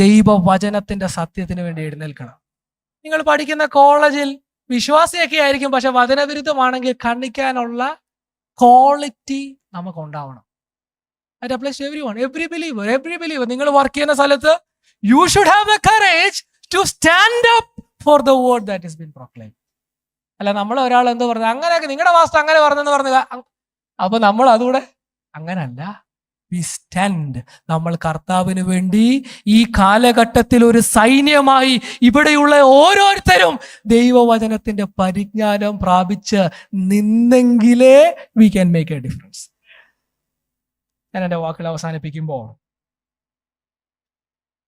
ദൈവവചനത്തിന്റെ സത്യത്തിന് വേണ്ടി എഴുന്നേൽക്കണം. നിങ്ങൾ പഠിക്കുന്ന കോളേജിൽ വിശ്വാസിയൊക്കെ ആയിരിക്കും, പക്ഷെ വചനവിരുദ്ധമാണെങ്കിൽ ഖണ്ഡിക്കാനുള്ള ക്വാളിറ്റി നമുക്ക് ഉണ്ടാവണം. That applies to everyone, every believer. നിങ്ങൾ വർക്ക് ചെയ്യുന്ന സ്ഥലത്ത് you should have the courage to stand up for the word that has been proclaimed. അല്ല, നമ്മൾ ഒരാൾ എന്തോ പറഞ്ഞു, അങ്ങനെയൊക്കെ നിങ്ങളുടെ വാസ്തു അങ്ങനെ പറഞ്ഞെന്ന് പറഞ്ഞ, അപ്പൊ നമ്മൾ അതുകൂടെ അങ്ങനല്ല. We stand. നമ്മൾ കർത്താവിന് വേണ്ടി ഈ കാലഘട്ടത്തിൽ ഒരു സൈന്യമായി ഇവിടെയുള്ള ഓരോരുത്തരും ദൈവവചനത്തിന്റെ പരിജ്ഞാനം പ്രാപിച്ച് നിന്നെങ്കിലേ we can make a difference. ഞാൻ എൻ്റെ വാക്കുകൾ അവസാനിപ്പിക്കുമ്പോൾ,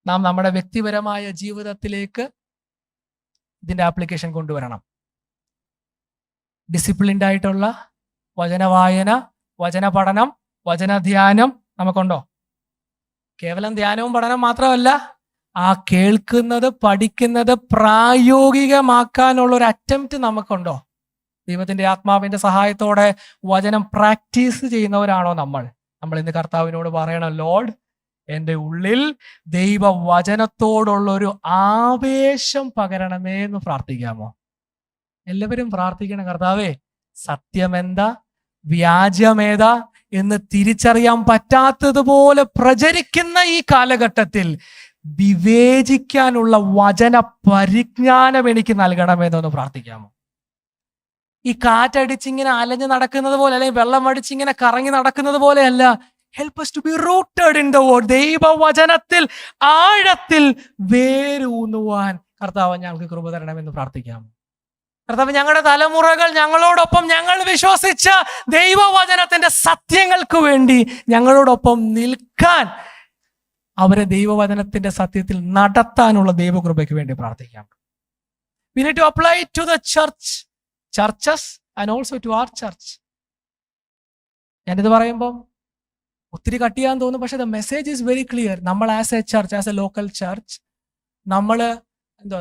നാം നമ്മുടെ വ്യക്തിപരമായ ജീവിതത്തിലേക്ക് ഇതിന്റെ ആപ്ലിക്കേഷൻ കൊണ്ടുവരണം. ഡിസിപ്ലിൻഡ് ആയിട്ടുള്ള വചനവായന, വചന പഠനം, വചനധ്യാനം നമുക്കുണ്ടോ? കേവലം ധ്യാനവും പഠനം മാത്രമല്ല, ആ കേൾക്കുന്നത്, പഠിക്കുന്നത് പ്രായോഗികമാക്കാനുള്ള ഒരു അറ്റംപ്റ്റ് നമുക്കുണ്ടോ? ദൈവത്തിന്റെ ആത്മാവിന്റെ സഹായത്തോടെ വചനം പ്രാക്ടീസ് ചെയ്യുന്നവരാണോ നമ്മൾ ഇന്ന് കർത്താവിനോട് പറയണം, ലോർഡ്, എൻ്റെ ഉള്ളിൽ ദൈവവചനത്തോടുള്ളൊരു ആവേശം പകരണമേ എന്ന് പ്രാർത്ഥിക്കാമോ? എല്ലാവരും പ്രാർത്ഥിക്കണം, കർത്താവേ, സത്യമെന്താ വ്യാജമേതാ എന്ന് തിരിച്ചറിയാൻ പറ്റാത്തതുപോലെ പ്രചരിക്കുന്ന ഈ കാലഘട്ടത്തിൽ വിവേചിക്കാനുള്ള വചന പരിജ്ഞാനം എനിക്ക് നൽകണമെന്നൊന്ന് പ്രാർത്ഥിക്കാമോ? ഈ കാറ്റടിച്ചിങ്ങനെ അലഞ്ഞു നടക്കുന്നത് പോലെ, അല്ലെങ്കിൽ വെള്ളം അടിച്ചിങ്ങനെ കറങ്ങി നടക്കുന്നത് പോലെയല്ല. Help us to be rooted in the word. ദൈവവചനത്തിൽ ആഴത്തിൽ വേരൂന്നുവാൻ കർത്താവ് ഞങ്ങൾക്ക് കൃപ തരണമെന്ന് പ്രാർത്ഥിക്കാമോ? കർത്താവ്, ഞങ്ങളുടെ തലമുറകൾ ഞങ്ങളോടൊപ്പം, ഞങ്ങൾ വിശ്വസിച്ച ദൈവവചനത്തിന്റെ സത്യങ്ങൾക്ക് വേണ്ടി ഞങ്ങളോടൊപ്പം നിൽക്കാൻ, അവരെ ദൈവവചനത്തിന്റെ സത്യത്തിൽ നടത്താനുള്ള ദൈവകൃപയ്ക്ക് വേണ്ടി പ്രാർത്ഥിക്കാം. We need to apply it to the churches and also to our church. ഞാനിത് പറയുമ്പം ഒത്തിരി കട്ട് ചെയ്യാൻ തോന്നും, പക്ഷെ the message is very clear. നമ്മൾ as a church, as a local church, നമ്മൾ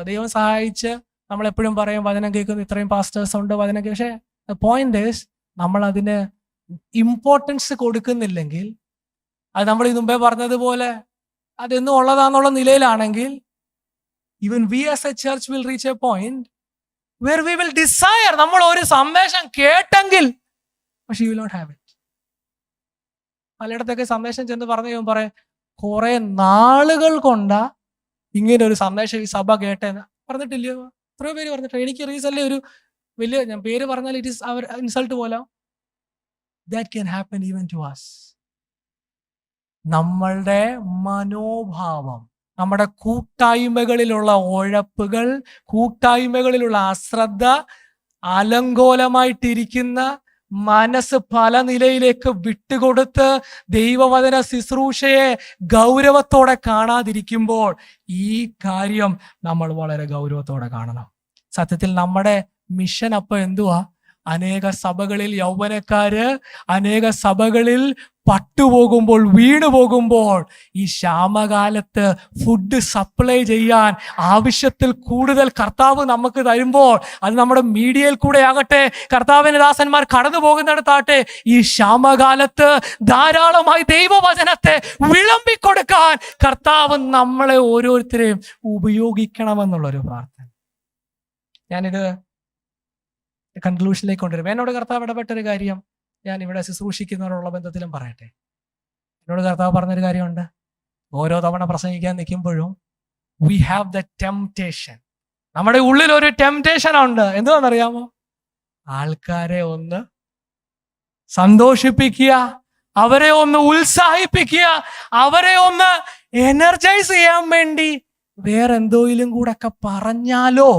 ദൈവം സഹായിച്ച് നമ്മൾ എപ്പോഴും പറയും വചനം കേൾക്കുന്നു, ഇത്രയും പാസ്റ്റേഴ്സ് ഉണ്ട്, വചനം കേൾക്കും. പക്ഷേ ദ പോയിന്റ് ഈസ്, നമ്മൾ അതിന് ഇമ്പോർട്ടൻസ് കൊടുക്കുന്നില്ലെങ്കിൽ, അത് നമ്മൾ ഈ മുമ്പേ പറഞ്ഞതുപോലെ അതെന്നും ഉള്ളതാന്നുള്ള നിലയിലാണെങ്കിൽ, even we as a church will reach a point where we will desire, നമ്മൾ ഒരു സന്ദേശം കേട്ടെങ്കിൽ, പക്ഷെ you will not have it. പലയിടത്തൊക്കെ സന്ദേശം ചെന്ന് പറഞ്ഞു പറയാം, കുറെ നാളുകൾ കൊണ്ടാ ഇങ്ങനെ ഒരു സന്ദേശം ഈ സഭ കേട്ടേന്ന് പറഞ്ഞിട്ടില്ലയോ? എത്രയോ പേര് പറഞ്ഞിട്ട്. എനിക്ക് റീസെന്റ് ഒരു വലിയ, ഞാൻ പേര് പറഞ്ഞാൽ ഇറ്റ് ഈസ് അവർ ഇൻസൾട്ട് പോലെ. That can happen even to us. നമ്മളുടെ മനോഭാവം, നമ്മുടെ കൂട്ടായ്മകളിലുള്ള ഉഴപ്പുകൾ, കൂട്ടായ്മകളിലുള്ള അശ്രദ്ധ, അലങ്കോലമായിട്ടിരിക്കുന്ന മനസ്സ് പല നിലയിലേക്ക് വിട്ടുകൊടുത്ത് ദൈവവചന ശുശ്രൂഷയെ ഗൗരവത്തോടെ കാണാതിരിക്കുമ്പോൾ ഈ കാര്യം നമ്മൾ വളരെ ഗൗരവത്തോടെ കാണണം. സത്യത്തിൽ നമ്മുടെ മിഷൻ അപ്പൊ എന്തുവാ? അനേക സഭകളിൽ യൗവനക്കാര്, അനേക സഭകളിൽ പട്ടുപോകുമ്പോൾ, വീണുപോകുമ്പോൾ, ഈ ക്ഷാമകാലത്ത് ഫുഡ് സപ്ലൈ ചെയ്യാൻ ആവശ്യത്തിൽ കൂടുതൽ കർത്താവ് നമുക്ക് തരുമ്പോൾ, അത് നമ്മുടെ മീഡിയയിൽ കൂടെ ആകട്ടെ, കർത്താവിന്റെ ദാസന്മാർ കടന്നു പോകുന്നിടത്താട്ടെ, ഈ ക്ഷാമകാലത്ത് ധാരാളമായി ദൈവവചനത്തെ വിളമ്പിക്കൊടുക്കാൻ കർത്താവ് നമ്മളെ ഓരോരുത്തരെയും ഉപയോഗിക്കണമെന്നുള്ളൊരു പ്രാർത്ഥന. ഞാനിത് കൺക്ലൂഷനിലേക്ക് കൊണ്ടുവരും. എന്നോട് കർത്താവ് ഇടപെട്ടൊരു കാര്യം ഞാൻ ഇവിടെ ശുശ്രൂഷിക്കുന്നവരുള്ള ബന്ധത്തിലും പറയട്ടെ. എന്നോട് കർത്താവ് പറഞ്ഞൊരു കാര്യമുണ്ട്. ഓരോ തവണ പ്രസംഗിക്കാൻ നിൽക്കുമ്പോഴും we have the temptation, നമ്മുടെ ഉള്ളിൽ ഒരു ടെംപ്റ്റേഷൻ ഉണ്ട്. എന്തുവാണെന്നറിയാമോ? ആൾക്കാരെ ഒന്ന് സന്തോഷിപ്പിക്കുക, അവരെ ഒന്ന് ഉത്സാഹിപ്പിക്കുക, അവരെ ഒന്ന് എനർജൈസ് ചെയ്യാൻ വേണ്ടി വേറെന്തോയിലും കൂടെ ഒക്കെ പറഞ്ഞാലോ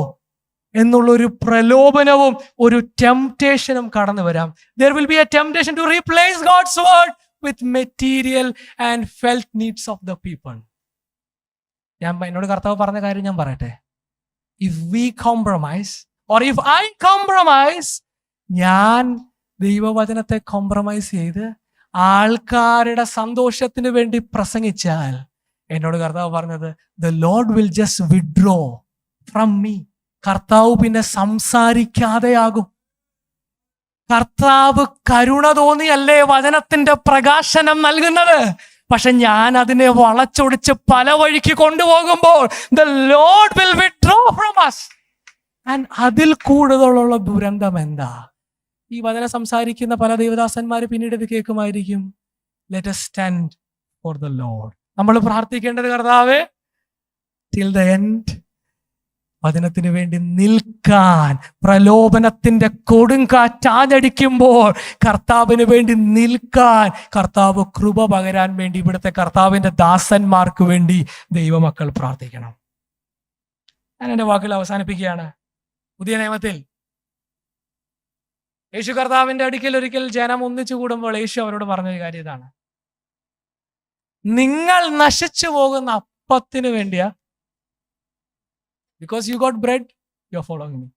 എന്നുള്ളൊരു പ്രലോഭനവും ഒരു ടെംപ്റ്റേഷനും കടന്നു വരാം. There will be a temptation to replace God's word with material and felt needs of the people. എന്നോട് കർത്താവ് പറഞ്ഞ കാര്യം ഞാൻ പറയട്ടെ. If we compromise or if I compromise, ഞാൻ ദൈവവചനത്തെ കോംപ്രമൈസ് ചെയ്ത് ആൾക്കാരുടെ സന്തോഷത്തിന് വേണ്ടി പ്രസംഗിച്ചാൽ, എന്നോട് കർത്താവ് പറഞ്ഞത്, the Lord will just withdraw from me. കർത്താവ് പിന്നെ സംസാരിക്കാതെയാകും. കർത്താവ് കരുണ തോന്നിയല്ലേ വചനത്തിന്റെ പ്രകാശനം നൽകുന്നത്. പക്ഷെ ഞാൻ അതിനെ വളച്ചൊടിച്ച് പല വഴിക്ക് കൊണ്ടുപോകുമ്പോൾ the Lord will withdraw from us. And അതിൽ കൂടുതലുള്ള ദുരന്തം എന്താ? ഈ വചനം സംസാരിക്കുന്ന പല ദേവദാസന്മാര് പിന്നീട് ഇത് കേൾക്കുമായിരിക്കും. Let us stand for the Lord. നമ്മൾ പ്രാർത്ഥിക്കേണ്ടത്, കർത്താവേ, till the end വചനത്തിന് വേണ്ടി നിൽക്കാൻ. പ്രലോഭനത്തിന്റെ കൊടുങ്കാറ്റാഞ്ഞടിക്കുമ്പോൾ കർത്താവിന് വേണ്ടി നിൽക്കാൻ കർത്താവ് കൃപ പകരാൻ വേണ്ടി ഇവിടുത്തെ കർത്താവിന്റെ ദാസന്മാർക്ക് വേണ്ടി ദൈവമക്കൾ പ്രാർത്ഥിക്കണം. ഞാൻ എൻ്റെ വാക്കുകൾ അവസാനിപ്പിക്കുകയാണ്. പുതിയ നിയമത്തിൽ യേശു കർത്താവിന്റെ അടുക്കൽ ഒരിക്കൽ ജനം ഒന്നിച്ചു കൂടുമ്പോൾ യേശു അവരോട് പറഞ്ഞൊരു കാര്യം ഇതാണ്: നിങ്ങൾ നശിച്ചു പോകുന്ന അപ്പത്തിന് വേണ്ടിയാ, because you got bread, you're following me.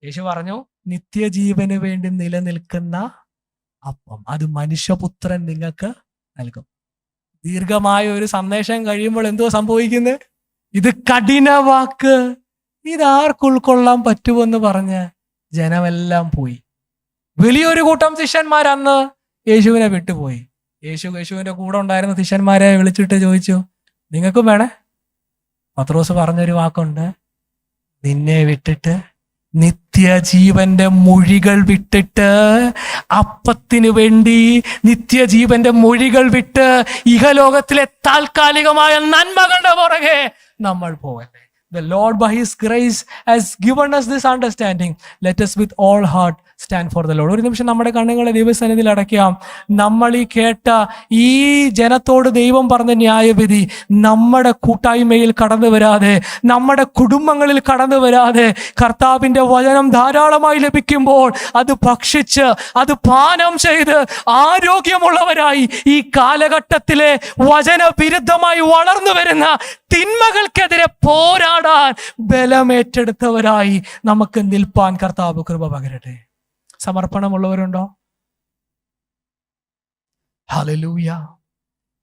യേശു പറഞ്ഞു, നിത്യജീവന് വേണ്ടി നിലനിൽക്കുന്ന അപ്പം അത് മനുഷ്യപുത്രൻ നിങ്ങൾക്ക് നൽകും. ദീർഘമായ ഒരു സന്ദേശം കഴിയുമ്പോൾ എന്തോ സംഭവിക്കുന്നത്? ഇത് കഠിന വാക്ക്, ഇതാർക്ക് ഉൾക്കൊള്ളാൻ പറ്റുമെന്ന് പറഞ്ഞ് ജനമെല്ലാം പോയി. വലിയൊരു കൂട്ടം ശിഷ്യന്മാർ അന്ന് യേശുവിനെ വിട്ടുപോയി. യേശുവിന്റെ കൂടെ ഉണ്ടായിരുന്ന ശിഷ്യന്മാരെ വിളിച്ചിട്ട് ചോദിച്ചു, നിങ്ങൾക്കും വേണേ? പത്രോസ് പറഞ്ഞൊരു വാക്കുണ്ട്, നിന്നെ വിട്ടിട്ട്, നിത്യജീവന്റെ മൊഴികൾ വിട്ടിട്ട്, അപ്പത്തിന് വേണ്ടി നിത്യജീവന്റെ മൊഴികൾ വിട്ട് ഇഹലോകത്തിലെ താൽക്കാലികമായ നന്മകളുടെ പുറകെ നമ്മൾ പോകല്ലേ. The Lord by His grace has given us this understanding. Let us with all heart stand for the Lord. ഒരു നിമിഷം നമ്മുടെ കണ്ണുകളെ ദൈവസന്നിധിയിൽ അടയ്ക്കാം. നമ്മൾ ഈ കേട്ട ഈ ജനത്തോട് ദൈവം പറഞ്ഞ ന്യായവിധി നമ്മുടെ കൂട്ടായ്മയിൽ കടന്നു വരാതെ, നമ്മുടെ കുടുംബങ്ങളിൽ കടന്നു വരാതെ, കർത്താവിൻ്റെ വചനം ധാരാളമായി ലഭിക്കുമ്പോൾ അത് ഭക്ഷിച്ച്, അത് പാനം ചെയ്ത് ആരോഗ്യമുള്ളവരായി ഈ കാലഘട്ടത്തിലെ വചനവിരുദ്ധമായി വളർന്നു വരുന്ന തിന്മകൾക്കെതിരെ പോരാടാൻ ബലമേറ്റെടുത്തവരായി നമുക്ക് നിൽപ്പാൻ കർത്താവ് കൃപ പകരട്ടെ. സമർപ്പണമുള്ളവരുണ്ടോ? ഹല്ലേലൂയ.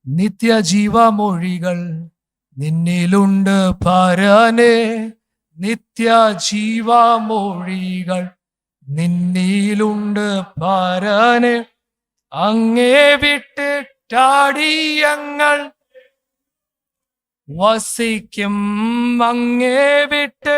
നിത്യജീവമൊഴികൾ നിന്നിലുണ്ട് പരനേ, നിത്യജീവമൊഴികൾ നിന്നിലുണ്ട് പരനേ, അങ്ങേ വിട്ടിട്ടാടിയങ്ങൾ വസിക്കും, അങ്ങേ വിട്ടിട്ട്